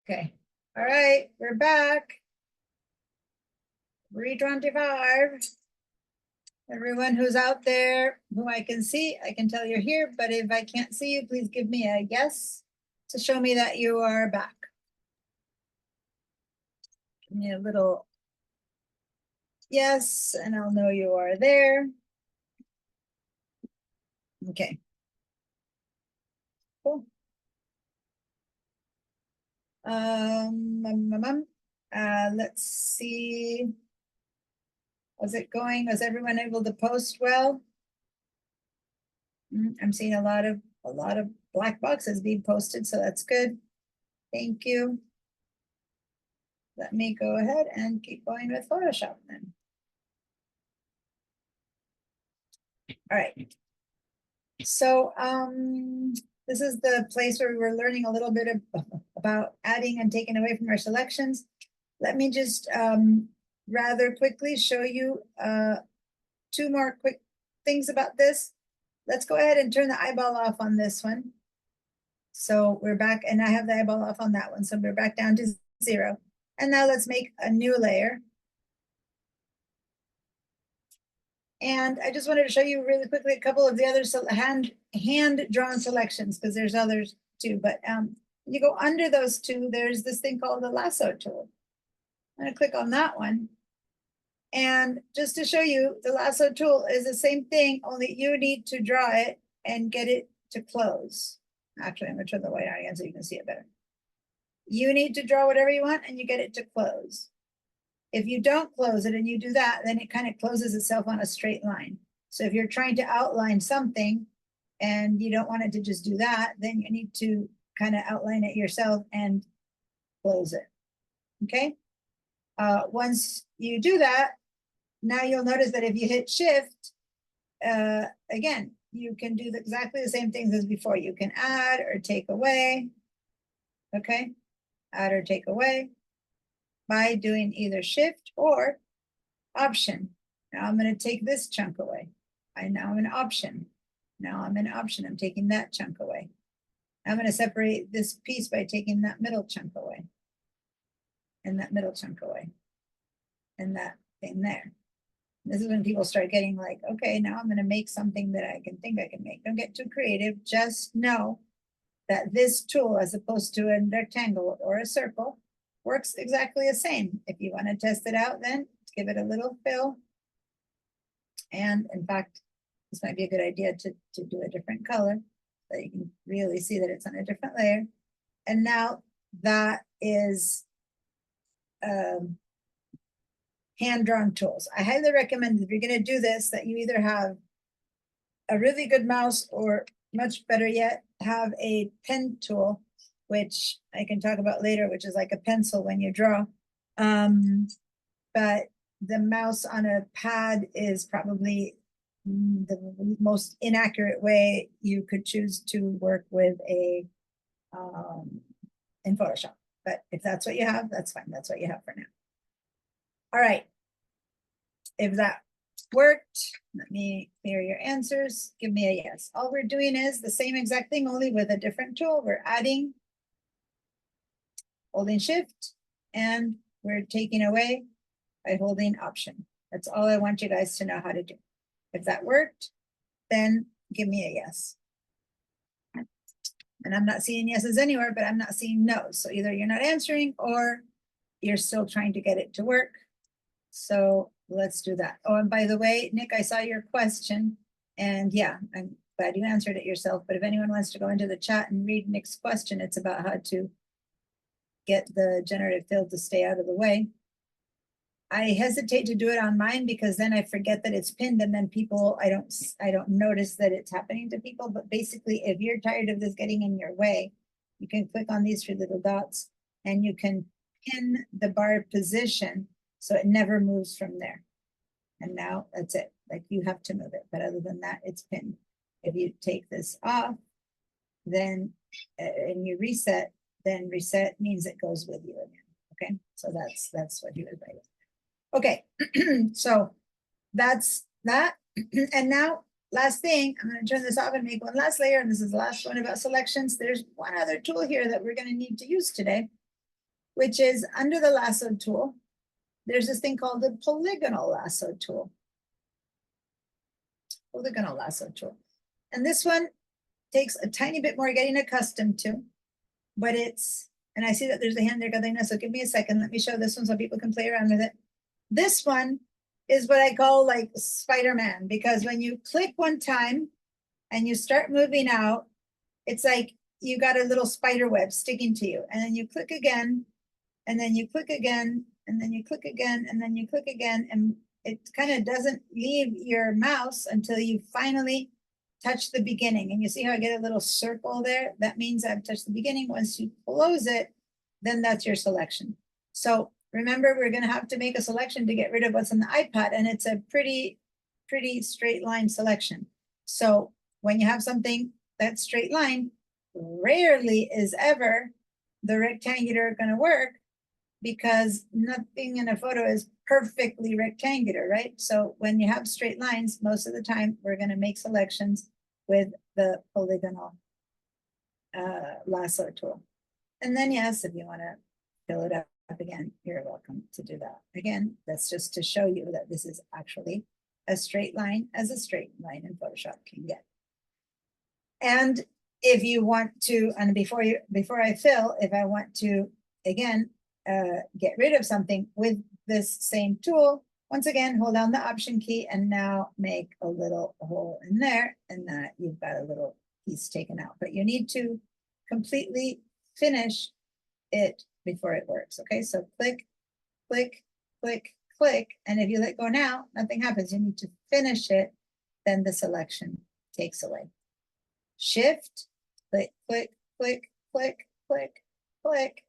Okay, all right, we're back. 3:25. Everyone who's out there, who I can see, I can tell you're here, but if I can't see you, please give me a yes to show me that you are back. Give me a little yes, and I'll know you are there. Okay. Cool. Let's see. How's it going? Was everyone able to post well? I'm seeing a lot of black boxes being posted, so that's good. Thank you. Let me go ahead and keep going with Photoshop then. All right. So this is the place where we were learning a little bit about adding and taking away from our selections. Let me just rather quickly show you 2 more quick things about this. Let's go ahead and turn the eyeball off on this one. So we're back, and I have the eyeball off on that one. So we're back down to 0. And now let's make a new layer. And I just wanted to show you really quickly a couple of the other hand-drawn selections, because there's others too. But you go under those 2, there's this thing called the lasso tool. I'm gonna click on that one. And just to show you, the lasso tool is the same thing, only you need to draw it and get it to close. Actually, I'm gonna turn the white out again so you can see it better. You need to draw whatever you want and you get it to close. If you don't close it and you do that, then it kind of closes itself on a straight line. So if you're trying to outline something and you don't want it to just do that, then you need to kind of outline it yourself and close it. Okay? Once you do that, now you'll notice that if you hit Shift, again, you can do exactly the same things as before. You can add or take away. Okay? Add or take away by doing either Shift or Option. Now I'm going to take this chunk away. Now I'm in Option. Now I'm in Option. I'm taking that chunk away. I'm going to separate this piece by taking that middle chunk away. And that middle chunk away. And that thing there. This is when people start getting like, okay, now I'm going to make something that I can think I can make. Don't get too creative. Just know that this tool, as opposed to a rectangle or a circle, works exactly the same. If you want to test it out, then give it a little fill. And in fact, this might be a good idea to do a different color so you can really see that it's on a different layer. And now that is hand-drawn tools. I highly recommend if you're going to do this, that you either have a really good mouse or much better yet, have a pen tool, which I can talk about later, which is like a pencil when you draw. But the mouse on a pad is probably the most inaccurate way you could choose to work with a in Photoshop. But if that's what you have, that's fine. That's what you have for now. All right. If that worked, let me hear your answers. Give me a yes. All we're doing is the same exact thing, only with a different tool. We're adding, holding Shift, and we're taking away by holding Option. That's all I want you guys to know how to do. If that worked, then give me a yes. And I'm not seeing yeses anywhere, but I'm not seeing no's. So either you're not answering or you're still trying to get it to work. So let's do that. Oh, and by the way, Nick, I saw your question. And yeah, I'm glad you answered it yourself. But if anyone wants to go into the chat and read Nick's question, it's about how to get the generative fill to stay out of the way. I hesitate to do it on mine because then I forget that it's pinned, and then people, I don't notice that it's happening to people. But basically, if you're tired of this getting in your way, you can click on these 3 little dots and you can pin the bar position so it never moves from there. And now that's it. Like, you have to move it, but other than that, it's pinned. If you take this off, then and you reset, then reset means it goes with you again. Okay, so that's what you would write. Okay, so that's that. And now, last thing, I'm going to turn this off and make one last layer. And this is the last one about selections. There's one other tool here that we're going to need to use today. which is under the lasso tool. There's this thing called the polygonal lasso tool. Polygonal lasso tool. And this one takes a tiny bit more getting accustomed to, but it's, and I see that there's a hand there, Catalina, so give me a second. Let me show this one so people can play around with it. This one is what I call like Spider-Man, because when you click one time and you start moving out, it's like you got a little spider web sticking to you. And then you click again, and then you click again, and then you click again, and then you click again, and it kind of doesn't leave your mouse until you finally touch the beginning. And you see how I get a little circle there? That means I've touched the beginning. Once you close it, then that's your selection. So remember, we're going to have to make a selection to get rid of what's on the iPad, and it's a pretty straight line selection. So when you have something that's straight line, rarely is ever the rectangular going to work, because nothing in a photo is perfectly rectangular, right? So when you have straight lines, most of the time we're going to make selections with the polygonal lasso tool. And then yes, if you want to fill it up again, you're welcome to do that. Again, that's just to show you that this is actually a straight line as a straight line in Photoshop can get. And if you want to, and before I fill, if I want to, again, get rid of something with this same tool, once again, hold down the Option key and now make a little hole in there, and that you've got a little piece taken out. But you need to completely finish it before it works. Okay, so click, click, click, click, and if you let go now, nothing happens. You need to finish it, then the selection takes away. Shift, click, click, click, click, click, click.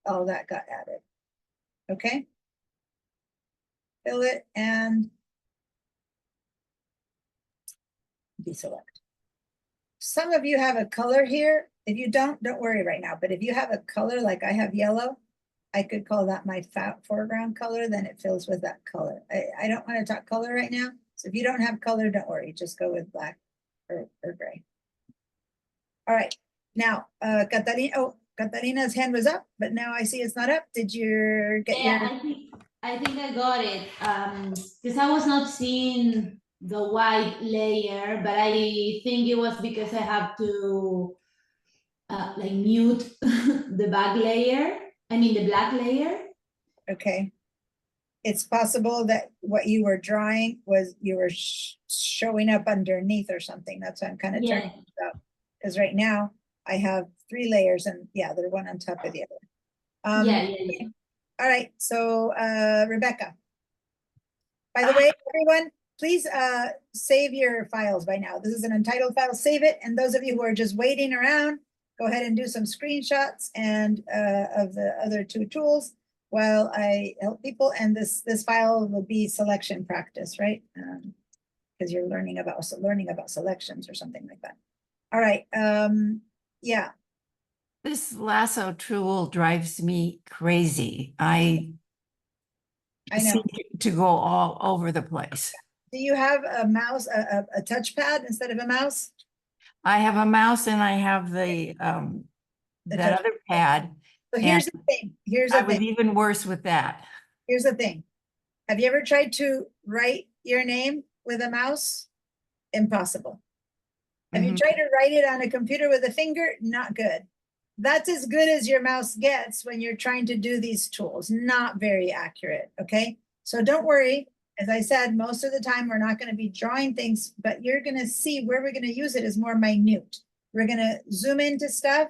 All that got added. Okay. Fill it and deselect. Some of you have a color here. If you don't worry right now. But if you have a color like I have yellow, I could call that my foreground color. Then it fills with that color. I don't want to talk color right now. So if you don't have color, don't worry. Just go with black or gray. All right. Now, Catalina. Oh, Catalina's hand was up, but now I see it's not up. Did you get your? I think I got it. Because I was not seeing the white layer, but I think it was because I have to like mute the back layer. I mean the black layer. Okay. It's possible that what you were drawing was you were showing up underneath or something. That's why I'm kind of turning it up. Because right now I have 3 layers, and yeah, they're one on top of the other. Yeah. All right, so Rebecca. By the way, everyone, please save your files by now. This is an untitled file, save it. And those of you who are just waiting around, go ahead and do some screenshots and of the other 2 tools while I help people. And this file will be selection practice, right? Because you're learning about selections or something like that. All right, yeah. This lasso tool drives me crazy. I know. seem to go all over the place. Do you have a mouse, a touchpad instead of a mouse? I have a mouse and I have the that other pad. So here's the thing. I was even worse with that. Here's the thing. Have you ever tried to write your name with a mouse? Impossible. Have you tried to write it on a computer with a finger? Not good. That's as good as your mouse gets when you're trying to do these tools. Not very accurate, okay? So don't worry. As I said, most of the time we're not going to be drawing things, but you're going to see where we're going to use it is more minute. We're going to zoom into stuff,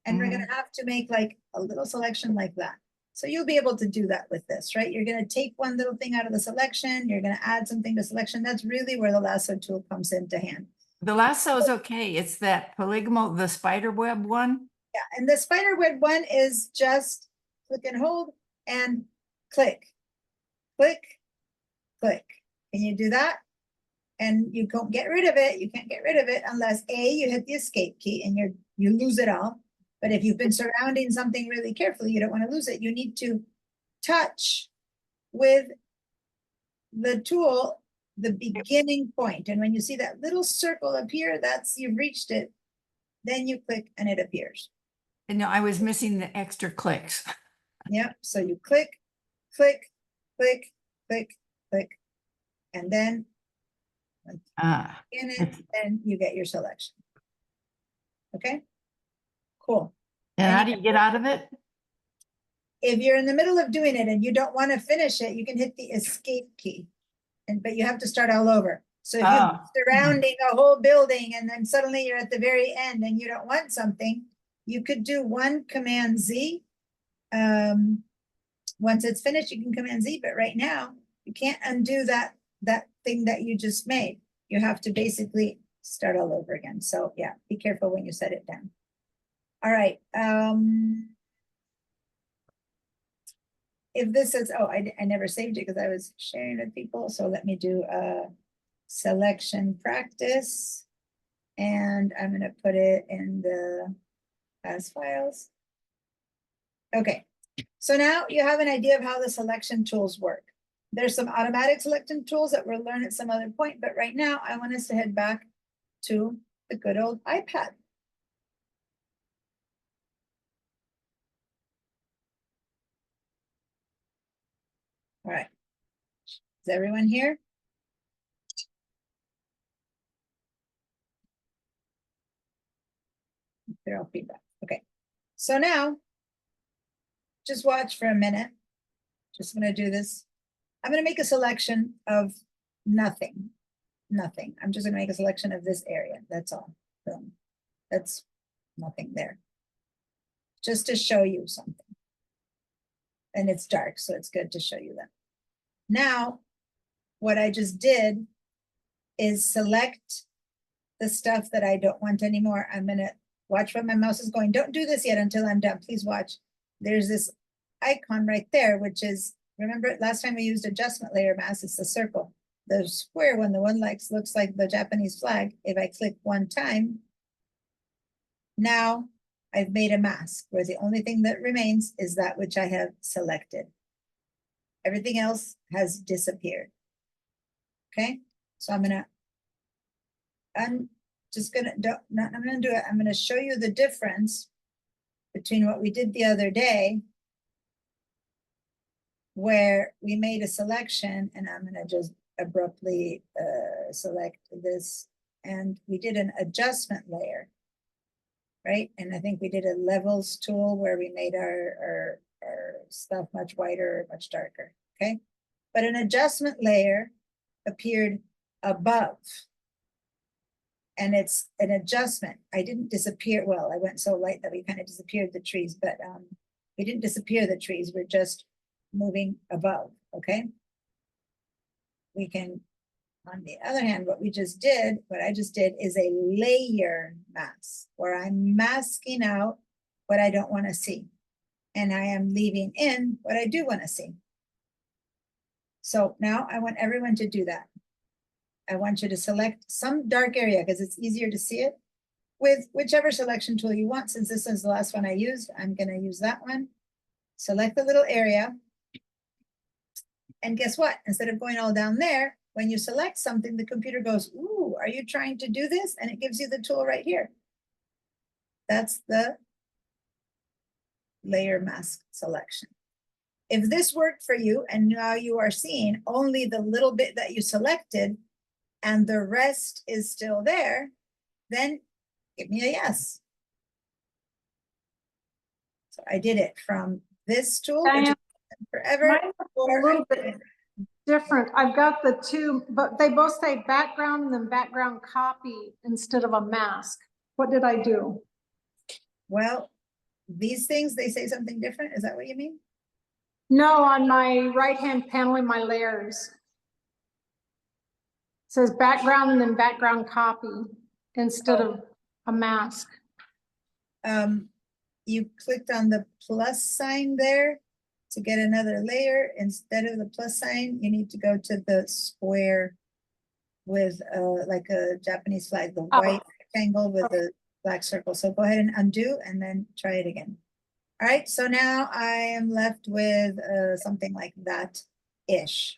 and we're going to have to make like a little selection like that. So you'll be able to do that with this, right? You're going to take one little thing out of the selection. You're going to add something to selection. That's really where the lasso tool comes into hand. The lasso is okay. It's that polygonal, the spider web one. Yeah, and the spider web one is just click and hold and click, click, click. Can you do that? And you can't get rid of it. You can't get rid of it unless A, you hit the escape key and you lose it all. But if you've been surrounding something really carefully, you don't want to lose it. You need to touch with the tool the beginning point. And when you see that little circle appear, that's you've reached it. Then you click and it appears. And no, I was missing the extra clicks. Yeah, so you click, click, click, click, click, and then Ah, in it, and you get your selection. Okay, cool. and how do you get out of it? If you're in the middle of doing it and you don't want to finish it, you can hit the escape key. But you have to start all over. So if Oh. you're surrounding a whole building and then suddenly you're at the very end and you don't want something, you could do one Command Z. Once it's finished, you can Command Z, but right now you can't undo that thing that you just made. You have to basically start all over again. So yeah, be careful when you set it down. All right. If this is, oh, I never saved it because I was sharing with people. So let me do a selection practice. And I'm going to put it in the as files. Okay. So now you have an idea of how the selection tools work. There's some automatic selection tools that we'll learn at some other point, but right now I want us to head back to the good old iPad. All right. Is everyone here? They're all feedback. Okay. So now, just watch for a minute. Just going to do this. I'm going to make a selection of nothing. Nothing. I'm just going to make a selection of this area. That's all. Boom. That's nothing there. Just to show you something. And it's dark, so it's good to show you that. Now, what I just did is select the stuff that I don't want anymore. I'm going to watch where my mouse is going. Don't do this yet until I'm done. Please watch. There's this icon right there, which is, remember last time we used adjustment layer mask, it's the circle. The square one, the one looks like the Japanese flag. If I click one time, now I've made a mask where the only thing that remains is that which I have selected. Everything else has disappeared. Okay, so I'm gonna do it. I'm gonna show you the difference between what we did the other day, where we made a selection, and I'm gonna just abruptly select this, and we did an adjustment layer, right? And I think we did a levels tool where we made our stuff much whiter, much darker, okay? But an adjustment layer appeared above, and it's an adjustment. I didn't disappear, well, I went so light that we kind of disappeared the trees, but we didn't disappear the trees, we're just moving above, okay? We can, on the other hand, what I just did is a layer mask, where I'm masking out what I don't want to see. And I am leaving in what I do want to see. So now I want everyone to do that. I want you to select some dark area because it's easier to see it with whichever selection tool you want. Since this is the last one I used, I'm going to use that one. Select the little area. And guess what? Instead of going all down there, when you select something, the computer goes, ooh, are you trying to do this? And it gives you the tool right here. That's the layer mask selection. If this worked for you and now you are seeing only the little bit that you selected and the rest is still there, then give me a yes. So I did it from this tool, which is forever. Mine was a little bit different. I've got the two, but they both say background and then background copy instead of a mask. What did I do? Well, these things, they say something different. Is that what you mean? No, on my right-hand panel in my layers. It says background and then background copy instead of a mask. You clicked on the plus sign there to get another layer. Instead of the plus sign, you need to go to the square with like a Japanese flag, the white rectangle with the black circle. So go ahead and undo and then try it again. All right, so now I am left with something like that-ish.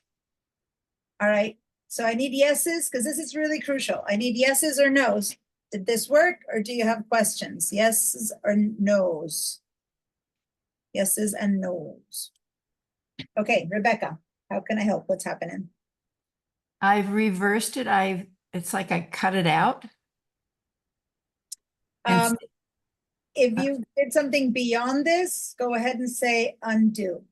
All right, so I need yeses because this is really crucial. I need yeses or nos. Did this work or do you have questions? Yeses or nos? Yeses and nos. Okay, Rebecca, how can I help? What's happening? I've reversed it. It's like I cut it out. And Um, if you did something beyond this, go ahead and say undo.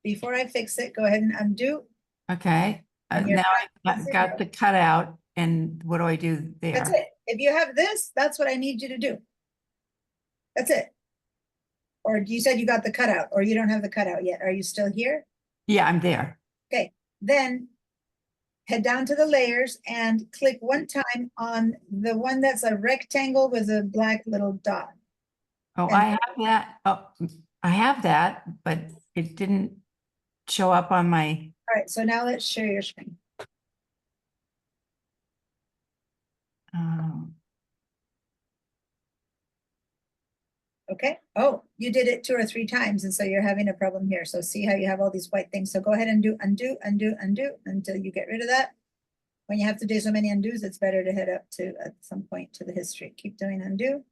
Before I fix it, go ahead and undo. okay, And you're now back to I've got zero. the cutout, and what do I do That's there? it. If you have this, that's what I need you to do. That's it. Or you said you got the cutout, or you don't have the cutout yet. Are you still here? Yeah, I'm there. Okay, then head down to the layers and click one time on the one that's a rectangle with a black little dot. Oh, And- I have that. Oh, I have that, but it didn't show up on my, All right, so now let's share your screen. um, Okay. Oh, you did it 2 or 3 times, and so you're having a problem here. So see how you have all these white things. So go ahead and do undo, undo, undo until you get rid of that. When you have to do so many undos, it's better to head up to at some point to the history. Keep doing undo.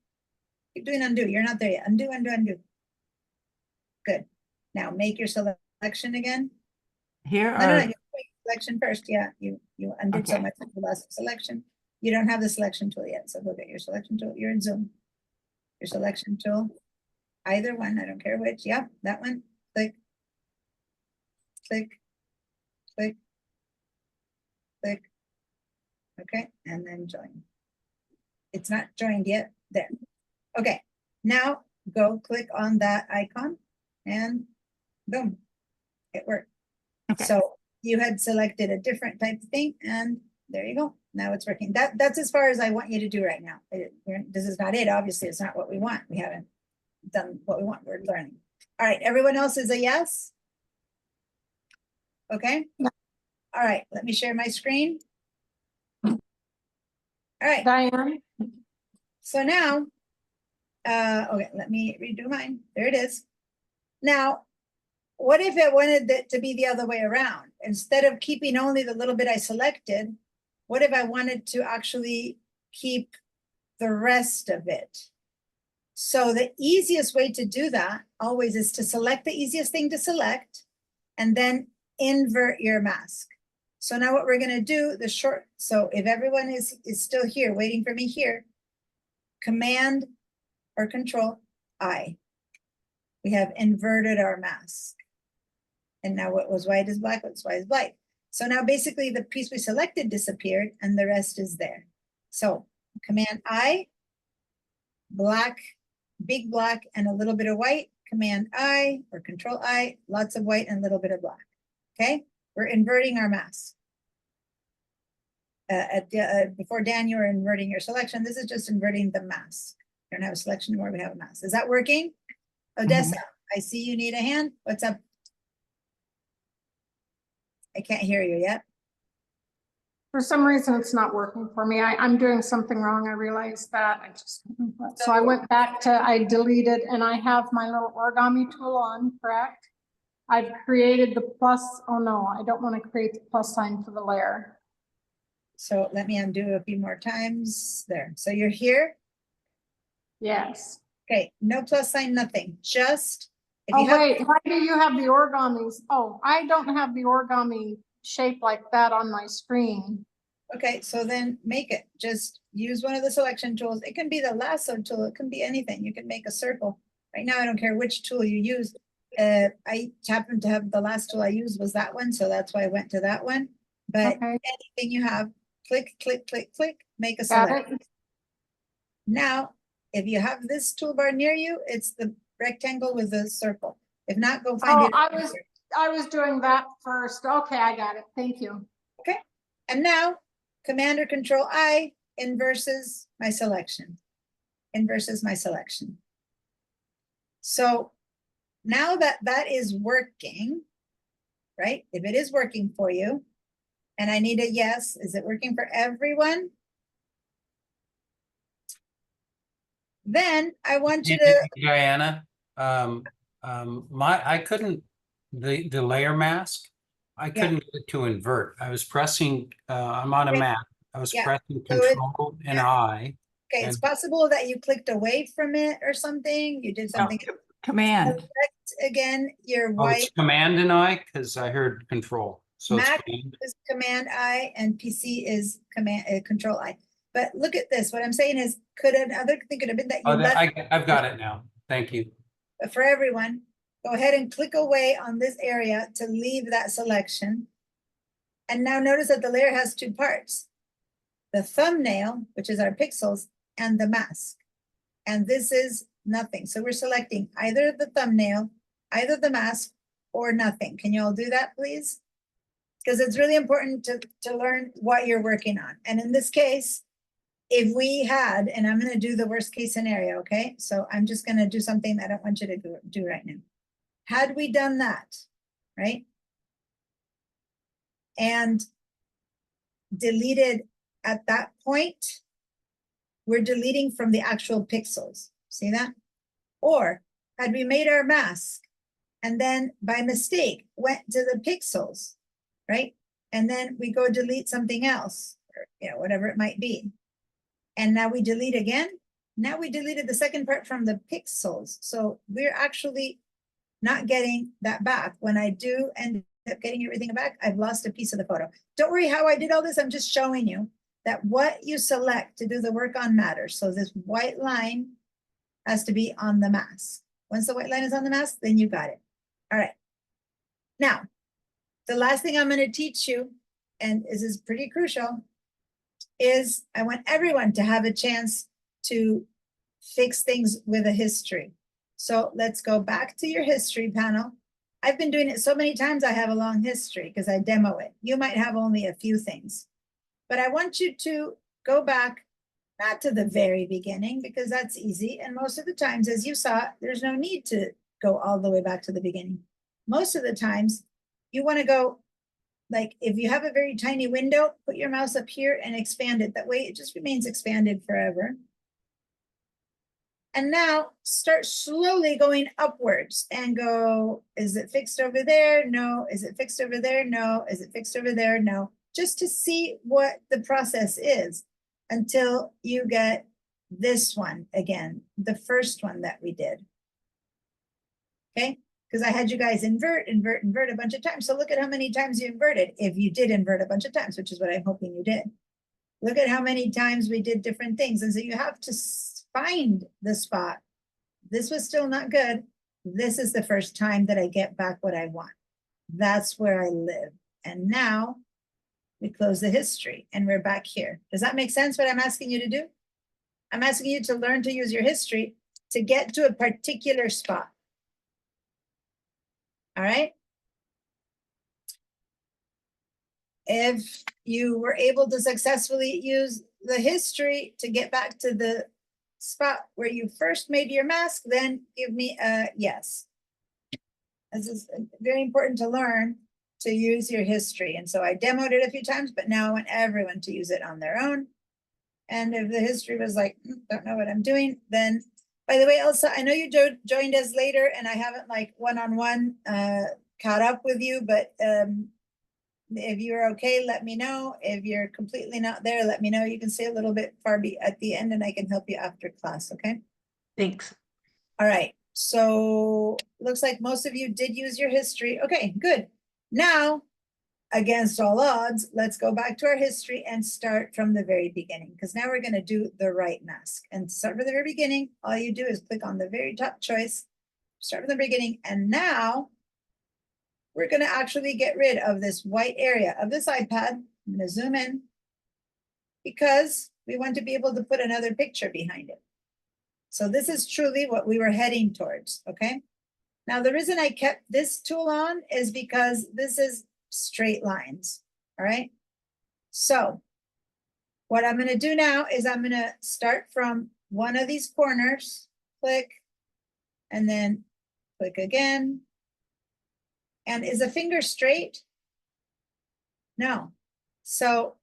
Keep doing undo. You're not there yet. Undo, undo, undo. Good. Now make your selection again. here No, no, no. or, You make selection first. Yeah, you undid so Okay. much of the last selection. You don't have the selection tool yet. So go get your selection tool. You're in Zoom. Your selection tool. Either one, I don't care which. Yeah, that one. Click. Click. Click. Click. Okay, and then join. It's not joined yet. There. Okay, now go click on that icon and boom, it worked. Okay. So you had selected a different type of thing and there you go. Now it's working. That's as far as I want you to do right now. This is not it. Obviously, it's not what we want. We haven't done what we want. We're learning. All right, everyone else is a yes? Okay. All right, let me share my screen. All right. Diane, So now, okay, let me redo mine. There it is. Now, what if I wanted it to be the other way around? Instead of keeping only the little bit I selected, what if I wanted to actually keep the rest of it? So the easiest way to do that always is to select the easiest thing to select and then invert your mask. So now what we're gonna do, so if everyone is still here, waiting for me here, Command or Control I. We have inverted our mask. And now what was white is black, what's white is black. So now basically the piece we selected disappeared and the rest is there. So Command I, black, big black and a little bit of white, Command I or Control I, lots of white and a little bit of black. Okay, we're inverting our mask. Before Dan, you were inverting your selection. This is just inverting the mask. We don't have a selection anymore, we have a mask. Is that working? Odessa, I see you need a hand. What's up? I can't hear you yet. for some reason, it's not working for me. I'm doing something wrong. I realized that. So I went back to, I deleted, and I have my little origami tool on, correct? I've created the plus. Oh no, I don't want to create the plus sign for the layer. So let me undo a few more times there. So you're here? Yes. Okay, no plus sign, nothing. Just if Oh, you have, wait, why do you have the origamis? Oh, I don't have the origami shape like that on my screen. okay, so then make it. Just use one of the selection tools. It can be the lasso tool. It can be anything. You can make a circle. Right now, I don't care which tool you use. I happen to have the last tool I used was that one, so that's why I went to that one. But Okay. anything you have, click, click, click, click, make a Got selection. it? Now, if you have this toolbar near you, it's the rectangle with the circle. If not, go find Oh, it. I was doing that first. Okay, I got it. Thank you. Okay, and now Command or Control I inverses my selection. Inverses my selection. So now that that is working, right? If it is working for you, and I need a yes, is it working for everyone? Then I want you to, Diana, I couldn't, the layer mask, I couldn't get it to invert. I was pressing, I'm on a Okay. Mac. I was Yeah. pressing So it- Control and I. okay, it's and- possible that you clicked away from it or something, you did something. Command. Select again your Oh, it's white. Command and I, because I heard Control. So it's Mac Command. is Command I and PC is Control I. But look at this. What I'm saying is, could another thing could have been that you Oh, that, left I've got it now. Thank you. for everyone. Go ahead and click away on this area to leave that selection. And now notice that the layer has two parts. The thumbnail, which is our pixels, and the mask. And this is nothing. So we're selecting either the thumbnail, either the mask, or nothing. Can you all do that, please? Because it's really important to learn what you're working on. And in this case, if we had, and I'm gonna do the worst case scenario, okay? So I'm just gonna do something I don't want you to do right now. Had we done that, right? And deleted at that point, we're deleting from the actual pixels. See that? Or had we made our mask and then by mistake went to the pixels, right? And then we go delete something else, or whatever it might be. And now we delete again. Now we deleted the second part from the pixels. So we're actually not getting that back. When I do end up getting everything back, I've lost a piece of the photo. Don't worry how I did all this. I'm just showing you that what you select to do the work on matters. So this white line has to be on the mask. Once the white line is on the mask, then you got it. All right. Now, the last thing I'm going to teach you, and this is pretty crucial, is I want everyone to have a chance to fix things with a history. So let's go back to your history panel. I've been doing it so many times, I have a long history because I demo it. You might have only a few things, but I want you to go back, not to the very beginning, because that's easy. And most of the times, as you saw, there's no need to go all the way back to the beginning. Most of the times you want to go, like if you have a very tiny window, put your mouse up here and expand it. That way it just remains expanded forever. And now start slowly going upwards and go, is it fixed over there? No. Is it fixed over there? No. Is it fixed over there? No. Just to see what the process is until you get this one again, the first one that we did. Okay, because I had you guys invert a bunch of times. So look at how many times you inverted, if you did invert a bunch of times, which is what I'm hoping you did. Look at how many times we did different things. And so you have to find the spot. This was still not good. This is the first time that I get back what I want. That's where I live. And now we close the history and we're back here. Does that make sense what I'm asking you to do? I'm asking you to learn to use your history to get to a particular spot. All right. If you were able to successfully use the history to get back to the spot where you first made your mask, then give me a yes. This is very important to learn to use your history. And so I demoed it a few times, but now I want everyone to use it on their own. And if the history was like, don't know what I'm doing, then, by the way, Elsa, I know you joined us later and I haven't like one-on-one caught up with you, but if you're okay, let me know. If you're completely not there, let me know. You can stay a little bit far at the end and I can help you after class, okay? Thanks. All right, so looks like most of you did use your history. Okay, good. Now, against all odds, let's go back to our history and start from the very beginning, because now we're going to do the right mask. And to start from the very beginning, all you do is click on the very top choice, start from the beginning, and now we're going to actually get rid of this white area of this iPad. I'm going to zoom in because we want to be able to put another picture behind it. So this is truly what we were heading towards, okay? Now, the reason I kept this tool on is because this is straight lines, all right? So what I'm going to do now is I'm going to start from one of these corners, click, and then click again. And is a finger straight? No. So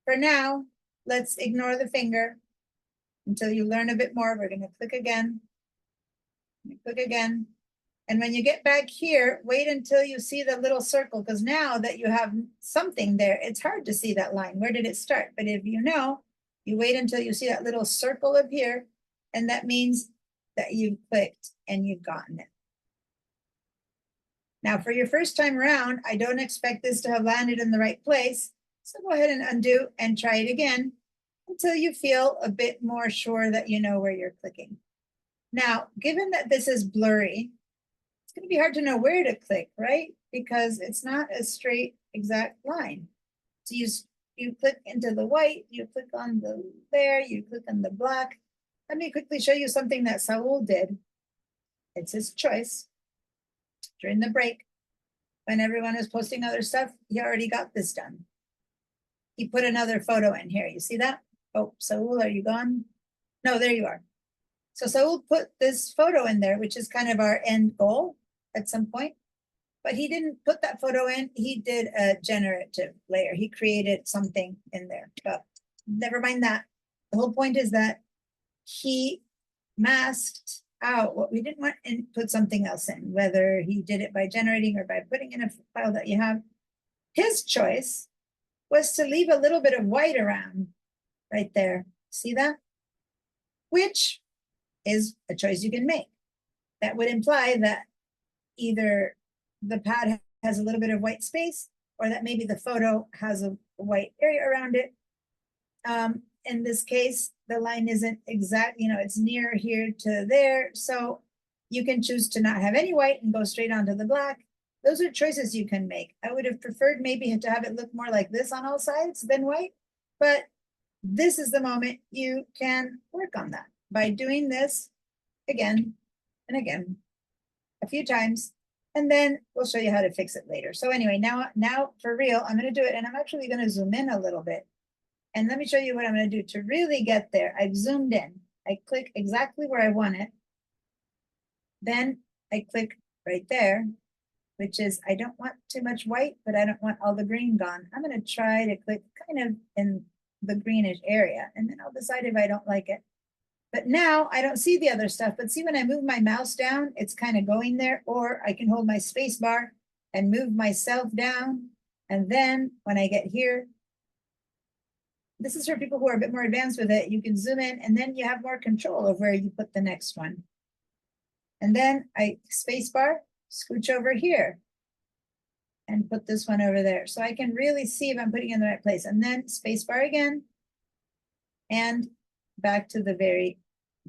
for now, let's ignore the finger until you learn a bit more. We're going to click again, click again. And when you get back here, wait until you see the little circle, because now that you have something there, it's hard to see that line. Where did it start? But if you know, you wait until you see that little circle up here, and that means that you've clicked and you've gotten it. Now, for your first time around, I don't expect this to have landed in the right place. So go ahead and undo and try it again until you feel a bit more sure that you know where you're clicking. Now, given that this is blurry, it's going to be hard to know where to click, right? Because it's not a straight, exact line. So you click into the white, you click on the there, you click on the black. Let me quickly show you something that Saul did. It's his choice. During the break, when everyone is posting other stuff, he already got this done. He put another photo in here. You see that? Oh, Saul, are you gone? No, there you are. So Saul put this photo in there, which is kind of our end goal at some point. But he didn't put that photo in. He did a generative layer. He created something in there. But never mind that. The whole point is that he masked out what we didn't want and put something else in, whether he did it by generating or by putting in a file that you have. His choice was to leave a little bit of white around right there. See that? Which is a choice you can make. That would imply that either the pad has a little bit of white space or that maybe the photo has a white area around it. In this case, the line isn't exact, it's near here to there. So you can choose to not have any white and go straight onto the black. Those are choices you can make. I would have preferred maybe to have it look more like this on all sides than white, but this is the moment you can work on that by doing this again and again, a few times, and then we'll show you how to fix it later. So anyway, now for real, I'm going to do it, and I'm actually going to zoom in a little bit. And let me show you what I'm going to do to really get there. I've zoomed in. I click exactly where I want it. Then I click right there, which is I don't want too much white, but I don't want all the green gone. I'm going to try to click kind of in the greenish area, and then I'll decide if I don't like it. But now I don't see the other stuff, but see when I move my mouse down, it's kind of going there, or I can hold my space bar and move myself down. And then when I get here, this is for people who are a bit more advanced with it. You can zoom in and then you have more control of where you put the next one. And then I space bar, scooch over here and put this one over there. So I can really see if I'm putting it in the right place. And then space bar again and back to the very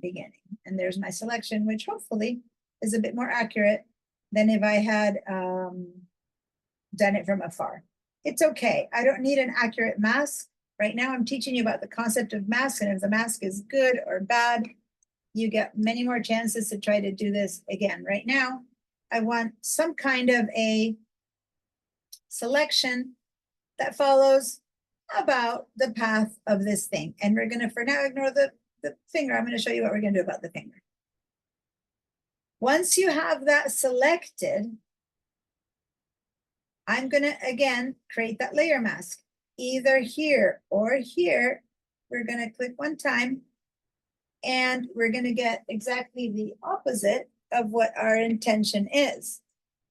beginning. And there's my selection, which hopefully is a bit more accurate than if I had done it from afar. It's okay. I don't need an accurate mask. Right now, I'm teaching you about the concept of mask, and if the mask is good or bad, you get many more chances to try to do this again. Right now, I want some kind of a selection that follows about the path of this thing. And we're going to, for now, ignore the finger. I'm going to show you what we're going to do about the finger. Once you have that selected, I'm going to, again, create that layer mask. Either here or here, we're going to click one time, and we're going to get exactly the opposite of what our intention is.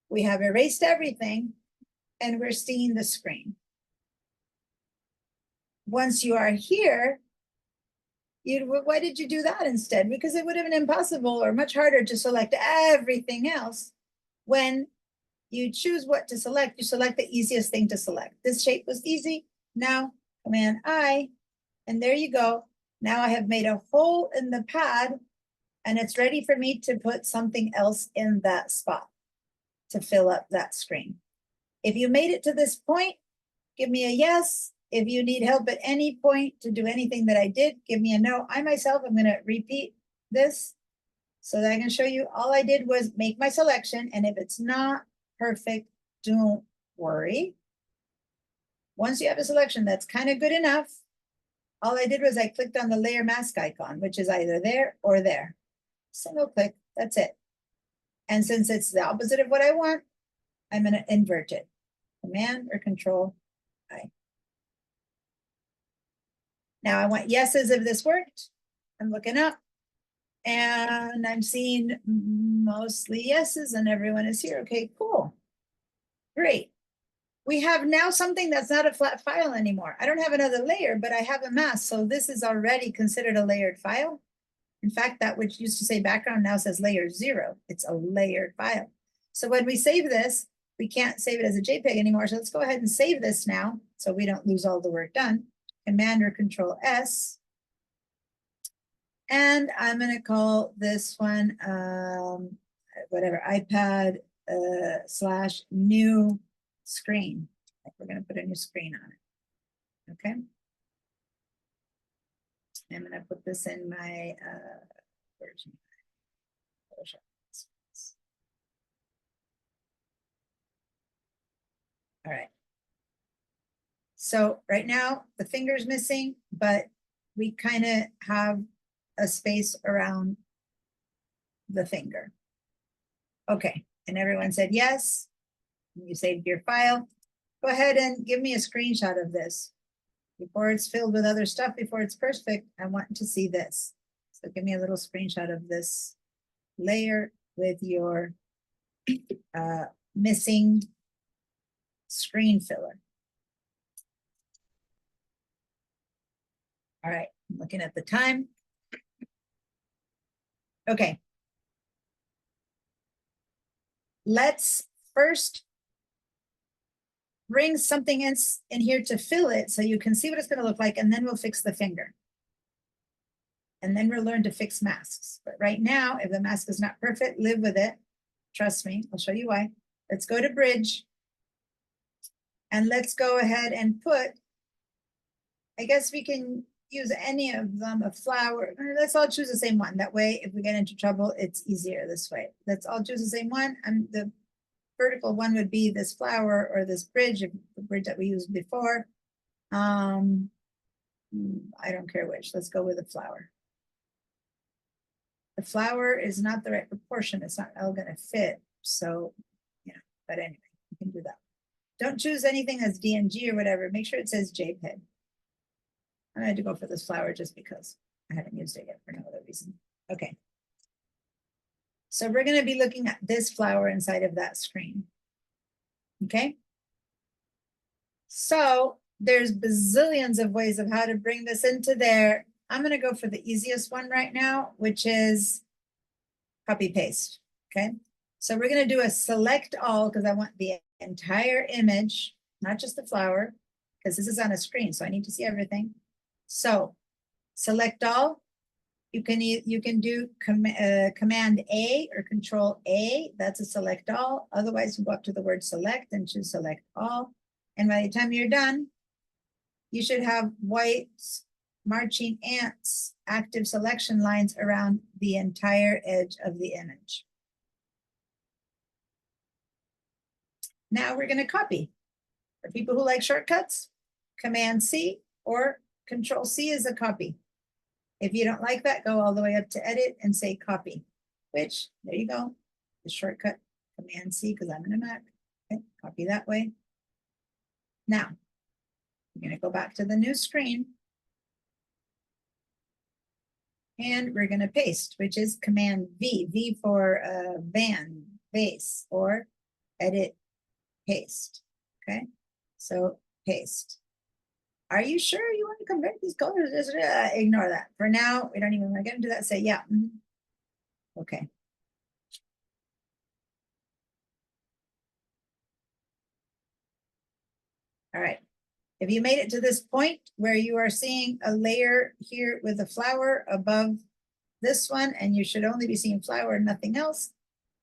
We have erased everything, and we're seeing the screen. Once you are here, why did you do that instead? Because it would have been impossible or much harder to select everything else. When you choose what to select, you select the easiest thing to select. This shape was easy. Now, Command I, and there you go. Now I have made a hole in the pad, and it's ready for me to put something else in that spot to fill up that screen. If you made it to this point, give me a yes. If you need help at any point to do anything that I did, give me a no. I myself am going to repeat this so that I can show you all I did was make my selection. And if it's not perfect, don't worry. Once you have a selection that's kind of good enough, all I did was I clicked on the layer mask icon, which is either there or there. Single click, that's it. And since it's the opposite of what I want, I'm going to invert it. Command or Control I. Now I want yeses if this worked. I'm looking up and I'm seeing mostly yeses and everyone is here. Okay, cool. Great. We have now something that's not a flat file anymore. I don't have another layer, but I have a mask. So this is already considered a layered file. In fact, that which used to say background now says layer 0. It's a layered file. So when we save this, we can't save it as a JPEG anymore. So let's go ahead and save this now so we don't lose all the work done. Command or Control S. And I'm going to call this one, whatever, iPad / new screen. Like we're going to put a new screen on it. Okay. I'm going to put this in my version. All right. So right now the finger's missing, but we kind of have a space around the finger. Okay, and everyone said yes. You saved your file. Go ahead and give me a screenshot of this. Before it's filled with other stuff, before it's perfect, I want to see this. So give me a little screenshot of this layer with your missing screen filler. All right, I'm looking at the time. Okay. Let's first bring something in here to fill it so you can see what it's going to look like, and then we'll fix the finger. And then we'll learn to fix masks. But right now, if the mask is not perfect, live with it. Trust me, I'll show you why. Let's go to Bridge. And let's go ahead and put, I guess we can use any of them, a flower. Let's all choose the same one. That way, if we get into trouble, it's easier this way. Let's all choose the same one. And the vertical one would be this flower or this bridge, the bridge that we used before. I don't care which. Let's go with the flower. The flower is not the right proportion. It's not all going to fit. So, you know, but anyway, you can do that. Don't choose anything that's DNG or whatever. Make sure it says JPEG. I had to go for this flower just because I haven't used it yet for no other reason. Okay. So we're going to be looking at this flower inside of that screen. Okay. So there's bazillions of ways of how to bring this into there. I'm going to go for the easiest one right now, which is copy paste. Okay. So we're going to do a select all because I want the entire image, not just the flower, because this is on a screen. So I need to see everything. So select all. You can do Command A or Control A. That's a select all. Otherwise, you go up to the word select and choose select all. And by the time you're done, you should have white marching ants, active selection lines around the entire edge of the image. Now we're going to copy. For people who like shortcuts, Command C or Control C is a copy. If you don't like that, go all the way up to edit and say copy, which there you go. The shortcut Command C because I'm in a Mac. Okay, copy that way. Now, we're going to go back to the new screen. And we're going to paste, which is Command V. V for van, base, or edit, paste. Okay, so paste. Are you sure you want to convert these colors? Ignore that. For now, we don't even want to get into that. Say, yeah. Okay. All right. If you made it to this point where you are seeing a layer here with a flower above this one, and you should only be seeing flower and nothing else,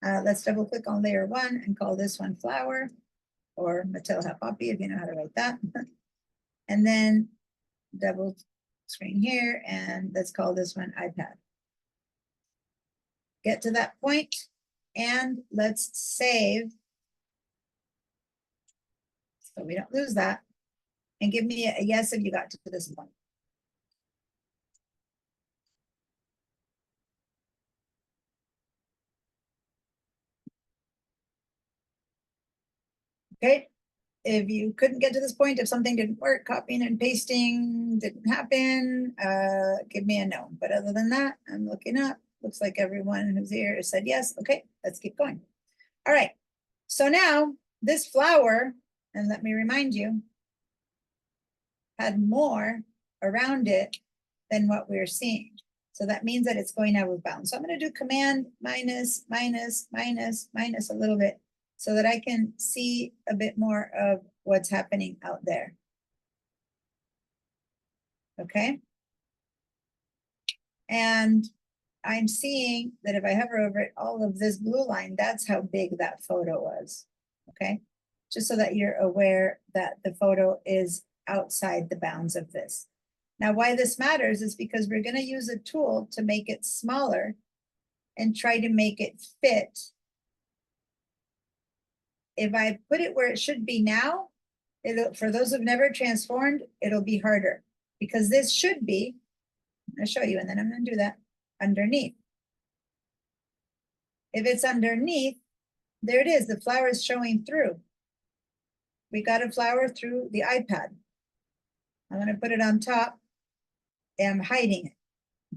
let's double click on layer 1 and call this one flower, or Mattel Poppy if you know how to write that. And then double screen here, and let's call this one iPad. Get to that point, and let's save so we don't lose that. And give me a yes if you got to this point. Okay. If you couldn't get to this point, if something didn't work, copying and pasting didn't happen, give me a no. But other than that, I'm looking up. Looks like everyone who's here said yes. Okay, let's keep going. All right. So now this flower, and let me remind you, had more around it than what we're seeing. So that means that it's going out of bounds. So I'm going to do command minus, minus, minus, minus a little bit so that I can see a bit more of what's happening out there. Okay. And I'm seeing that if I hover over it, all of this blue line, that's how big that photo was. Okay. Just so that you're aware that the photo is outside the bounds of this. Now, why this matters is because we're going to use a tool to make it smaller and try to make it fit. If I put it where it should be now, for those who've never transformed, it'll be harder because this should be, I'll show you, and then I'm going to do that underneath. If it's underneath, there it is. The flower is showing through. We got a flower through the iPad. I'm going to put it on top. I'm hiding it.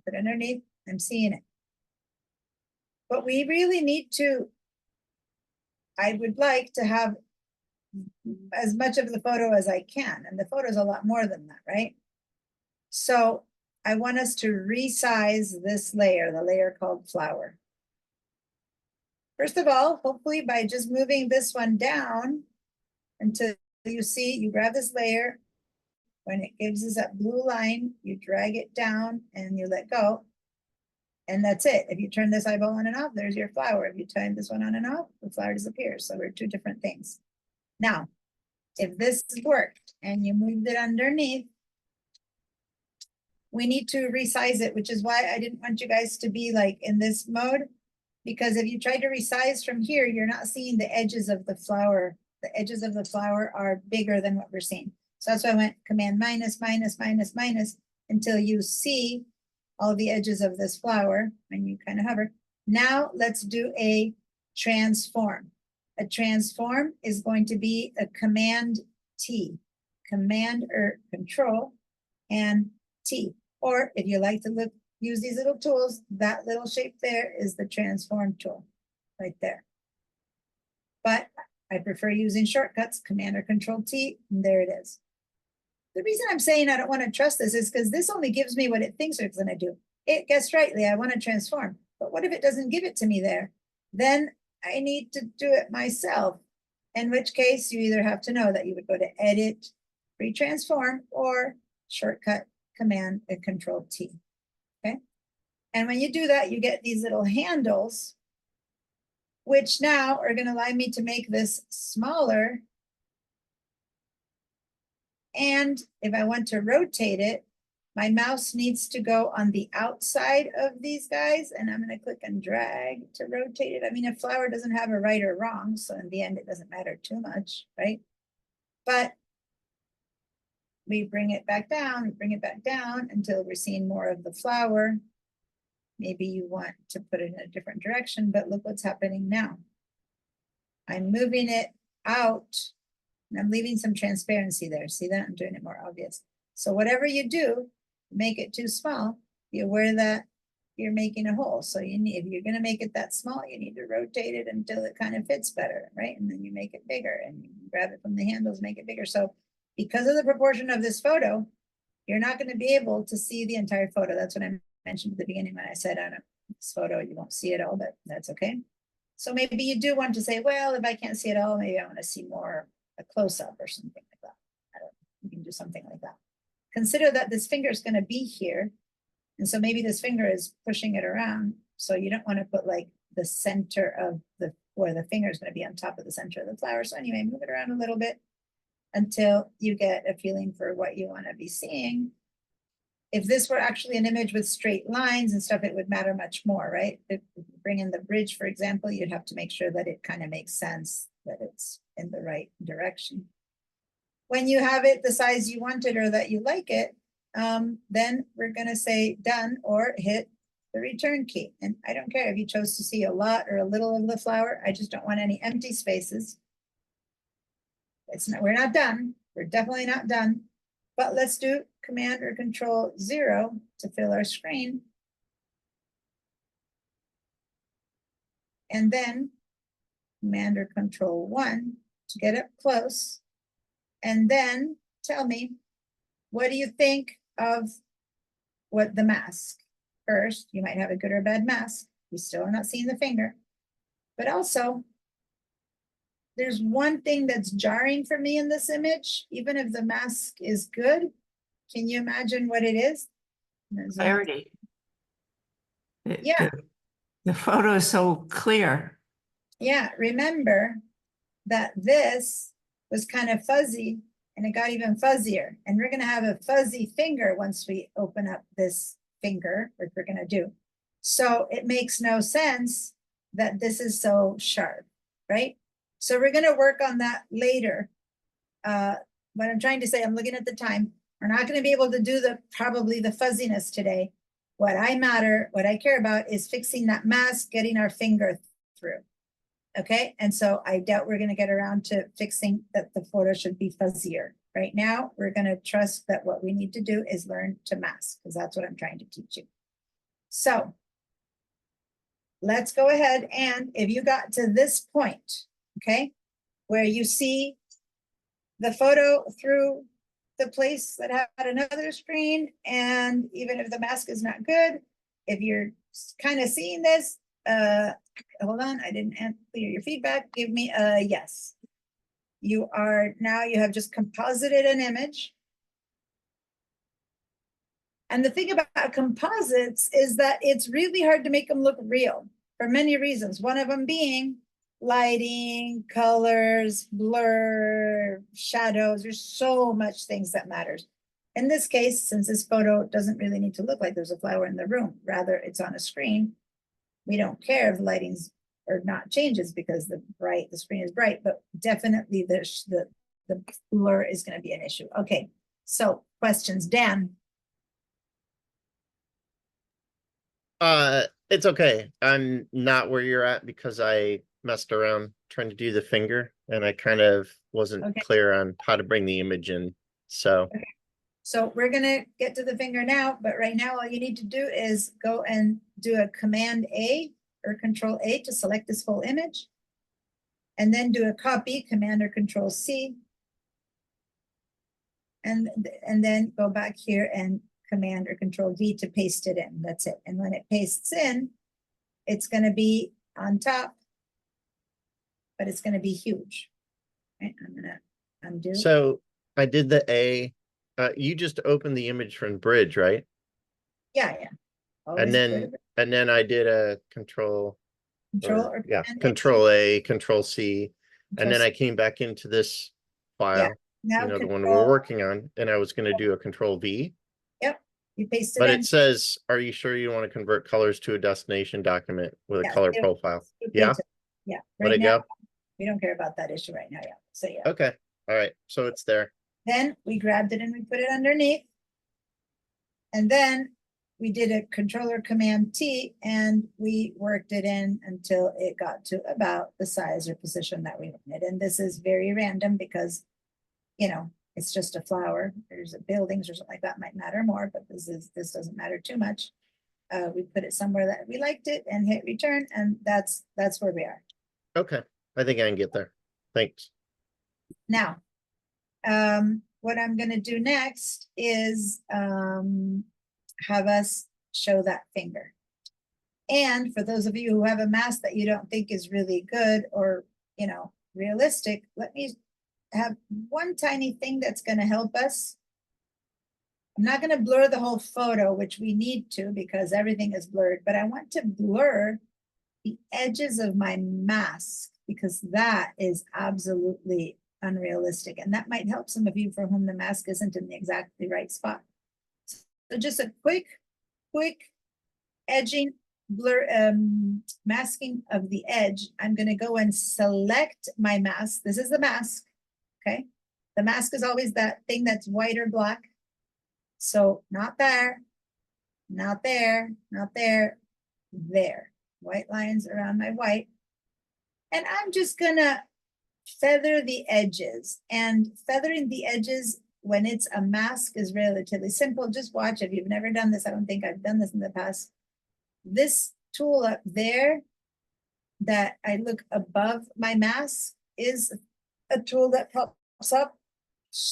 Put it underneath. I'm seeing it. But we really need to, I would like to have as much of the photo as I can. And the photo is a lot more than that, right? So I want us to resize this layer, the layer called flower. First of all, hopefully by just moving this one down until you see, you grab this layer. When it gives us that blue line, you drag it down and you let go. And that's it. If you turn this eyeball on and off, there's your flower. If you turn this one on and off, the flower disappears. So we're two different things. Now, if this worked and you moved it underneath, we need to resize it, which is why I didn't want you guys to be like in this mode. Because if you try to resize from here, you're not seeing the edges of the flower. The edges of the flower are bigger than what we're seeing. So that's why I went command minus, minus, minus, minus until you see all the edges of this flower when you kind of hover. Now let's do a transform. A transform is going to be a command T, command or control and T. Or if you like to use these little tools, that little shape there is the transform tool right there. But I prefer using shortcuts, command or control T, and there it is. The reason I'm saying I don't want to trust this is because this only gives me what it thinks it's going to do. It guessed rightly, I want to transform. But what if it doesn't give it to me there? Then I need to do it myself. In which case, you either have to know that you would go to edit, retransform, or shortcut command and control T. Okay. And when you do that, you get these little handles, which now are going to allow me to make this smaller. And if I want to rotate it, my mouse needs to go on the outside of these guys, and I'm going to click and drag to rotate it. I mean, a flower doesn't have a right or wrong, so in the end, it doesn't matter too much, right? But we bring it back down until we're seeing more of the flower. Maybe you want to put it in a different direction, but look what's happening now. I'm moving it out. And I'm leaving some transparency there. See that? I'm doing it more obvious. So whatever you do, make it too small, be aware that you're making a hole. So you need, if you're going to make it that small, you need to rotate it until it kind of fits better, right? And then you make it bigger and you grab it from the handles, make it bigger. So because of the proportion of this photo, you're not going to be able to see the entire photo. That's what I mentioned at the beginning when I said on this photo, you won't see it all, but that's okay. So maybe you do want to say, well, if I can't see it all, maybe I want to see more a close-up or something like that. I don't know. You can do something like that. Consider that this finger is going to be here. And so maybe this finger is pushing it around. So you don't want to put like the center of the, where the finger is going to be on top of the center of the flower. So anyway, move it around a little bit until you get a feeling for what you want to be seeing. If this were actually an image with straight lines and stuff, it would matter much more, right? If you bring in the bridge, for example, you'd have to make sure that it kind of makes sense, that it's in the right direction. When you have it the size you want it or that you like it, then we're going to say done or hit the return key. And I don't care if you chose to see a lot or a little of the flower. I just don't want any empty spaces. It's not, we're not done. We're definitely not done. But let's do command or control 0 to fill our screen. And then command or control 1 to get up close. And then tell me, what do you think of what the mask? first, you might have a good or bad mask. You still are not seeing the finger. But also, there's one thing that's jarring for me in this image, even if the mask is good. Can you imagine what it is? Clarity. Yeah. The photo is so clear. Yeah, remember that this was kind of fuzzy and it got even fuzzier. And we're gonna have a fuzzy finger once we open up this finger, which we're gonna do. So it makes no sense that this is so sharp, right? So we're gonna work on that later. What I'm trying to say, I'm looking at the time. We're not gonna be able to do probably the fuzziness today. What I care about is fixing that mask, getting our finger through. Okay, and so I doubt we're gonna get around to fixing that the photo should be fuzzier. Right now, we're gonna trust that what we need to do is learn to mask, because that's what I'm trying to teach you. So let's go ahead, and if you got to this point, okay, where you see the photo through the place that had another screen, and even if the mask is not good, if you're kind of seeing this, hold on, I didn't clear your feedback. Give me a yes. You have just composited an image. And the thing about composites is that it's really hard to make them look real for many reasons. One of them being lighting, colors, blur, shadows. There's so much things that matters. In this case, since this photo doesn't really need to look like there's a flower in the room, rather it's on a screen, we don't care if the lighting's or not changes because the screen is bright, but definitely the blur is going to be an issue. Okay, so questions, Dan. It's okay. I'm not where you're at because I messed around trying to do the finger and I kind of wasn't clear on how to bring the image in. So okay. So we're gonna get to the finger now, but right now all you need to do is go and do a Command A or Control A to select this whole image. And then do a copy, Command or Control C. And then go back here and Command or Control V to paste it in. That's it. And when it pastes in, it's gonna be on top, but it's gonna be huge. Right, I'm gonna undo. So I did the A. You just opened the image from Bridge, right? Yeah. And then I did a Control Control A, Control C, and then I came back into this file, now the one we're working on, and I was going to do a Control V. Yep, you paste it But in. it says, "Are you sure you want to convert colors to a destination document with a color profile?" Yeah. Yeah. Let it go. We don't care about that issue right now. Yeah. So yeah. Okay. All right. So it's there. Then we grabbed it and we put it underneath. And then we did a Controller Command T and we worked it in until it got to about the size or position that we wanted. And this is very random because, it's just a flower. There's buildings or something like that might matter more, but this doesn't matter too much. We put it somewhere that we liked it and hit return, and that's where we are. Okay. I think I can get there. Thanks. Now, what I'm going to do next is have us show that finger. And for those of you who have a mask that you don't think is really good or, realistic, let me have one tiny thing that's going to help us. I'm not going to blur the whole photo, which we need to because everything is blurred, but I want to blur the edges of my mask because that is absolutely unrealistic. And that might help some of you for whom the mask isn't in the exactly right spot. So just a quick edging, blur, masking of the edge. I'm going to go and select my mask. This is the mask. Okay. The mask is always that thing that's white or black. So not there, not there, not there, there. White lines around my white. And I'm just gonna feather the edges. And feathering the edges when it's a mask is relatively simple. Just watch. If you've never done this, I don't think I've done this in the past. This tool up there that I look above my mask is a tool that pops up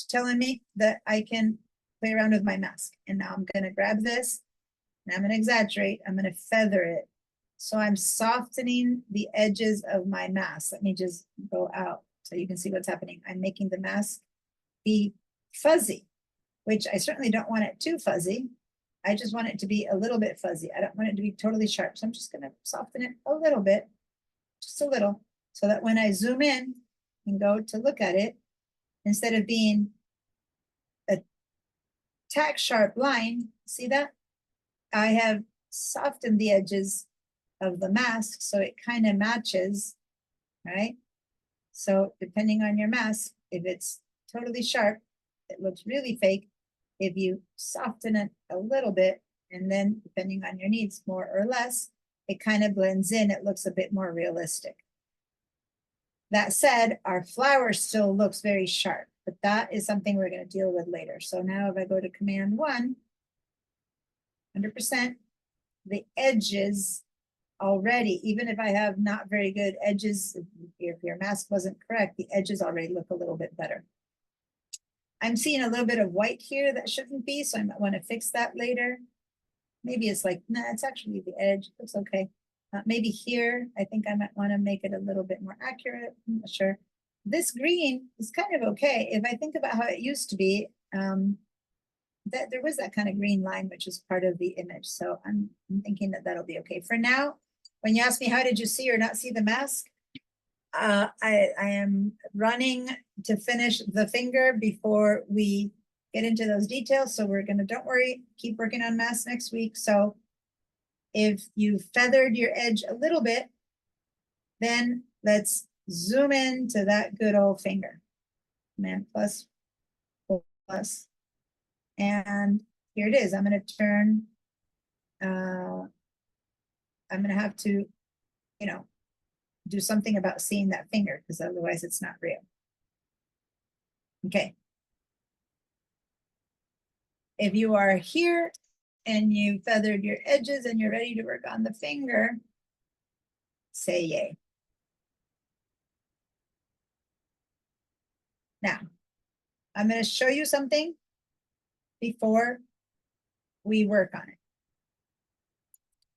telling me that I can play around with my mask. And now I'm gonna grab this. and I'm gonna exaggerate, I'm gonna feather it. So I'm softening the edges of my mask. Let me just go out so you can see what's happening. I'm making the mask be fuzzy, which I certainly don't want it too fuzzy. I just want it to be a little bit fuzzy. I don't want it to be totally sharp. So I'm just gonna soften it a little bit, just a little, so that when I zoom in and go to look at it, instead of being a tack sharp line, see that? I have softened the edges of the mask so it kind of matches, right? So depending on your mask, if it's totally sharp, it looks really fake. If you soften it a little bit, and then depending on your needs, more or less, it kind of blends in, it looks a bit more realistic. That said, our flower still looks very sharp, but that is something we're going to deal with later. So now if I go to Command 1, 100%, the edges already, even if I have not very good edges, if your mask wasn't correct, the edges already look a little bit better. I'm seeing a little bit of white here that shouldn't be, so I might want to fix that later. Maybe it's like, nah, it's actually the edge, looks okay. Maybe here, I think I might want to make it a little bit more accurate, I'm not sure. This green is kind of okay. If I think about how it used to be, that there was that kind of green line, which is part of the image. So I'm thinking that that'll be okay. For now, when you ask me, how did you see or not see the mask? I am running to finish the finger before we get into those details. So we're gonna, don't worry, keep working on mask next week. So if you feathered your edge a little bit, then let's zoom in to that good old finger. Command plus, plus. And here it is. I'm going to turn, I'm going to have to, you know, do something about seeing that finger because otherwise it's not real. Okay. If you are here and you feathered your edges and you're ready to work on the finger, say yay. Now, I'm going to show you something before we work on it.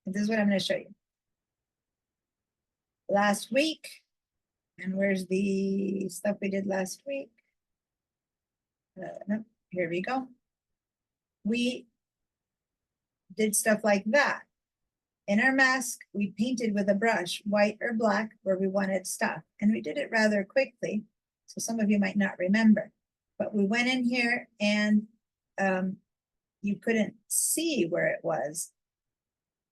And this is what I'm going to show you. Last week, and where's the stuff we did last week? No, here we go. We did stuff like that. In our mask, we painted with a brush, white or black, where we wanted stuff. And we did it rather quickly. So some of you might not remember. But we went in here and you couldn't see where it was.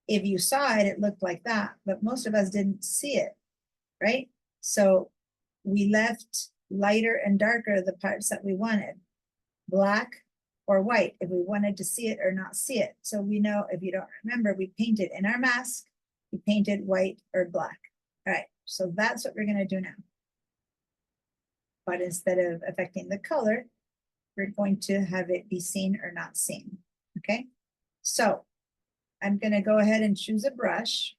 If you saw it, it looked like that, but most of us didn't see it, right? So we left lighter and darker the parts that we wanted, black or white, if we wanted to see it or not see it. So we know, if you don't remember, we painted in our mask, we painted white or black. All right, so that's what we're gonna do now. But instead of affecting the color, we're going to have it be seen or not seen, okay? So I'm gonna go ahead and choose a brush,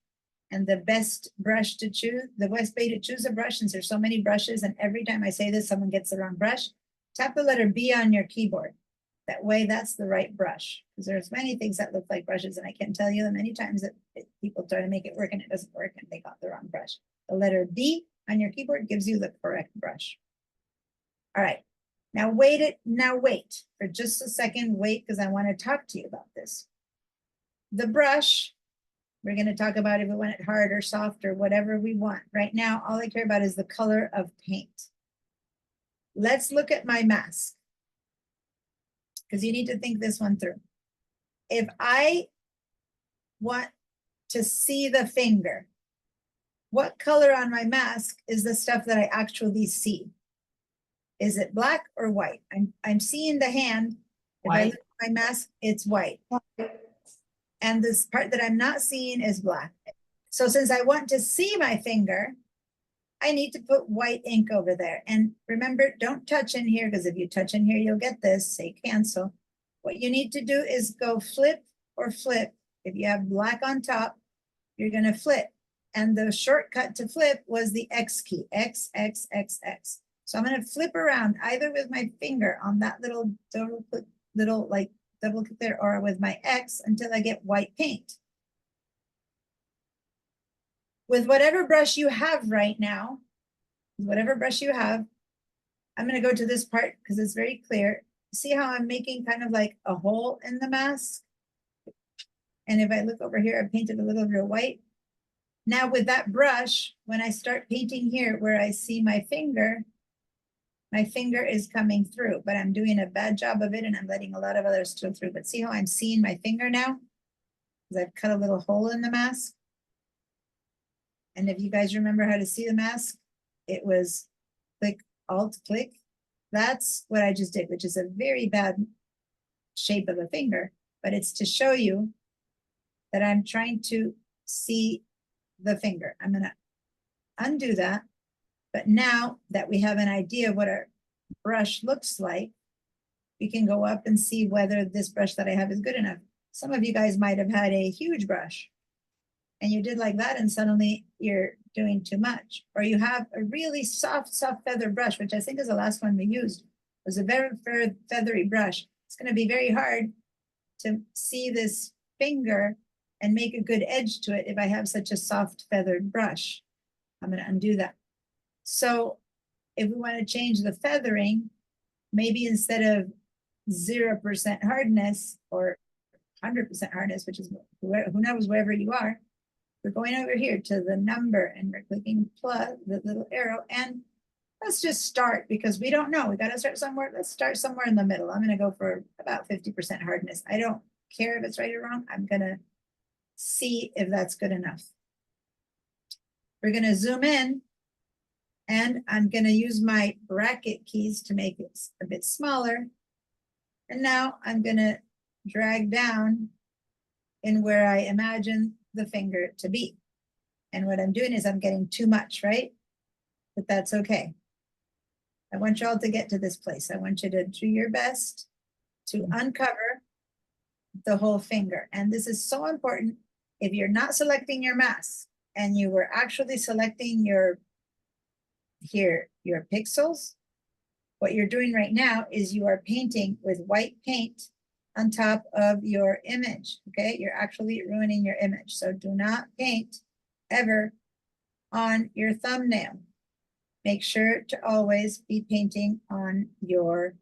and the best brush to choose, the best way to choose a brush, since there's so many brushes, and every time I say this, someone gets the wrong brush, tap the letter B on your keyboard. That way, that's the right brush, because there's many things that look like brushes, and I can tell you the many times that people try to make it work and it doesn't work, and they got the wrong brush. The letter B on your keyboard gives you the correct brush. All right, now wait for just a second, wait, because I want to talk to you about this. The brush, we're going to talk about if we want it hard or soft or whatever we want. Right now, all I care about is the color of paint. Let's look at my mask, because you need to think this one through. If I want to see the finger, what color on my mask is the stuff that I actually see? Is it black or white? I'm seeing the hand. If I look at my mask, it's white. And this part that I'm not seeing is black. So since I want to see my finger, I need to put white ink over there. And remember, don't touch in here, because if you touch in here, you'll get this, say cancel. What you need to do is go flip or flip. If you have black on top, you're gonna flip. And the shortcut to flip was the X key, X, X, X, X. So I'm gonna flip around either with my finger on that little like double click there, or with my X until I get white paint. With whatever brush you have right now, whatever brush you have, I'm gonna go to this part because it's very clear. See how I'm making kind of like a hole in the mask? And if I look over here, I painted a little real white. Now with that brush, when I start painting here where I see my finger is coming through, but I'm doing a bad job of it and I'm letting a lot of others go through. But see how I'm seeing my finger now? Because I've cut a little hole in the mask. And if you guys remember how to see the mask, it was click, alt, click. That's what I just did, which is a very bad shape of a finger, but it's to show you that I'm trying to see the finger. I'm gonna undo that. But now that we have an idea of what our brush looks like, we can go up and see whether this brush that I have is good enough. Some of you guys might have had a huge brush and you did like that and suddenly you're doing too much. Or you have a really soft feather brush, which I think is the last one we used. It was a very feathery brush. It's gonna be very hard to see this finger and make a good edge to it if I have such a soft feathered brush. I'm gonna undo that. So if we want to change the feathering, maybe instead of 0% hardness or 100% hardness, which is who knows wherever you are, we're going over here to the number and we're clicking plus the little arrow, and let's just start because we don't know. We got to start somewhere. Let's start somewhere in the middle. I'm going to go for about 50% hardness. I don't care if it's right or wrong. I'm going to see if that's good enough. We're going to zoom in. And I'm going to use my bracket keys to make it a bit smaller. And now I'm going to drag down in where I imagine the finger to be. And what I'm doing is I'm getting too much, right? But that's okay. I want you all to get to this place. I want you to do your best to uncover the whole finger. And this is so important. If you're not selecting your mask and you were actually selecting your pixels, what you're doing right now is you are painting with white paint on top of your image, okay? You're actually ruining your image. So do not paint ever on your thumbnail. Make sure to always be painting on your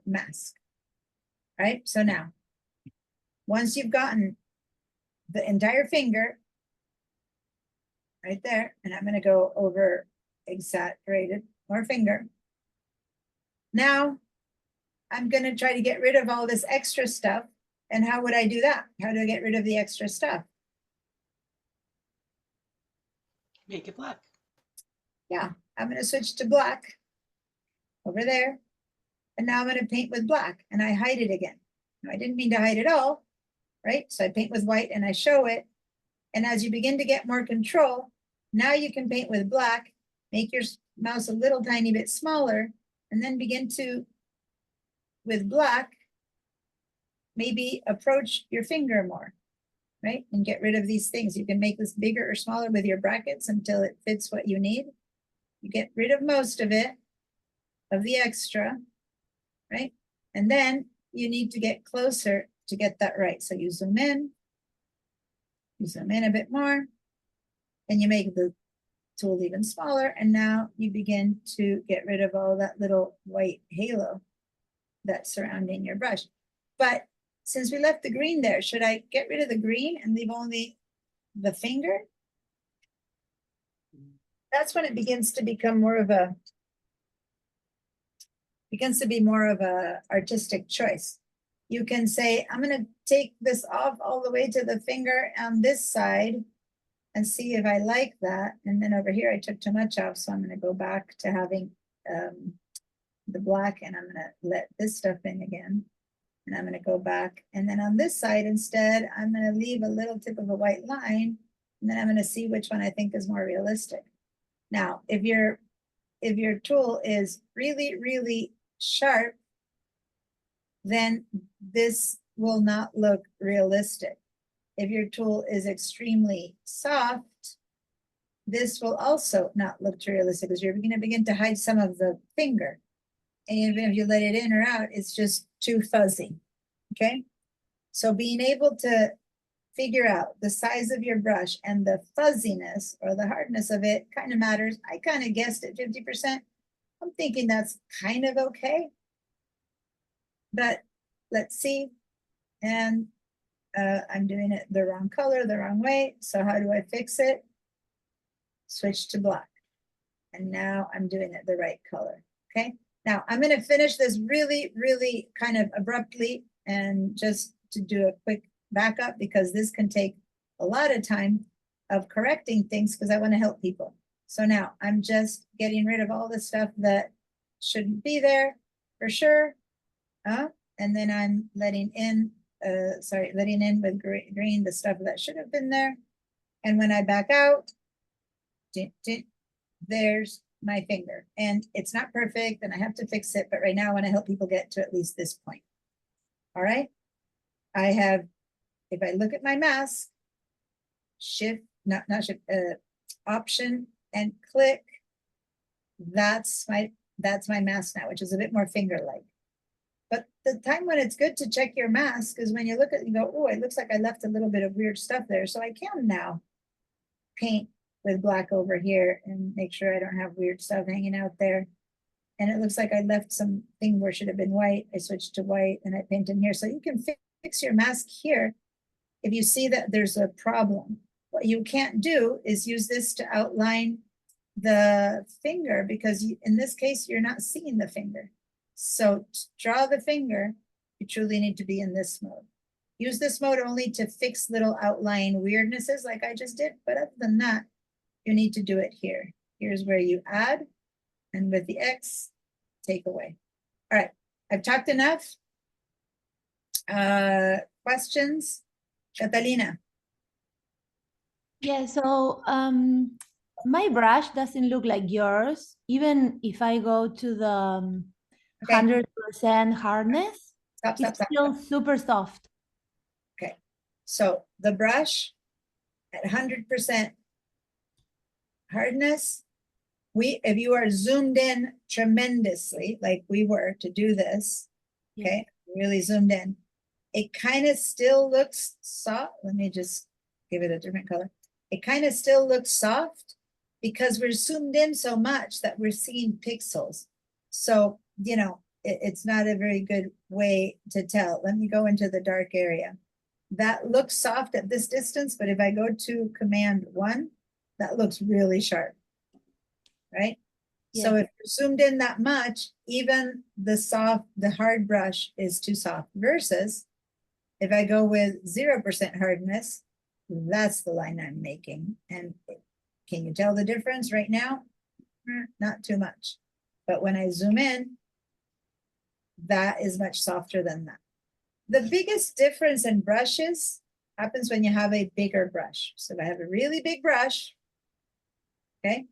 mask, right? So now, once you've gotten the entire finger right there, and I'm going to go over exaggerated more finger. Now I'm going to try to get rid of all this extra stuff. And how would I do that? How do I get rid of the extra stuff? Make it black. Yeah, I'm going to switch to black over there. And now I'm going to paint with black and I hide it again. Now, I didn't mean to hide it all, right? So I paint with white and I show it. And as you begin to get more control, now you can paint with black, make your mouse a little tiny bit smaller, and then begin to, with black, maybe approach your finger more, right? And get rid of these things. You can make this bigger or smaller with your brackets until it fits what you need. You get rid of most of it, of the extra, right? And then you need to get closer to get that right. So you zoom in a bit more, and you make the tool even smaller, and now you begin to get rid of all that little white halo that's surrounding your brush. But since we left the green there, should I get rid of the green and leave only the finger? That's when it begins to become more of a, artistic choice. You can say, I'm going to take this off all the way to the finger on this side and see if I like that. And then over here, I took too much off. So I'm going to go back to having the black, and I'm going to let this stuff in again. And I'm going to go back. And then on this side, instead, I'm going to leave a little tip of a white line. And then I'm going to see which one I think is more realistic. Now, if your tool is really, really sharp, then this will not look realistic. If your tool is extremely soft, this will also not look too realistic because you're going to begin to hide some of the finger. And even if you let it in or out, it's just too fuzzy. Okay, so being able to figure out the size of your brush and the fuzziness or the hardness of it kind of matters. I kind of guessed at 50%. I'm thinking that's kind of okay. But let's see. And I'm doing it the wrong color, the wrong way. So how do I fix it? Switch to black. And now I'm doing it the right color. Okay. Now I'm going to finish this really, really kind of abruptly and just to do a quick backup because this can take a lot of time of correcting things because I want to help people. So now I'm just getting rid of all the stuff that shouldn't be there for sure. And then I'm letting in, letting in with green the stuff that should have been there. And when I back out, there's my finger. And it's not perfect and I have to fix it, but right now I want to help people get to at least this point. All right. I have, if I look at my mask, shift, not shift, option and click, that's my mask now, which is a bit more finger-like. But the time when it's good to check your mask is when you look at it and go, oh, it looks like I left a little bit of weird stuff there. So I can now paint with black over here and make sure I don't have weird stuff hanging out there. And it looks like I left something where it should have been white. I switched to white and I paint in here. So you can fix your mask here if you see that there's a problem. What you can't do is use this to outline the finger because in this case, you're not seeing the finger. So to draw the finger, you truly need to be in this mode. Use this mode only to fix little outline weirdnesses like I just did. But other than that, you need to do it here. Here's where you add, and with the X, take away. All right, I've talked enough. Questions? Catalina. Yeah, so my brush doesn't look like yours. Even if I go to the 100% hardness, it's still super soft. Okay, so the brush at 100% hardness, if you are zoomed in tremendously, like we were to do this, okay, really zoomed in, it kind of still looks soft. Let me just give it a different color. It kind of still looks soft because we're zoomed in so much that we're seeing pixels. So, you know, it's not a very good way to tell. Let me go into the dark area. That looks soft at this distance, but if I go to Command 1, that looks really sharp, right? So if you're zoomed in that much, even the hard brush is too soft versus if I go with 0% hardness, that's the line I'm making. And can you tell the difference right now? Not too much. But when I zoom in, that is much softer than that. The biggest difference in brushes happens when you have a bigger brush. So if I have a really big brush, okay,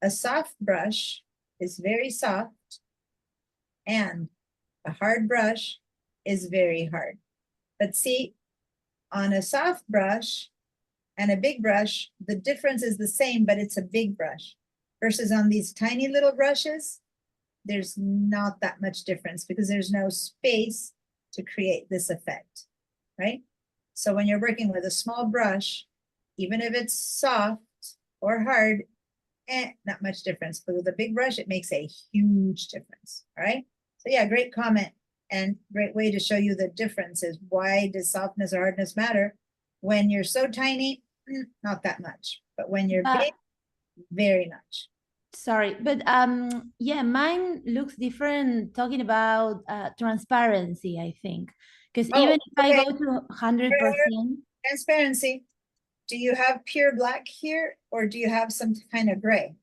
a soft brush is very soft and a hard brush is very hard. But see, on a soft brush and a big brush, the difference is the same, but it's a big brush. Versus on these tiny little brushes, there's not that much difference because there's no space to create this effect, right? So when you're working with a small brush, even if it's soft or hard, not much difference. But with a big brush, it makes a huge difference, all right? So yeah, great comment and great way to show you the difference is why does softness or hardness matter? When you're so tiny, not that much. But when you're big, very much. Sorry, but yeah, mine looks different talking about transparency, I think. Because even if I go to 100%. Transparency. Do you have pure black here or do you have some kind of gray?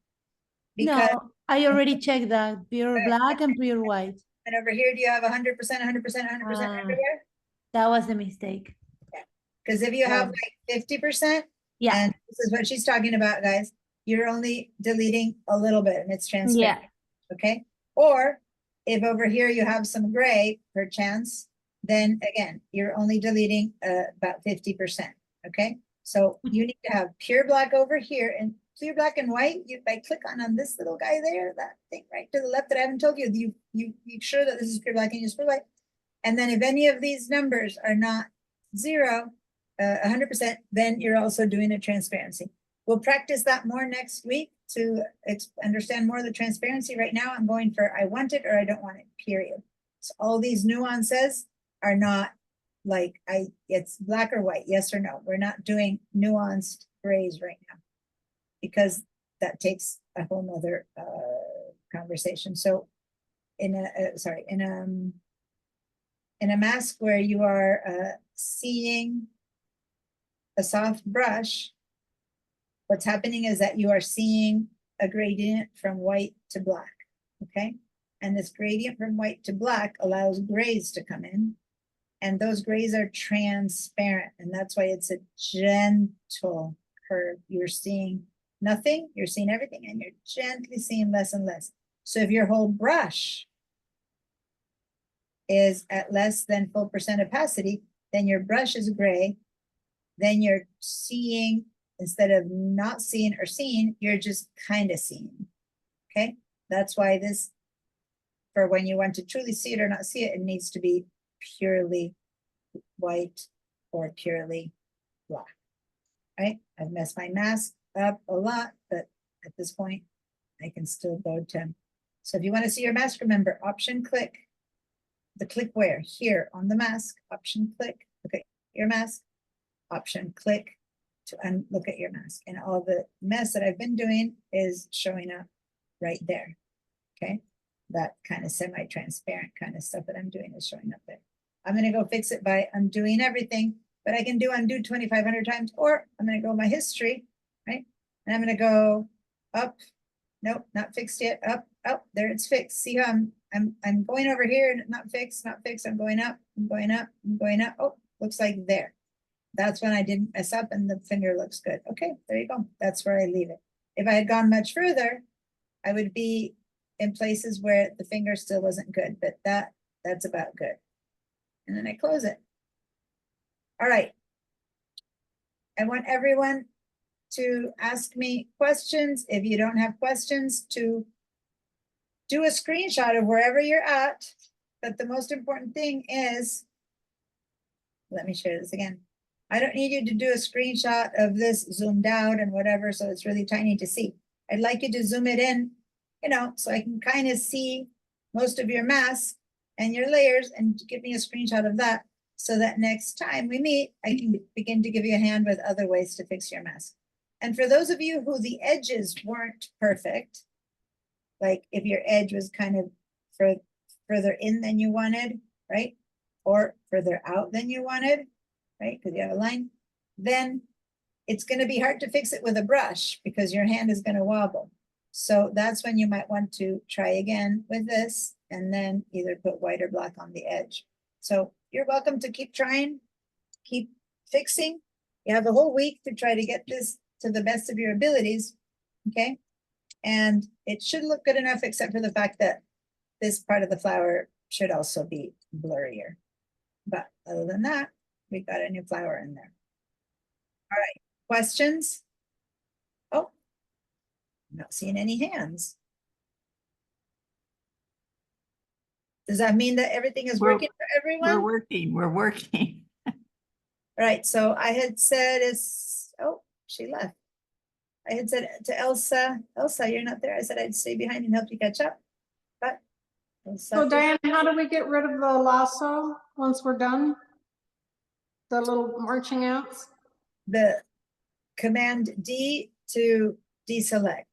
Because no, I already checked that. Pure black and pure white. And over here, do you have 100%, 100%, 100% everywhere? That was the mistake. Yeah. Because if you have like 50%, and this is what she's talking about, guys, you're only deleting a little bit and it's transparent. Yeah. Okay. Or if over here you have some gray per chance, then again, you're only deleting about 50%. Okay. So you need to have pure black over here and pure black and white. If I click on this little guy there, that thing right to the left that I haven't told you, you sure that this is pure black and use pure white. And then if any of these numbers are not 0, 100%, then you're also doing a transparency. We'll practice that more next week to understand more of the transparency. Right now, I'm going for I want it or I don't want it, period. So all these nuances are not like it's black or white, yes or no. We're not doing nuanced grays right now because that takes a whole nother conversation. So in a mask where you are seeing a soft brush, what's happening is that you are seeing a gradient from white to black, okay? And this gradient from white to black allows grays to come in, and those grays are transparent, and that's why it's a gentle curve. You're seeing nothing, you're seeing everything, and you're gently seeing less and less. So if your whole brush is at less than full percent opacity, then your brush is gray, then you're seeing, instead of not seeing or seeing, you're just kind of seeing, okay? That's why this, for when you want to truly see it or not see it, it needs to be purely white or purely black, right? I've messed my mask up a lot, but at this point, I can still go to, so if you want to see your mask, remember, option click, the click where? Here on the mask, option click, look at your mask, option click to look at your mask. And all the mess that I've been doing is showing up right there, okay? That kind of semi-transparent kind of stuff that I'm doing is showing up there. I'm gonna go fix it by undoing everything, but I can do undo 2,500 times, or I'm gonna go my history, right? And I'm gonna go up, nope, not fixed yet, up, up, there it's fixed. See how I'm going over here and not fixed, I'm going up, I'm going up, I'm going up. Oh, looks like there. That's when I didn't mess up and the finger looks good. Okay, there you go. That's where I leave it. If I had gone much further, I would be in places where the finger still wasn't good, but that's about good. And then I close it. All right. I want everyone to ask me questions. If you don't have questions, to do a screenshot of wherever you're at. But the most important thing is, let me share this again. I don't need you to do a screenshot of this zoomed out and whatever, so it's really tiny to see. I'd like you to zoom it in, you know, so I can kind of see most of your mask and your layers, and give me a screenshot of that so that next time we meet, I can begin to give you a hand with other ways to fix your mask. And for those of you who the edges weren't perfect, like if your edge was kind of further in than you wanted, right? Or further out than you wanted, right? Because you have a line, then it's going to be hard to fix it with a brush because your hand is going to wobble. So that's when you might want to try again with this and then either put white or black on the edge. So you're welcome to keep trying, keep fixing. You have a whole week to try to get this to the best of your abilities, okay? And it should look good enough except for the fact that this part of the flower should also be blurrier. But other than that, we got a new flower in there. All right, questions? Oh, I'm not seeing any hands. Does that mean that everything is working for everyone? We're working. All right, so I had said oh, she left. I had said to Elsa, you're not there. I said I'd stay behind and help you catch up. But Elsa, So Diane, how do we get rid of the lasso once we're done? The little marching ants? The Command D to deselect.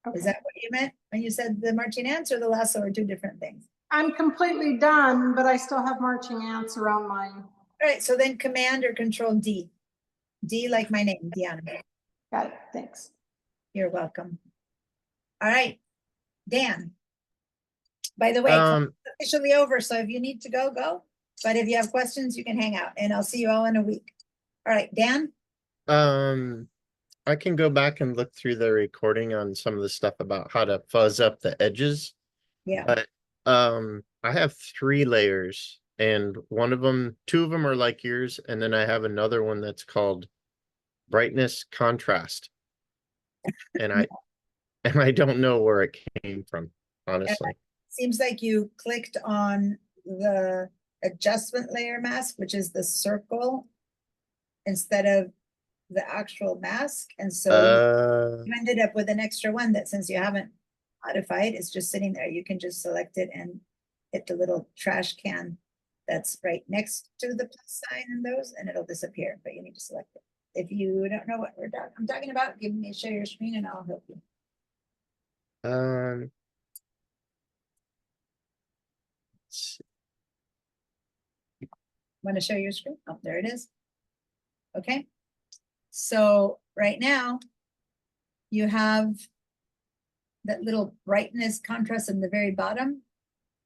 Okay. Is that what you meant when you said the marching ants, or the lasso are two different things? I'm completely done, but I still have marching ants around mine. All right, so then Command or Control D. D like my name, Diana. Got it, thanks. You're welcome. All right, Dan. By the way, it's officially over, so if you need to go, go. But if you have questions, you can hang out, and I'll see you all in a week. All right, Dan? I can go back and look through the recording on some of the stuff about how to fuzz up the edges. Yeah. But I have 3 layers, and two of them are like yours, and then I have another one that's called brightness contrast. And I don't know where it came from, honestly. Seems like you clicked on the adjustment layer mask, which is the circle, instead of the actual mask. And so you ended up with an extra one that, since you haven't modified, it's just sitting there. You can just select it and hit the little trash can that's right next to the plus sign and those, and it'll disappear, but you need to select it. If you don't know what I'm talking about, give me, share your screen and I'll help you. Want to share your screen? Oh, there it is. Okay. So right now you have that little brightness contrast in the very bottom.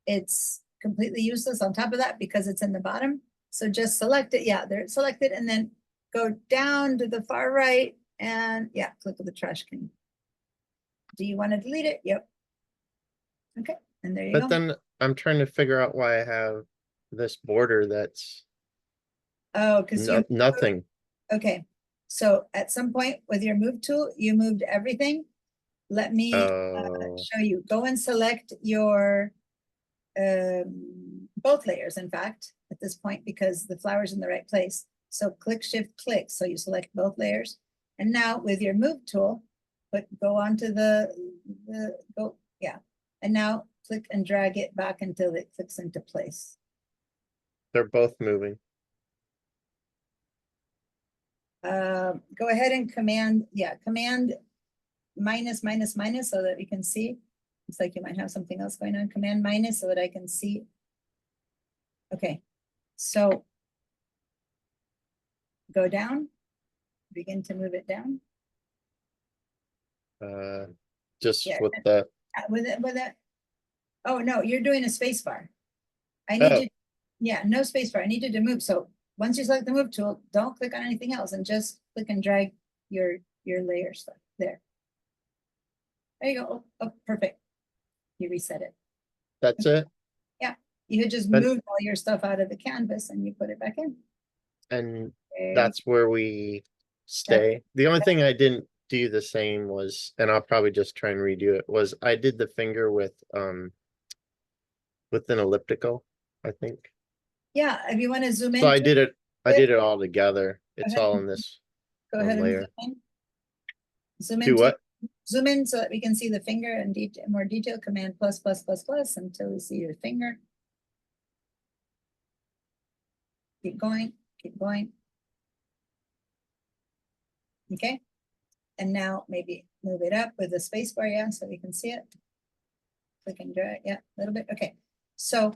It's completely useless on top of that because it's in the bottom. So just select it. Yeah, there it's selected, and then go down to the far right and yeah, click on the trash can. Do you want to delete it? Yep. Okay, and there you go. But then I'm trying to figure out why I have this border that's Oh, because nothing. Okay, so at some point with your move tool, you moved everything. Let me show you. Go and select your both layers, in fact, at this point, because the flower's in the right place. So click shift click, so you select both layers. And now with your move tool, go onto and now click and drag it back until it clicks into place. They're both moving. Go ahead and command minus so that we can see. Looks like you might have something else going on. Command minus so that I can see. Okay, so go down, begin to move it down. Just Yeah, with the with it. Oh no, you're doing a space bar. I need you. Yeah, no space bar. I need you to move. So once you select the move tool, don't click on anything else and just click and drag your layer stuff there. There you go. Oh, perfect. You reset it. That's it. Yeah, you had just moved all your stuff out of the canvas and you put it back in. And that's where we stay. The only thing I didn't do the same was, and I'll probably just try and redo it, was I did the finger with an elliptical, I think. Yeah, if you want to zoom in. So I did it all together. It's all in this Go ahead and layer. zoom in. Do what? Zoom in so that we can see the finger in more detail. Command plus until we see your finger. Keep going, keep going. Okay. And now maybe move it up with the space bar, yeah, so we can see it. Click and drag, yeah, a little bit. Okay. So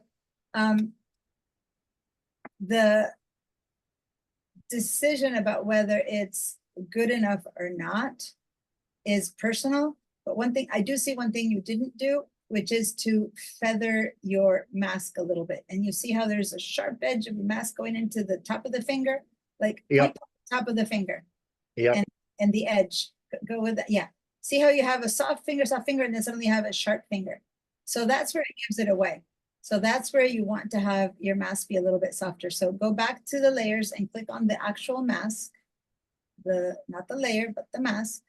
the decision about whether it's good enough or not is personal. But I do see one thing you didn't do, which is to feather your mask a little bit. And you see how there's a sharp edge of the mask going into the top of the finger, like top of the finger. Yeah. And the edge, go with that. Yeah. See how you have a soft finger, and then suddenly you have a sharp finger. So that's where it gives it away. So that's where you want to have your mask be a little bit softer. So go back to the layers and click on the actual mask, not the layer, but the mask,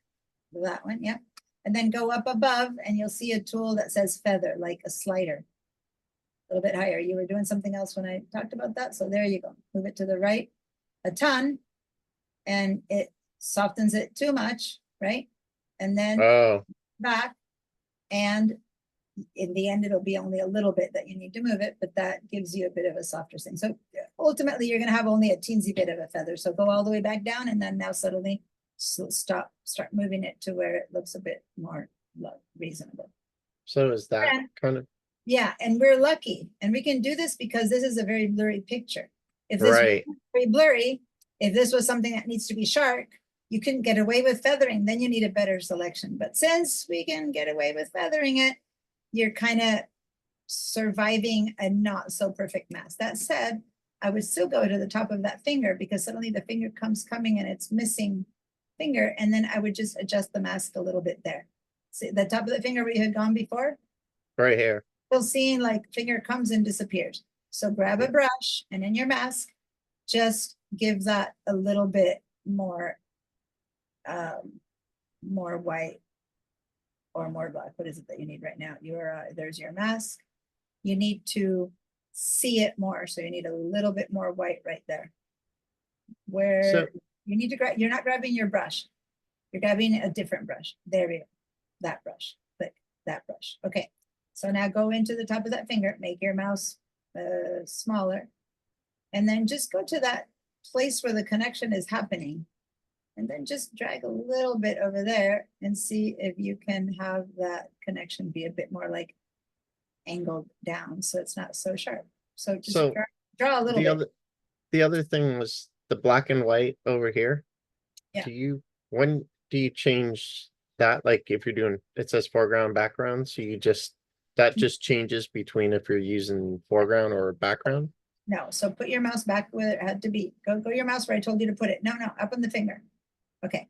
that one, yeah. And then go up above and you'll see a tool that says feather, like a slider, a little bit higher. You were doing something else when I talked about that. So there you go. Move it to the right a ton and it softens it too much, right? And then back, and in the end, it'll be only a little bit that you need to move it, but that gives you a bit of a softer thing. So ultimately, you're going to have only a teensy bit of a feather. So go all the way back down, and then now suddenly start moving it to where it looks a bit more reasonable. So is that kind of? Yeah, and we're lucky, and we can do this because this is a very blurry picture. If this was very blurry, if this was something that needs to be sharp, you couldn't get away with feathering, then you need a better selection. But since we can get away with feathering it, you're kind of surviving a not so perfect mask. That said, I would still go to the top of that finger because suddenly the finger coming and it's missing finger. And then I would just adjust the mask a little bit there. See the top of the finger where you had gone before? Right here. Still seeing like finger comes and disappears. So grab a brush and in your mask, just give that a little bit more white or more black. What is it that you need right now? There's your mask. you need to see it more. So you need a little bit more white right there. Where So- you need to grab, you're not grabbing your brush. You're grabbing a different brush. There we go. That brush, click that brush. Okay. So now go into the top of that finger, make your mouse smaller, and then just go to that place where the connection is happening. And then just drag a little bit over there and see if you can have that connection be a bit more like angled down, so it's not so sharp. So just So draw a little bit. The other thing was the black and white over here. Yeah. When do you change that? Like if you're doing, it says foreground, background, so that just changes between if you're using foreground or background? No, so put your mouse back where it had to be. Go your mouse where I told you to put it. No, up on the finger. Okay.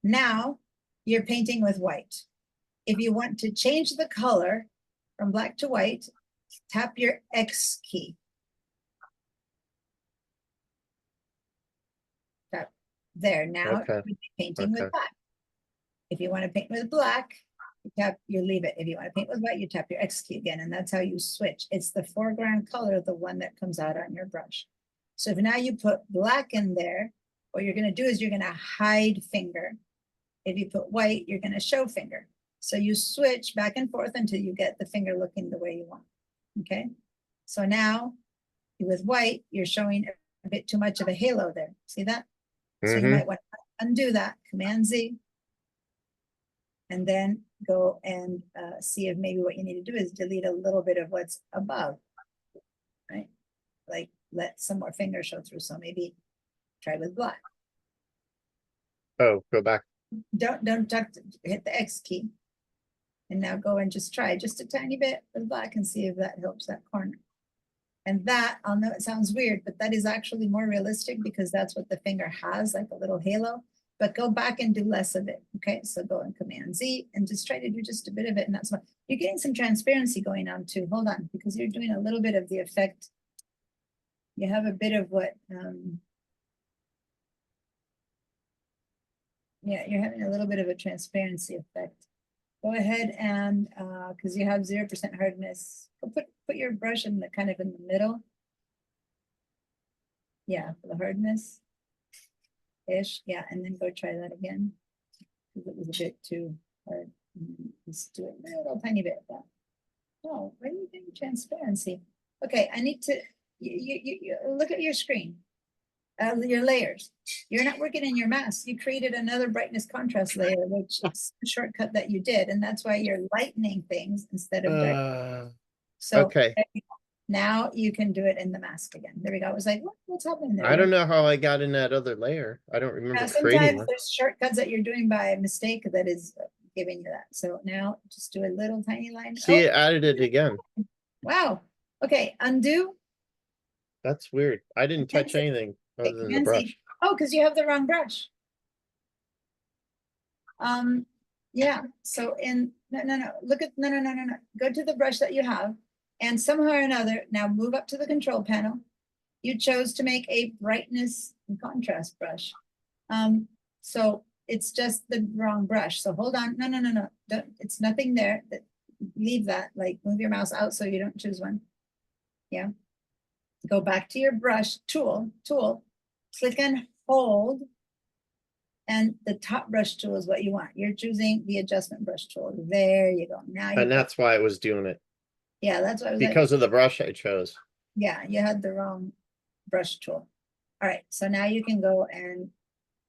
Now you're painting with white. If you want to change the color from black to white, tap your X key. Tap there. Now Okay. you're painting Okay. with black. If you want to paint with black, you leave it. If you want to paint with white, you tap your X key again, and that's how you switch. It's the foreground color, the one that comes out on your brush. So if now you put black in there, what you're going to do is you're going to hide finger. If you put white, you're going to show finger. So you switch back and forth until you get the finger looking the way you want. Okay. So now with white, you're showing a bit too much of a halo there. See that? So you might want to undo that, Command Z, and then go and see if maybe what you need to do is delete a little bit of what's above, right? Like let some more finger show through. So maybe try with black. Oh, go back. Don't hit the X key. And now go and just try just a tiny bit with black and see if that helps that corner. And that, I'll know it sounds weird, but that is actually more realistic because that's what the finger has, like a little halo. But go back and do less of it. Okay, so go and Command Z and just try to do just a bit of it. And that's what you're getting some transparency going on too. Hold on, because you're doing a little bit of the effect. You have a bit of what, yeah, you're having a little bit of a transparency effect. Go ahead and, because you have 0% hardness, put your brush in the kind of in the middle. Yeah, for the hardness. Ish, yeah, and then go try that again. Because it was a bit too hard. Just do it a little tiny bit of that. Oh, where are you getting transparency? Okay, I need to, you look at your screen. Your layers. You're not working in your mask. You created another brightness contrast layer, which is a shortcut that you did. And that's why you're lightening things instead of dark. So Okay. now you can do it in the mask again. There we go. I was like, what's happening there? I don't know how I got in that other layer. I don't remember creating Sometimes one. there's shortcuts that you're doing by mistake that is giving you that. So now just do a little tiny line. See, it added it again. Wow. Okay, undo. That's weird. I didn't touch anything other than the brush. Oh, because you have the wrong brush. Yeah, so no, look at, no. Go to the brush that you have and somehow or another, now move up to the control panel. You chose to make a brightness and contrast brush. So it's just the wrong brush. So hold on, no. It's nothing there. Leave that, like move your mouse out so you don't choose one. Yeah. Go back to your brush tool, click and hold. And the top brush tool is what you want. You're choosing the adjustment brush tool. There you go. Now you And that's why I was doing it. yeah, that's what I was like, Because of the brush I chose. yeah, you had the wrong brush tool. All right, so now you can go and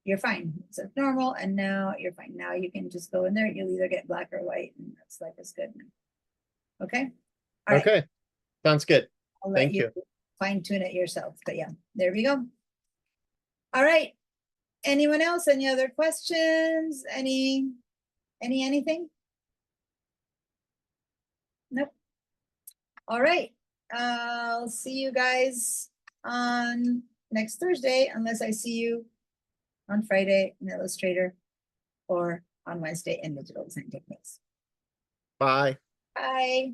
you're fine. It's normal, and now you're fine. Now you can just go in there. You'll either get black or white, and that's like as good. Okay. All right. Okay, sounds good. I'll let Thank you. fine tune it yourself. But yeah, there we go. All right. Anyone else? Any other questions? Anything? Nope. All right. I'll see you guys on next Thursday, unless I see you on Friday in Illustrator or on Wednesday in Digital Design Techniques. Bye. Bye.